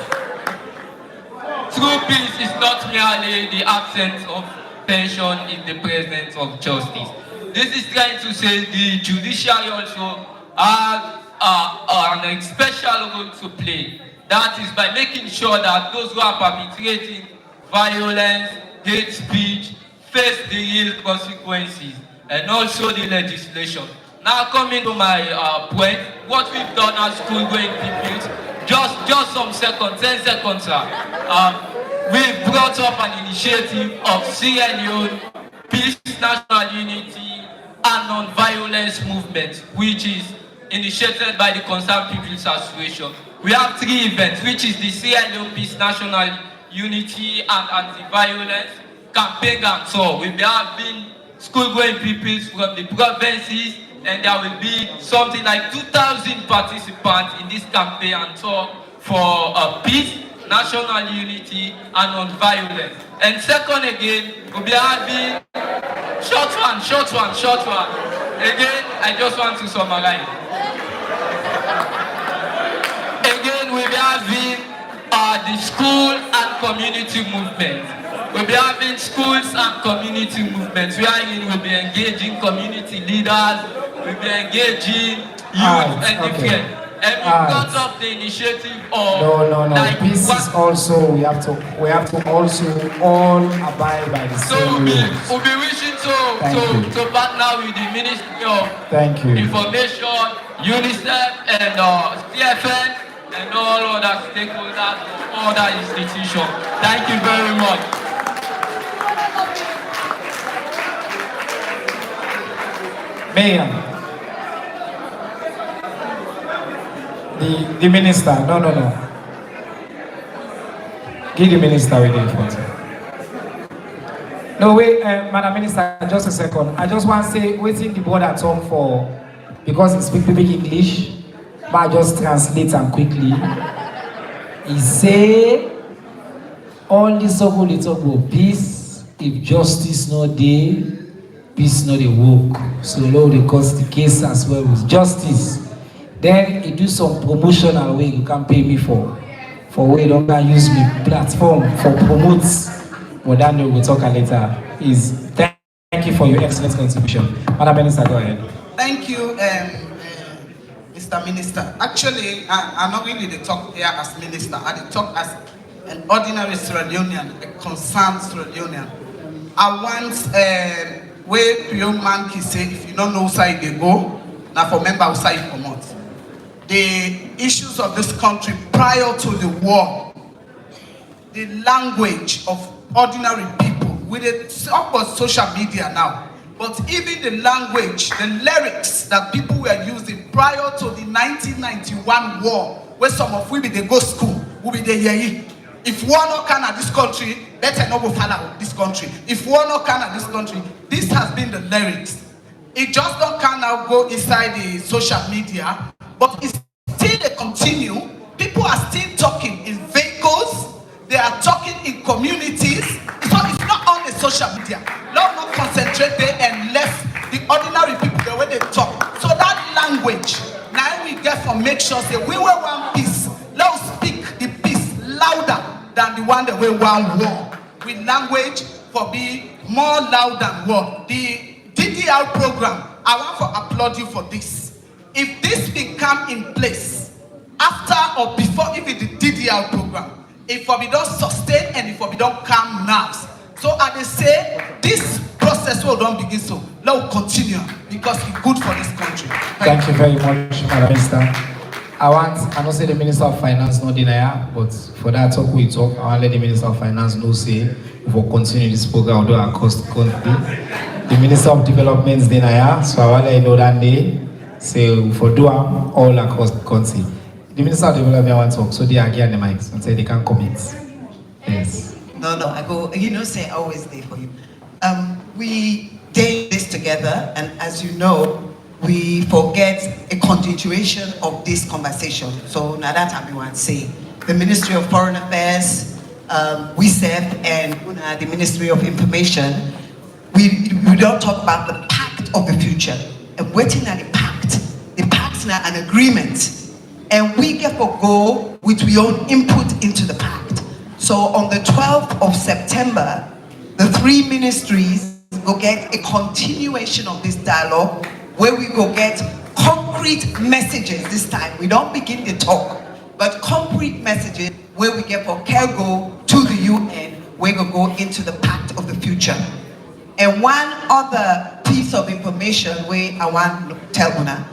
true peace is not merely the absence of tension, it's the presence of justice. This is trying to say the judiciary also has an special role to play. That is by making sure that those who are perpetrating violence, hate speech, face the real consequences, and also the legislation. Now coming to my point, what we've done as school-going people, just some seconds, 10 seconds, we've brought up an initiative of Sierra Leone, Peace, National Unity, and Non-Violence Movement, which is initiated by the Concerned People's Association. We have 3 events, which is the Sierra Leone Peace, National Unity, and Anti-Violence campaign and tour. We'll be having school-going people from the provinces, and there will be something like 2,000 participants in this campaign and tour for peace, national unity, and non-violence. And second again, we'll be having short one. Again, I just want to summarize. Again, we'll be having the school and community movement. We'll be having schools and community movements wherein we'll be engaging community leaders, we'll be engaging youth and different. And we got up the initiative of No. Peace is also we have to also all abide by the same rules. We'll be wishing to partner with the Ministry of Information, UNICEF, and CFN, and all other stakeholders, other institutions. Thank you very much. Mayor, the minister, no. Give the minister with the information. No, wait, Madam Minister, just a second. I just want to say, waiting the board at home for, because he speaks big English, but I just translate them quickly. He say, all this so they talk about peace, if justice not there, peace not a work. So Lord, they cause the case as well with justice. Then you do some promotional way you can pay me for way you don't use me platform for promotes. But that we'll talk later. Thank you for your excellent contribution. Madam Minister, go ahead. Thank you, Mr. Minister. Actually, I'm not really the talk here as minister. I talk as an ordinary Sierra Leonean, a concerned Sierra Leonean. I want where your man can say, if you don't know side they go, now for member outside promote. The issues of this country prior to the war, the language of ordinary people, with it about social media now, but even the language, the lyrics that people were using prior to the 1991 war, where some of we be they go school, we be they yei. If one not can at this country, better not go follow this country. If one not can at this country, this has been the lyrics. It just don't can now go inside the social media, but it's still they continue. People are still talking in vehicles, they are talking in communities. So it's not on the social media. Let not concentrate there and left the ordinary people the way they talk. So that language, now we get from make sure say we were one peace. Let us speak the peace louder than the one that we one war. With language for be more loud than war. The DDR program, I want to applaud you for this. If this become in place after or before even the DDR program, if we don't sustain and if we don't calm nerves. So I they say this process will don't begin so. Let us continue because it's good for this country. Thank you very much, Madam Minister. I don't say the Minister of Finance not deny, but for that talk we talk, I want to let the Minister of Finance know say we will continue this program although our cost country. The Minister of Development is deny, so I want to let you know that day, say for do all across the country. The Minister of Development want to talk, so they are getting the mics and say they can commit. Yes. No, I go, say always there for you. We did this together, and as you know, we forget a continuation of this conversation. So now that I want to say, the Ministry of Foreign Affairs, WISEF, and the Ministry of Information, we don't talk about the pact of the future. And waiting at the pact is now an agreement. And we get to go with our own input into the pact. So on the 12th of September, the three ministries will get a continuation of this dialogue where we go get concrete messages this time. We don't begin the talk, but concrete messages where we get for cargo to the UN, where we go into the pact of the future. And one other piece of information where I want to tell Una,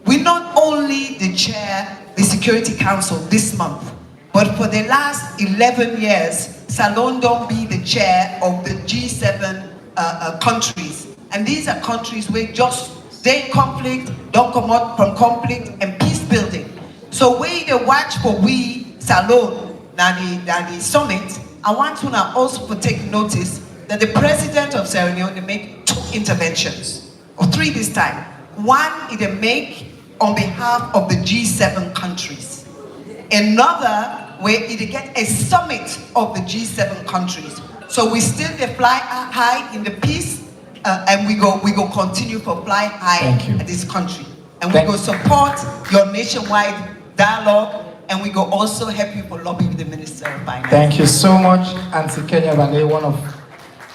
we not only the chair the Security Council this month, but for the last 11 years, Salon don't be the chair of the G7 countries. And these are countries where just stay in conflict, don't come out from conflict, and peace building. So we the watch for we Salon, now the summit, I want to now also take notice that the president of Sierra Leone make 2 interventions, or 3 this time. One, it make on behalf of the G7 countries. Another, where it get a summit of the G7 countries. So we still fly high in the peace, and we go continue to fly high at this country. And we go support your nationwide dialogue, and we go also help you for lobbying the Minister of Finance. Thank you so much, Auntie Kenya Vande, one of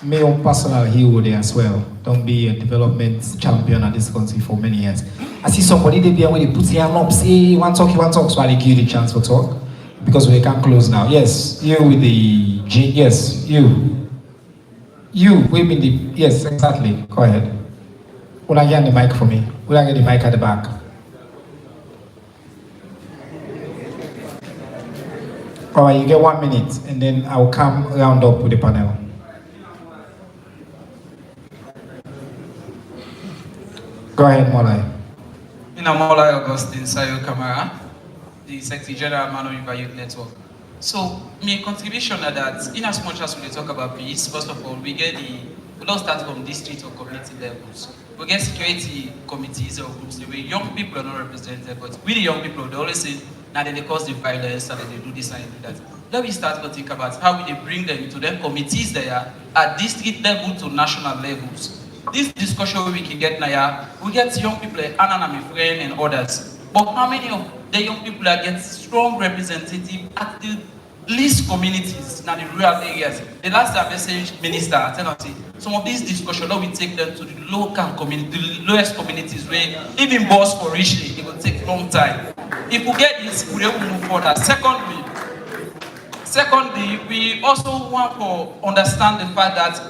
my own personal hero there as well. Don't be a development champion at this country for many years. I see somebody there where they put their hand up, say, you want to talk, so I give you the chance for talk. Because we can close now. Yes, you with the G, yes, you. You, we mean the, yes, exactly. Go ahead. Will I get the mic for me? Will I get the mic at the back? All right, you get 1 minute, and then I'll come round up with the panel. Go ahead, Molai. Molai Augustine Sayo Kamara, the Secretary General Mano River Youth Network. So, my contribution is that, in as much as we talk about peace, first of all, we don't start from district or community levels. We get security committees or groups where young people are not represented, but we the young people, they always say, now they cause the violence, and they do this and do that. Let me start to think about how we bring them into the committees there at district level to national levels. This discussion we can get now, we get young people like Anna, my friend, and others. But how many of the young people that get strong representative at the least communities, now the rural areas? The last time message minister, I tell us, some of these discussions, we take them to the local community, the lowest communities where even boss for reaching, it will take a long time. If we get this, we'll able to move further. Secondly, we also want to understand the fact that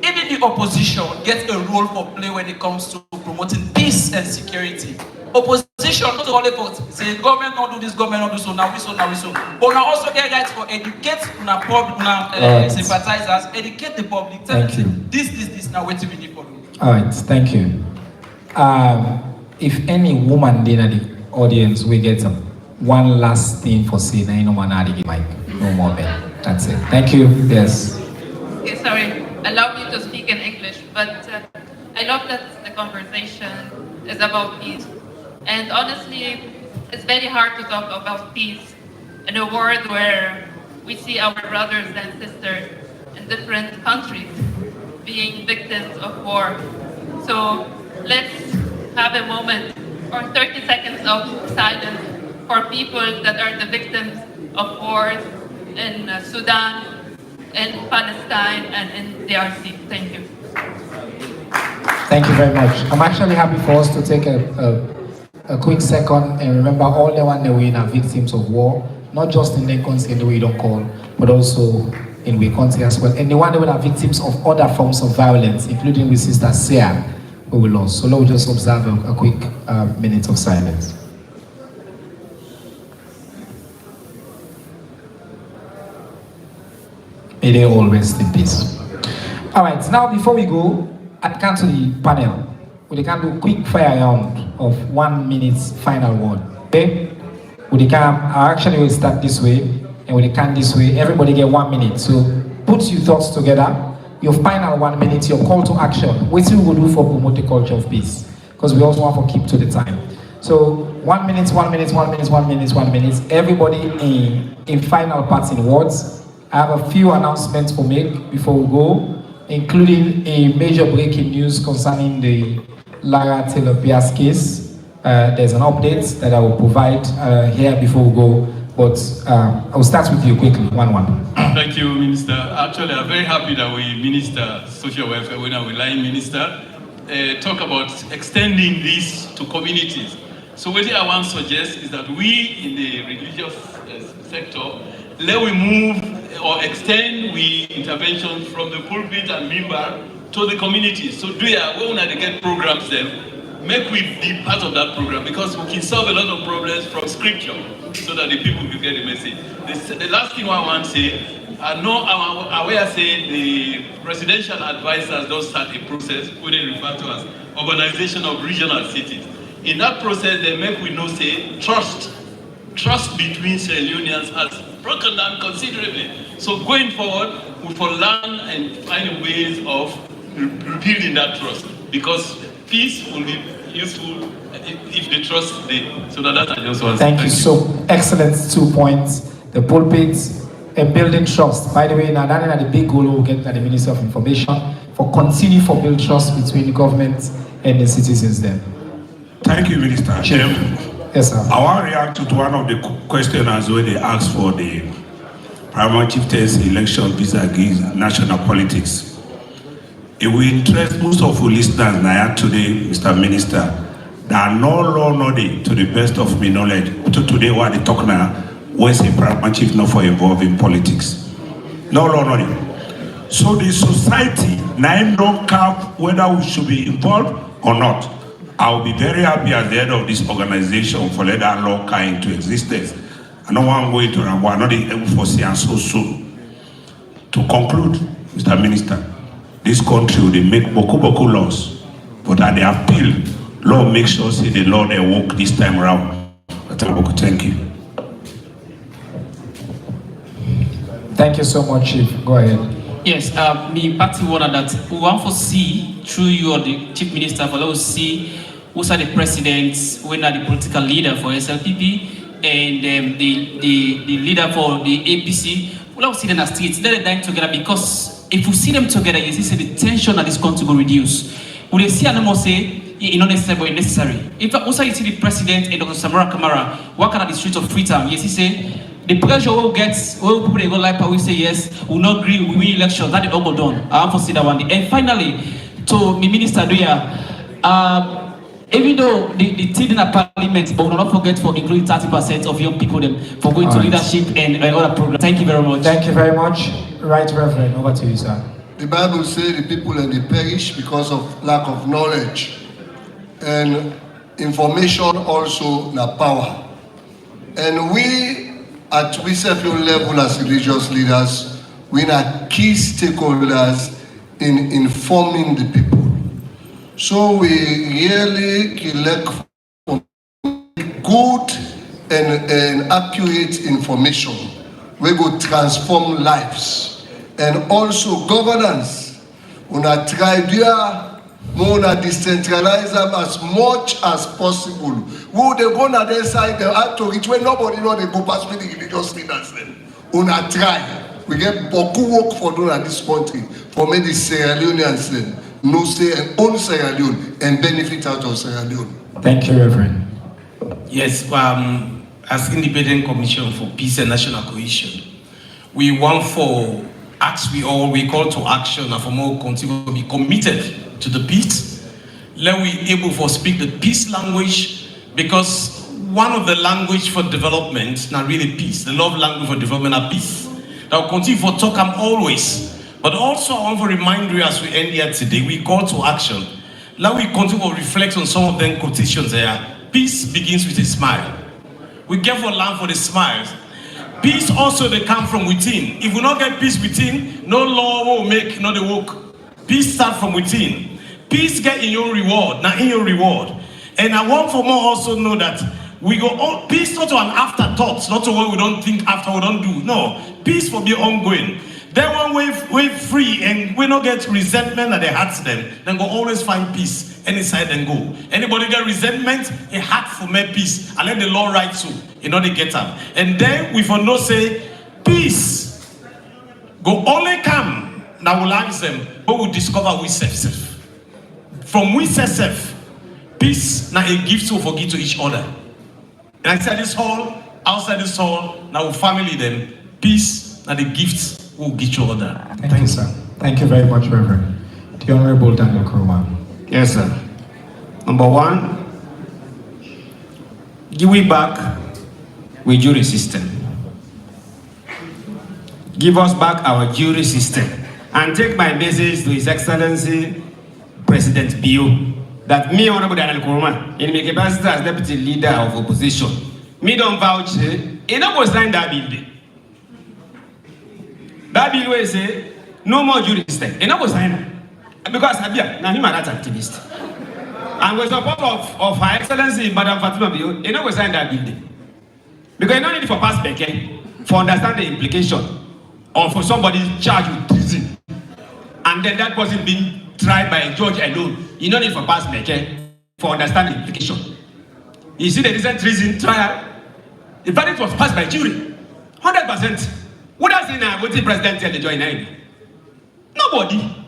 even the opposition gets a role for play when it comes to promoting peace and security. Opposition not only for say government not do this, government not do so, now we so, now we so. But now also get rights for educate sympathizers, educate the public. Thank you. This now wait till we need for you. All right, thank you. If any woman in the audience will get one last thing for saying, I know man mic, no more man. That's it. Thank you. Yes. Okay, sorry. Allow me to speak in English, but I love that the conversation is about peace. And honestly, it's very hard to talk about peace in a world where we see our brothers and sisters in different countries being victims of war. So let's have a moment or 30 seconds of silence for people that are the victims of wars in Sudan, in Palestine, and in DRC. Thank you. Thank you very much. I'm actually happy for us to take a quick second and remember all the ones that we are victims of war, not just in the country the way you don't call, but also in we country as well. And the one that are victims of other forms of violence, including with Sister Sia, who we lost. So let's just observe a quick minute of silence. May they all rest in peace. All right, now before we go, I can to the panel. We can do a quick fire round of 1 minute's final word. Okay? We can actually will start this way, and we can this way. Everybody get 1 minute. So put your thoughts together. Your final 1 minute, your call to action. What we will do for promote the culture of peace, because we also want to keep to the time. So 1 minute, 1 minute, 1 minute, 1 minute, 1 minute. Everybody in final parts in words. I have a few announcements to make before we go, including a major breaking news concerning the Lara Taylor Pierce case. There's an update that I will provide here before we go, but I'll start with you quickly, one. Thank you, Minister. Actually, I'm very happy that we Minister Social Welfare, when we line Minister, talk about extending this to communities. So what I want to suggest is that we in the religious sector, let we move or extend we interventions from the pulpit and mimbar to the community. So when they get programs then, make we be part of that program, because we can solve a lot of problems from scripture so that the people will get the message. The last thing I want to say, I know I'm aware say the presidential advisors don't start a process what they refer to as urbanization of regional cities. In that process, they make we know say trust between Sierra Leoneans has broken down considerably. So going forward, we will learn and find ways of rebuilding that trust, because peace will be useful if the trust is there. So that I just want to thank you. So excellent 2 points. The pulpit and building trust. By the way, now that is the big goal we'll get at the Ministry of Information for continue for build trust between the government and the citizens there. Thank you, Minister. Yes, sir. I want to react to one of the questioners when they asked for the paramount chieftain's election vis-a-vis national politics. It will interest most of our listeners now today, Mr. Minister, that no law, no day, to the best of my knowledge, to today what they talk now, when say paramount chief not for involving politics. No law, no day. So the society now don't care whether we should be involved or not. I will be very happy at the end of this organization for let that law come into existence. I don't want to go into Rambo, I'm not able to foresee and so soon. To conclude, Mr. Minister, this country will make boku laws, but at the appeal, law makes sure say the law they work this time around. Thank you. Thank you so much, Chief. Go ahead. Yes, me party one that we want to see through you or the Chief Minister for us see who's are the presidents, when are the political leader for SLPP and the leader for the APC. We'll see them as streets. Let them dine together, because if we see them together, you see the tension that is going to go reduce. We see animals say it's not necessary but necessary. If also you see the president and Dr. Samara Kamara walking at the streets of Freetown, you see say the pressure will get, when people they go like we say yes, we will not agree, we win elections, that is all done. I want to see that one. And finally, to the Minister Doya, even though the thing in parliament, but we will not forget for including 30% of young people them for going to leadership and other programs. Thank you very much. Thank you very much. Right, Reverend, over to you, sir. The Bible says the people and they perish because of lack of knowledge. And information also na power. And we at Brookfield level as religious leaders, we are key stakeholders in informing the people. So we really elect for good and accurate information. We go transform lives. And also governance. We try there, we decentralize them as much as possible. We they go on their side, they have to reach where nobody know they go past with the religious leaders then. We try. We get beaucoup work for doing at this country for me the Sierra Leoneans then. No say and own Sierra Leone and benefit out of Sierra Leone. Thank you, Reverend. Yes, as Independent Commission for Peace and National Cohesion, we want for we call to action and for more continue to be committed to the peace. Let we able for speak the peace language, because one of the language for development, not really peace, the love language for development are peace. That will continue for talk always. But also I want to remind you as we end here today, we call to action. Now we continue to reflect on some of them quotations there. Peace begins with a smile. We care for land for the smiles. Peace also they come from within. If we not get peace within, no law will make no the work. Peace start from within. Peace get in your reward, now in your reward. And I want for more also know that we go on peace not to an afterthought, not to what we don't think after we don't do. No, peace for be ongoing. Then one way free and we not get resentment at the hearts then go always find peace any side and go. Anybody get resentment, a heart for more peace. And let the law write so, in order to get up. And then we for no say peace go only come now will ask them, but we discover we self. From we self, peace now a gift to forgive to each other. And inside this hall, outside this hall, now we family them, peace now the gifts will get each other. Thank you, sir. Thank you very much, Reverend. The Honorable Daniel Kroma. Yes, sir. Number one, give it back with jury system. Give us back our jury system. And take my message to His Excellency President Bio that me, Honorable Daniel Kroma, in my capacity as Deputy Leader of Opposition, me don't vouch, he not go sign that bill. That bill will say, no more jury system. He not go sign it. Because Abia, now him a that activist. And with support of Her Excellency Madam Fatima Bio, he not go sign that bill. Because you don't need for pass back for understand the implication or for somebody charged with treason. And then that person being tried by a judge alone. You don't need for pass back for understand the implication. You see the recent treason trial, the verdict was passed by jury. 100%. What has seen a voting president tell the joint name? Nobody.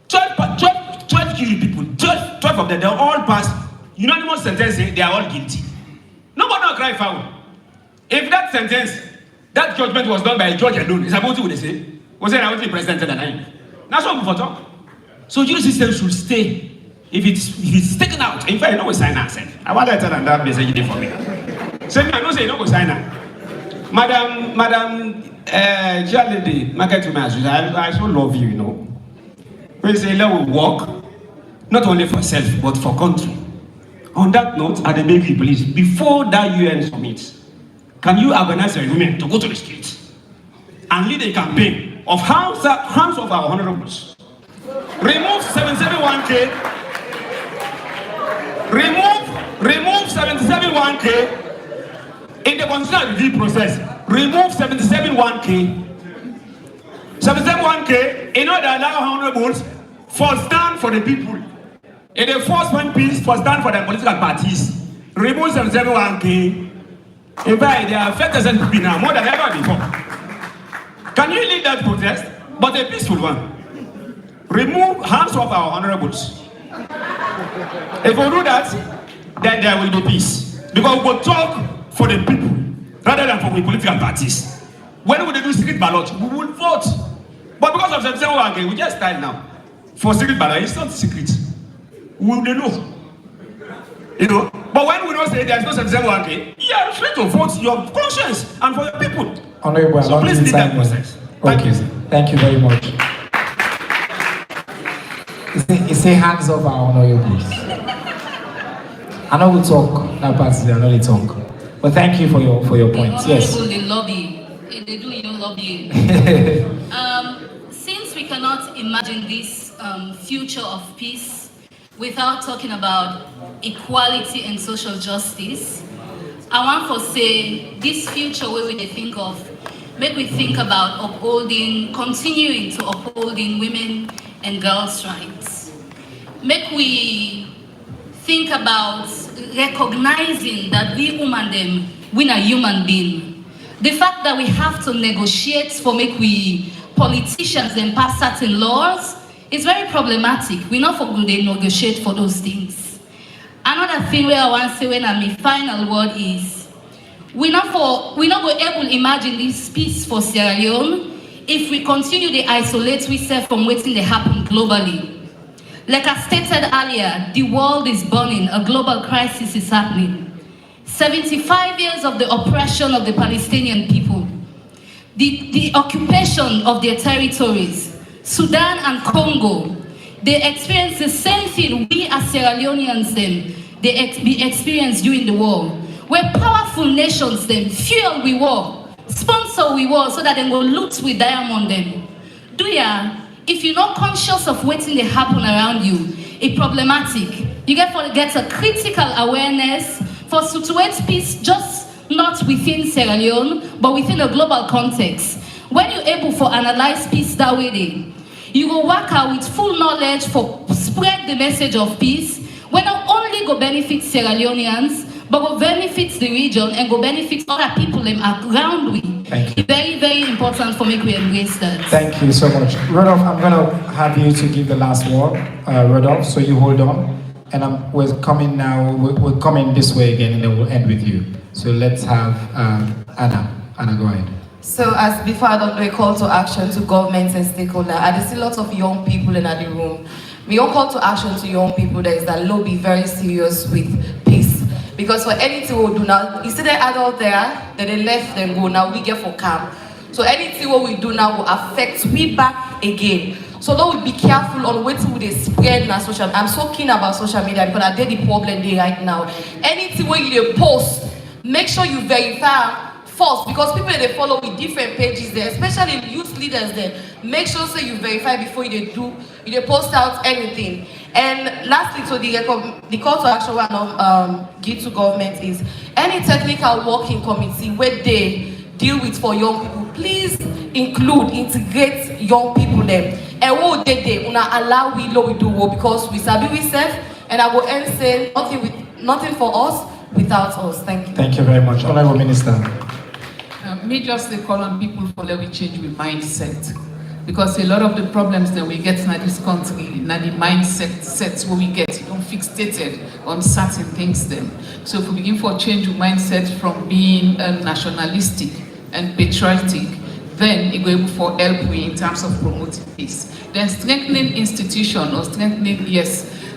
12 jury people, 12 of them, they all passed unanimous sentence saying they are all guilty. Nobody will cry foul. If that sentence, that judgment was done by a judge alone, is about what they say? Was it a voting president tell the name? That's what we for talk. So jury system should stay. If it's taken out, in fact, I know we sign ourselves. I want to tell them that message for me. So I don't say you know go sign her. Madam Charlie, market woman, I so love you, you know. We say let we work, not only for self, but for country. On that note, I beg you, please, before that UN summit, can you organize a women to go to the streets and lead a campaign of hands of our honorables? Remove 771K. Remove 771K. In the constitutional review process, remove 771K. 771K, in order to allow honorables for stand for the people. In the first one piece, for stand for the political parties. Remove 771K. In fact, they are 5,000 people now, more than ever before. Can you lead that protest? But a peaceful one. Remove hands of our honorables. If we do that, then there will be peace. Because we will talk for the people rather than for the political parties. When we do secret ballot, we will vote. But because of 771K, we just start now. For secret ballot, it's not secret. We will know. You know? But when we don't say there's no 771K, you are free to vote your conscience and for your people. Honorable, so please lead that process. Thank you. Thank you very much. It's a hands of our honorables. I know we talk, that part is another talk. But thank you for your points. Yes. They lobby. They do your lobbying. Since we cannot imagine this future of peace without talking about equality and social justice, I want to say this future where we think of, make we think about continuing to upholding women and girls' rights. Make we think about recognizing that we women we are human being. The fact that we have to negotiate for make we politicians then pass certain laws is very problematic. We're not for good they negotiate for those things. Another thing where I want to say when my final word is we're not going able to imagine this peace for Sierra Leone if we continue to isolate ourselves from waiting to happen globally. Like I stated earlier, the world is burning, a global crisis is happening. 75 years of the oppression of the Palestinian people, the occupation of their territories, Sudan and Congo, they experience the same thing we as Sierra Leoneans they experienced during the war, where powerful nations fuel we war sponsor we war so that they will loot with diamond them. Do ya? If you're not conscious of what's they happen around you, it's problematic. You get a critical awareness for situate peace just not within Sierra Leone, but within a global context. When you're able to analyze peace that way, you will work out with full knowledge for spread the message of peace, when not only go benefit Sierra Leoneans, but go benefit the region and go benefit other people around we. Thank you. Very, very important for me to embrace that. Thank you so much. Rodolphe, I'm going to have you to give the last word, Rodolphe, so you hold on. And we're coming now, we're coming this way again, and then we'll end with you. So let's have Anna. Anna, go ahead. So as before, I don't know, a call to action to governments and stakeholders. I see lots of young people in the room. My own call to action to young people there is that Lo be very serious with peace. Because for anything we'll do now, you see the adult there, then they left them go, now we get for camp. So anything what we do now will affect we back again. So Lord, we be careful on what we spread on social media. I'm so keen about social media because I did the problem there right now. Anything where you post, make sure you verify first, because people they follow with different pages there, especially youth leaders there. Make sure so you verify before you post out anything. And lastly, so the call to action we give to government is any technical working committee where they deal with for young people, please integrate young people there. And what they una allow we do because we sabi we serve, and I will end say nothing for us without us. Thank you. Thank you very much. Honorable Minister. Me just call on people for let we change with mindset. Because a lot of the problems that we get in this country, now the mindset sets where we get, fixated on certain things then. So if we begin for change with mindset from being nationalistic and patriotic, then it will be for help we in terms of promoting peace. Then strengthening institution or strengthening,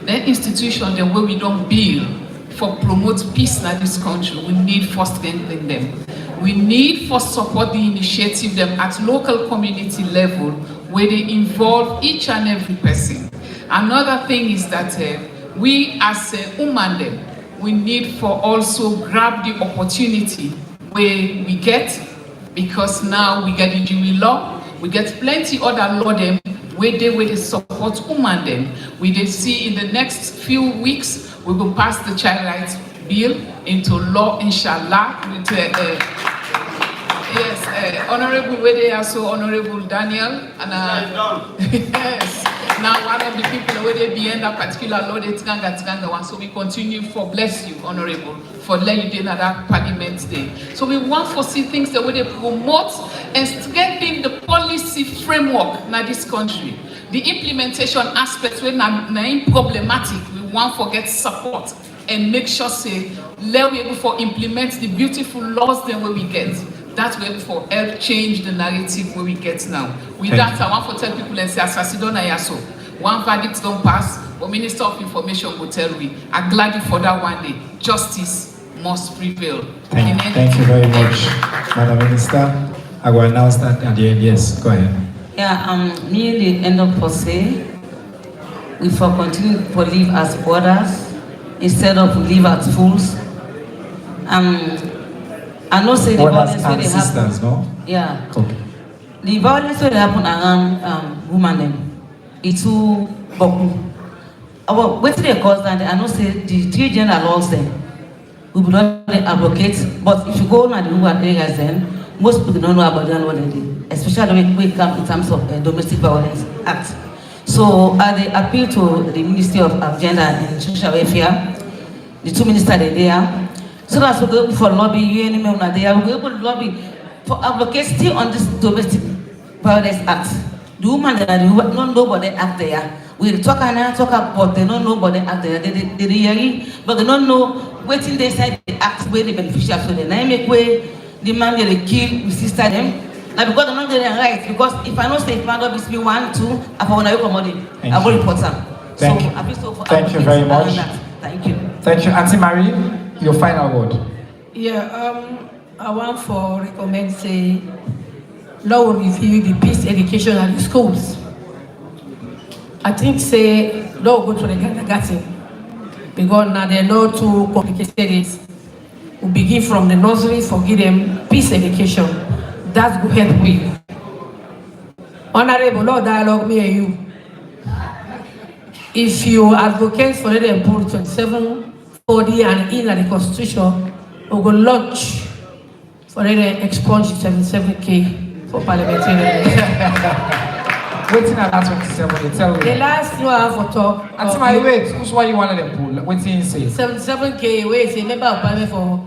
then institution then where we don't build for promote peace in this country, we need for strengthening them. We need for support the initiative them at local community level where they involve each and every person. Another thing is that we as a woman them, we need for also grab the opportunity where we get, because now we get the jury law, we get plenty other law them where they support women them. We they see in the next few weeks we will pass the child rights bill into law, inshallah. Honorable Wede, also Honorable Daniel, and yes, now one of the people where they behind that particular law, they tanga one. So we continue for bless you, Honorable, for letting you know that Parliament Day. So we want to see things that way they promote and strengthen the policy framework in this country. The implementation aspects were not problematic. We want to get support and make sure say let we able for implement the beautiful laws then where we get. That way for help change the narrative where we get now. With that, I want to tell people and say Asasidona Yaso. One verdict don't pass, but Minister of Information will tell we. I'm glad for that one day. Justice must prevail. Thank you very much, Madam Minister. I will announce that at the end. Yes, go ahead. Yeah, near the end of Jose, we for continue to live as brothers instead of live as fools. I know say the violence where they happen. No? Yeah. Okay. The violence where they happen around women them, it's too boku. What they cause that I know say the three gender laws then we would not advocate, but if you go on the rural areas then most people don't know about them what they do, especially when we come in terms of Domestic Violence Act. So I appeal to the Ministry of Gender and Social Welfare, the two ministers there, so that's we go for lobby, we will be able to lobby for advocacy on this Domestic Violence Act. The women that don't know about the act there. We talk about they don't know about the act there. They hear, but they don't know waiting they say the act where the beneficial so they make way the man will kill we sister them. Now because I'm not getting right, because if I don't say if I don't be 1, 2, I want to come on I will report them. Thank you very much. Thank you. Thank you. Auntie Marie, your final word. Yeah, I want to recommend say law will review the peace education at the schools. I think say law will go to the kindergarten because now they know too complicated. We begin from the nursery for give them peace education. that's good help me. Honorable Lord dialogue me and you. If you advocate for the put 2740 and in the constitution, we will launch for the expunge 77K for parliamentary. Waiting at that 27, they tell me. The last one for talk. That's my wait. Who's why you wanted them pull? What's he say? 77K, wait, a member of parliament for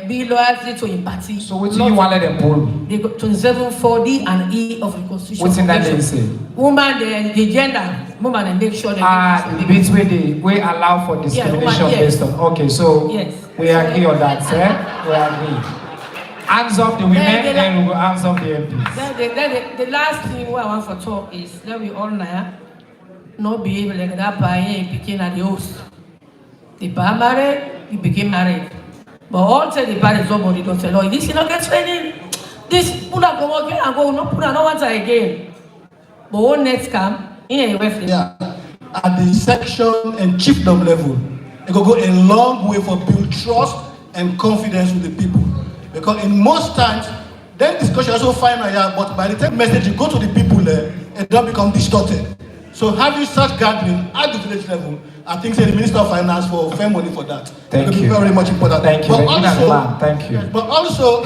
be loyalty to your party. So what do you wanted them pull? The 2740 and E of the constitution. What's in that they say? Woman, the gender, woman, and make sure the debates where they allow for discrimination based on. Okay, so we agree on that, sir. We agree. Hands off the women, then we will hands off the MPs. The last thing I want for talk is that we all now not behave like that by became at the host. The bar married, he became married. But all say the bar is nobody don't say, no, this is not get training. This put up go again and go, no put no one again. But when next come, at the section and chiefdom level, it will go a long way for build trust and confidence with the people. Because in most times, then discussion also final, but by the time message you go to the people there, it don't become distorted. So having such gathering at the village level, I think the Minister of Finance for fair money for that. Thank you. Very much important. Thank you. Thank you. But also,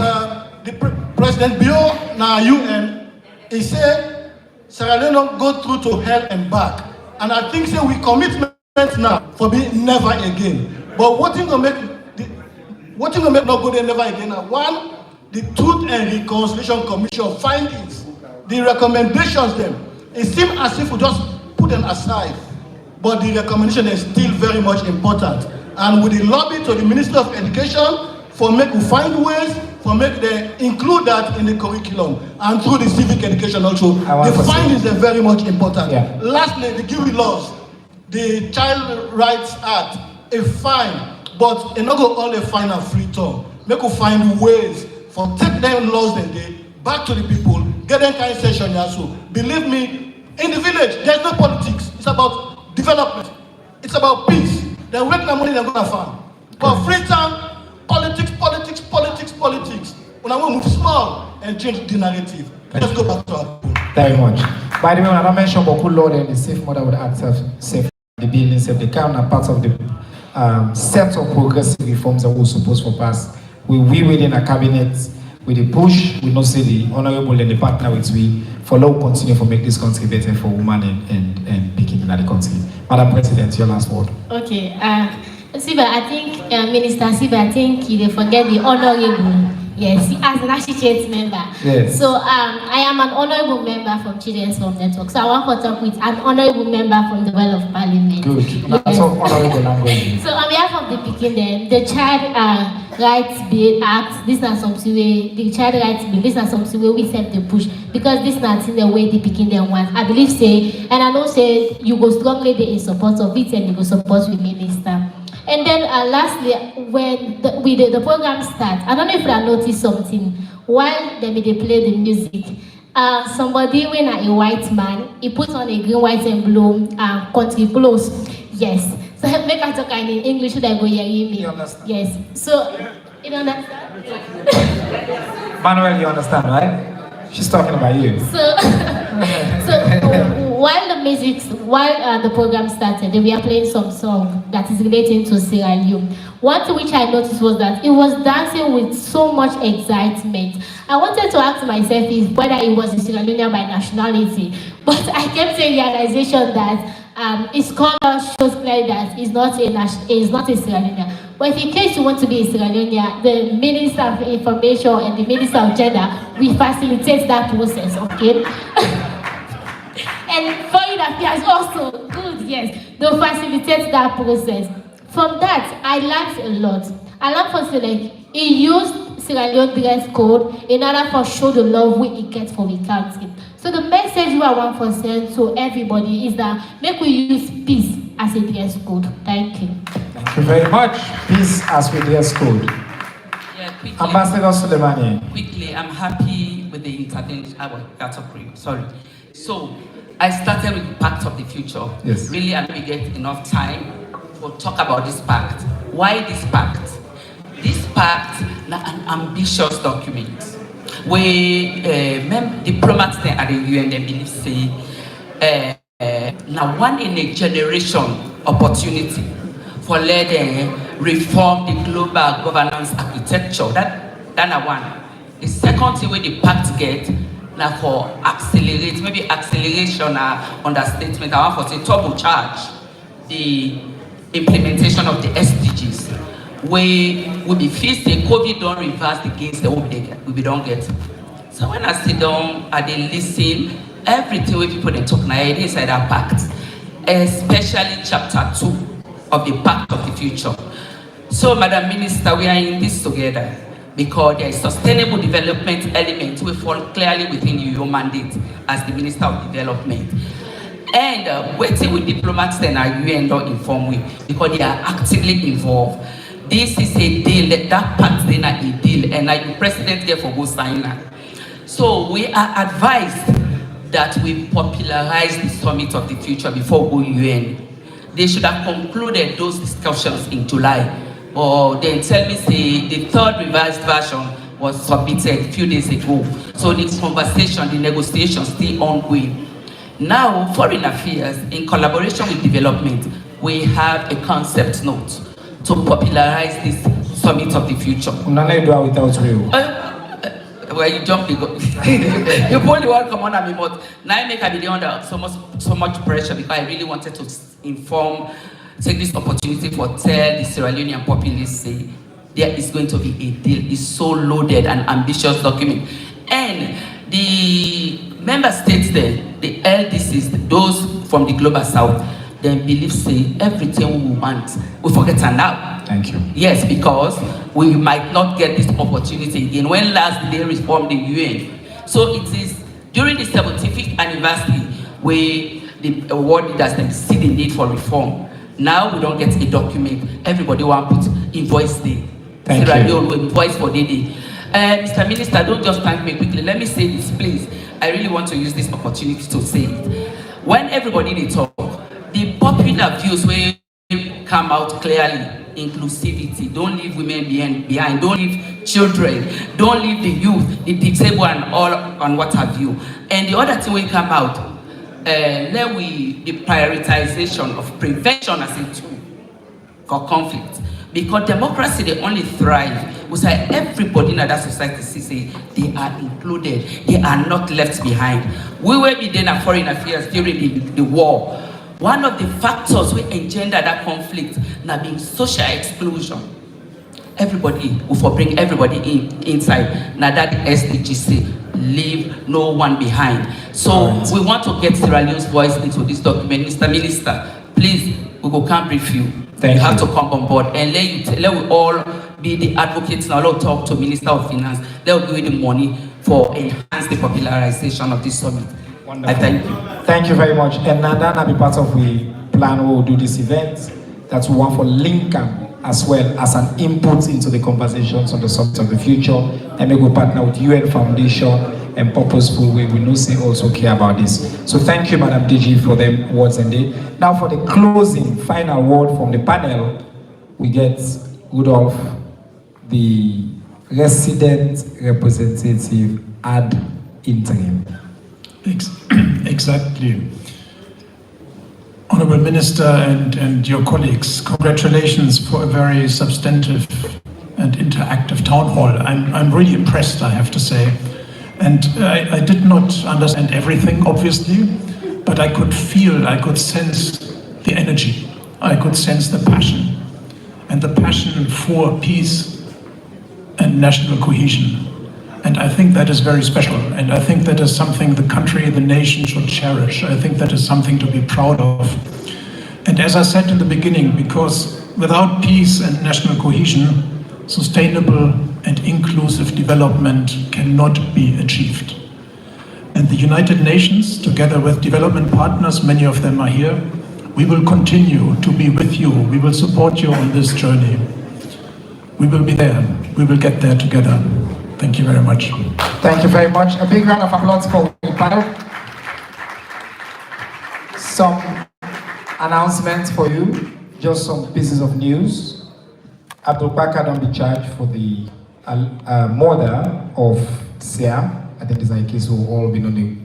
the President Bio now UN, he said Sierra Leone go through to hell and back, and I think we commitment now for being never again. But what you gonna make? What you gonna make not go there never again? One, the Truth and Reconciliation Commission findings, the recommendations them. It seems as if we just put them aside, but the recommendation is still very much important. And with the lobby to the Minister of Education for make we find ways for make they include that in the curriculum and through the civic education also. The findings are very much important. Lastly, the Giri laws, the Child Rights Act, a fine. But it not go all a fine and free talk. Make you find ways for take them laws and they back to the people, get them kind of session also. Believe me, in the village, there's no politics. It's about development. It's about peace. They work the money they're gonna find. But free time, politics. When I want to move small and change the narrative. Let's go back to our people. Very much. By the way, when I mentioned Boku Law and the Safe Mother would act safe the buildings of the count are part of the set of progressive reforms that we're supposed to pass. We within a cabinet with a push, we not say the honorable and the partner with we follow continue to make this country better for women and picking in the country. Madam President, your last word. Okay. Siba, I think Minister Siba, I think you forget the honorable. Yes, as an associate member. Yes. So I am an honorable member from Children's Home Network. So I want to talk with an honorable member from the Well of Parliament. Good. Yes. That's all honorable language. So on behalf of the Pekin, the Child Rights Bill Act, this is something way, the Child Rights Bill, this is something way we set the push because this is not in the way the Pekin wants. I believe say, and I know say you go strongly in support of it and you go support the minister. And then lastly, when the program starts, I don't know if I noticed something. While they play the music, somebody, when a white man, he puts on a green, white, and blue country clothes. Yes. So make us talk in English, should I go hear me? You understand? Yes. So, you understand? Manuel, you understand, right? She's talking about you. So while the program started, we are playing some song that is relating to Sierra Leone. One thing which I noticed was that it was dancing with so much excitement. I wanted to ask myself if whether it was a Sierra Leonean by nationality, but I came to a realization that its color shows clearly that it's not a Sierra Leonean. But if in case you want to be a Sierra Leonean, the Minister of Information and the Minister of Gender will facilitate that process, okay? And foreign affairs also, good, yes, they'll facilitate that process. From that, I learned a lot. I learned for like, he used Sierra Leone dress code in order to show the love we get for the country. So the message we want to send to everybody is that make we use peace as a dress code. Thank you. Thank you very much. Peace as we dress code. Yeah, quickly, Ambassador Suleimani. Quickly, I'm happy with the intervention. Sorry. So, I started with the Pact of the Future. Yes. Really, I don't get enough time to talk about this pact. Why this pact? This pact is an ambitious document. We diplomats there at the UN, they believe say now one in a generation opportunity for let reform the global governance architecture. That one. The second thing where the pact get now for accelerate, maybe acceleration or understatement. I want to say turbocharge the implementation of the SDGs. We will be faced a COVID don't reverse the gains that we don't get. So when I sit down and they listen, everything we people they talk now inside our pact, especially chapter 2 of the Pact of the Future. So Madam Minister, we are in this together because there is sustainable development element will fall clearly within your mandate as the Minister of Development. And waiting with diplomats then are UN not informed with because they are actively involved. This is a deal, that pact then are a deal, and like the president here for go sign that. So we are advised that we popularize the Summit of the Future before we go UN. They should have concluded those discussions in July. Or then tell me say the third revised version was submitted a few days ago. So the conversation, the negotiation still ongoing. Now, Foreign Affairs, in collaboration with Development, we have a concept note to popularize this Summit of the Future. Well, you jump the go. You put the word come on me, but now I make I be under so much pressure because I really wanted to take this opportunity for tell the Sierra Leonean populace say there is going to be a deal. It's so loaded and ambitious document. And the member states there, the LDCs, those from the global south, they believe say everything we want, we forget it now. Thank you. Yes, because we might not get this opportunity again. When last they reformed the UN. So it is during the 75th anniversary where the world leaders then see the need for reform. Now we don't get a document. Everybody want to put invoice day. Thank you. Invoice for the day. Mr. Minister, don't just thank me quickly. Let me say this, please. I really want to use this opportunity to say it. When everybody they talk, the popular views will come out clearly. Inclusivity, don't leave women behind, don't leave children, don't leave the youth, the disabled and all and what have you. And the other thing will come out, the prioritization of prevention as a tool for conflict. Because democracy, they only thrive. We say everybody in that society say they are included, they are not left behind. We will be then at Foreign Affairs during the war. One of the factors we engender that conflict now being social exclusion. Everybody, we bring everybody inside. Now that the SDG say, leave no one behind. So we want to get Sierra Leone's voice into this document. Mr. Minister, please, we go come brief you. You have to come on board and let we all be the advocates now. Let's talk to Minister of Finance. Let give you the money for enhance the popularization of this summit. Wonderful. I thank you. Thank you very much. And Nana be part of the plan we will do this event. That we want for Lincoln as well as an input into the conversations on the Summit of the Future. And we go partner with UN Foundation and Purposeful Way. We know they also care about this. So thank you, Madam DG, for them words indeed. Now for the closing, final word from the panel, we get Rudolph, the resident representative ad interim. Exactly. Honorable Minister and your colleagues, congratulations for a very substantive and interactive town hall. I'm really impressed, I have to say. And I did not understand everything, obviously, but I could feel, I could sense the energy. I could sense the passion, and the passion for peace and national cohesion. And I think that is very special. And I think that is something the country, the nation should cherish. I think that is something to be proud of. And as I said in the beginning, because without peace and national cohesion, sustainable and inclusive development cannot be achieved. And the United Nations, together with development partners, many of them are here, we will continue to be with you. We will support you on this journey. We will be there. We will get there together. Thank you very much. Thank you very much. A big round of applause for the panel. Some announcements for you, just some pieces of news. Abdul Bakar don't be charged for the murder of SEA. I think this is a case we'll all be on the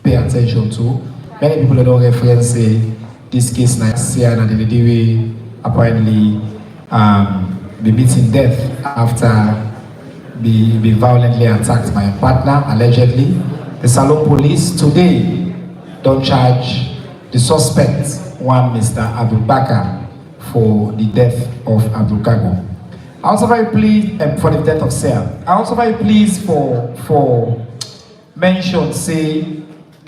pay attention to. Many people don't reference this case now SEA and the day apparently be beaten death after be violently attacked by a partner, allegedly. The Salon police today don't charge the suspect, one Mr. Abdul Bakar, for the death of Abdul Kago. I also very pleased for the death of Sarah. I also very pleased for mention, say,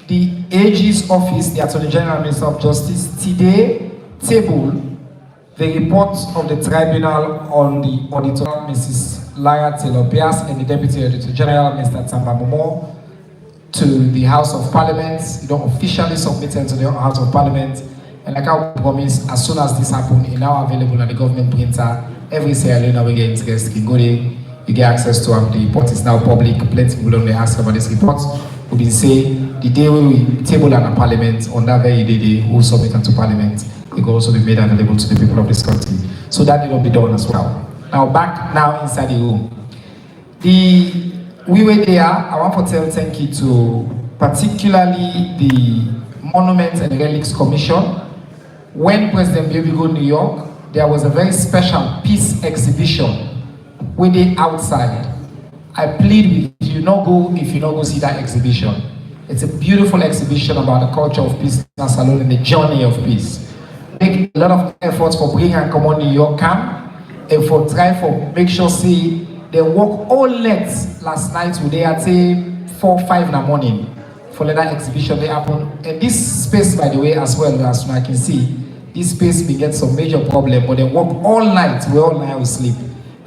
the AG's office, the Attorney General Minister of Justice, today table the report of the tribunal on the auditor, Mrs. Lara Taylor-Pierce, and the Deputy Auditor General, Mr. Tamba Momo, to the House of Parliament. Officially submitted to the House of Parliament. And like I promised, as soon as this happens, it's now available on the government printer. Every Sierra Leone we get interest, you can go there, you get access to them. The report is now public. Plenty of people don't ask about this report. We've been saying the day we table on a parliament, on that very day, we'll submit it to parliament. It will also be made available to the people of this country. So that it will be done as well. Now back now inside the room. We were there. I want to tell thank you to particularly the Monuments and Relics Commission. When President Baby go to New York, there was a very special peace exhibition with the outside. I plead with you, not go if you don't go see that exhibition. It's a beautiful exhibition about the culture of peace in Salon and the journey of peace. Make a lot of efforts for bringing and come on New York camp and for try for make sure see they work all night last night with they at say 4-5 in the morning for that exhibition they happen. And this space, by the way, as well as I can see, this space we get some major problem, but they work all night, we all night we sleep.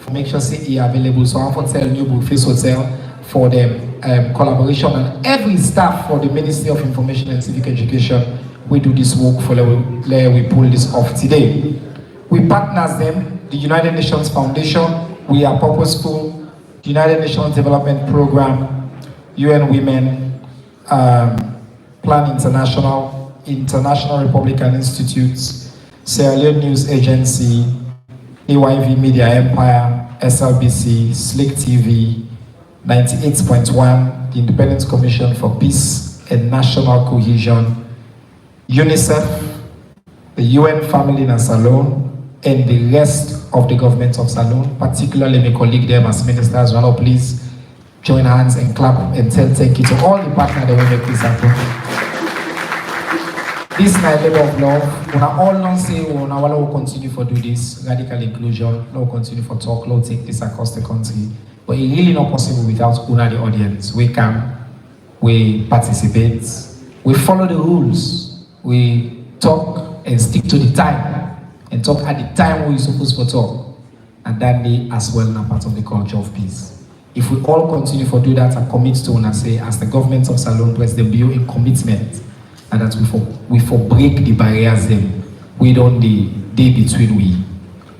For make sure see it available. So I'm for tell New Brookfield Hotel for the collaboration and every staff for the Ministry of Information and Civic Education. We do this work for we pull this off today. We partners them, the United Nations Foundation, we are purposeful, the United Nations Development Program, UN Women, Plan International, International Republican Institutes, Sierra Leone News Agency, AYV Media Empire, SLBC, Slick TV, 98.1, the Independent Commission for Peace and National Cohesion, UNICEF, the UN Family in Salon, and the rest of the government of Salon, particularly my colleague them as ministers. Please join hands and clap and tell thank you to all the partners that will make this happen. This is my labor of love. When I all don't say, will continue to do this, radical inclusion, we'll continue to talk, we'll take this across the country. But it's really not possible without Una, the audience. We come, we participate, we follow the rules. We talk and stick to the time and talk at the time we're supposed to talk, and that they as well are part of the culture of peace. If we all continue to do that and commit to and say, as the government of Salon President Bio in commitment, and that we for break the barriers them, we don't the day between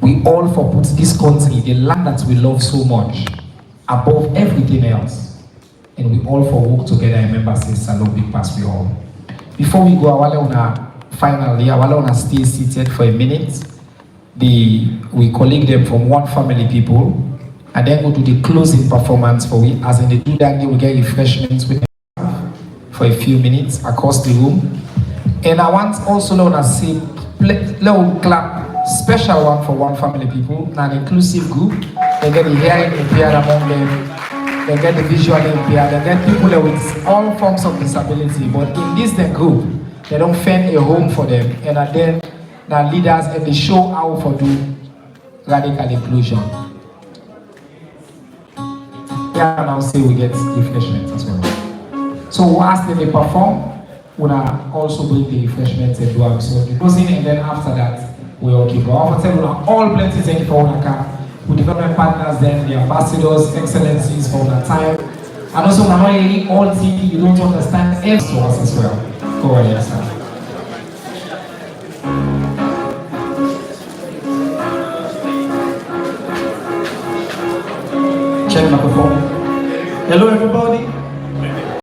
we all for put this country, the land that we love so much, above everything else, and we all for work together. I remember say Salon big pass we all. Before we go, I want to stay seated for a minute. We collect them from one family people, and then go to the closing performance for we. As in the do that, we get refreshments with them for a few minutes across the room. And I want also to see little clap, special one for one family people, an inclusive group. They get the hearing impaired among them. They get the visual impaired, they get people with all forms of disability, but in this group, they don't find a home for them, and then the leaders and they show how to do radical inclusion. Yeah, now say we get refreshments as well. So we'll ask them to perform, we'll also bring the refreshments and do our closing, and then after that, we'll keep going. I'll tell you all plenty thank you for one account. With development partners, then the ambassadors, excellencies for that time. And also, all things you don't understand else as well. Go ahead, sir. Check microphone. Hello, everybody.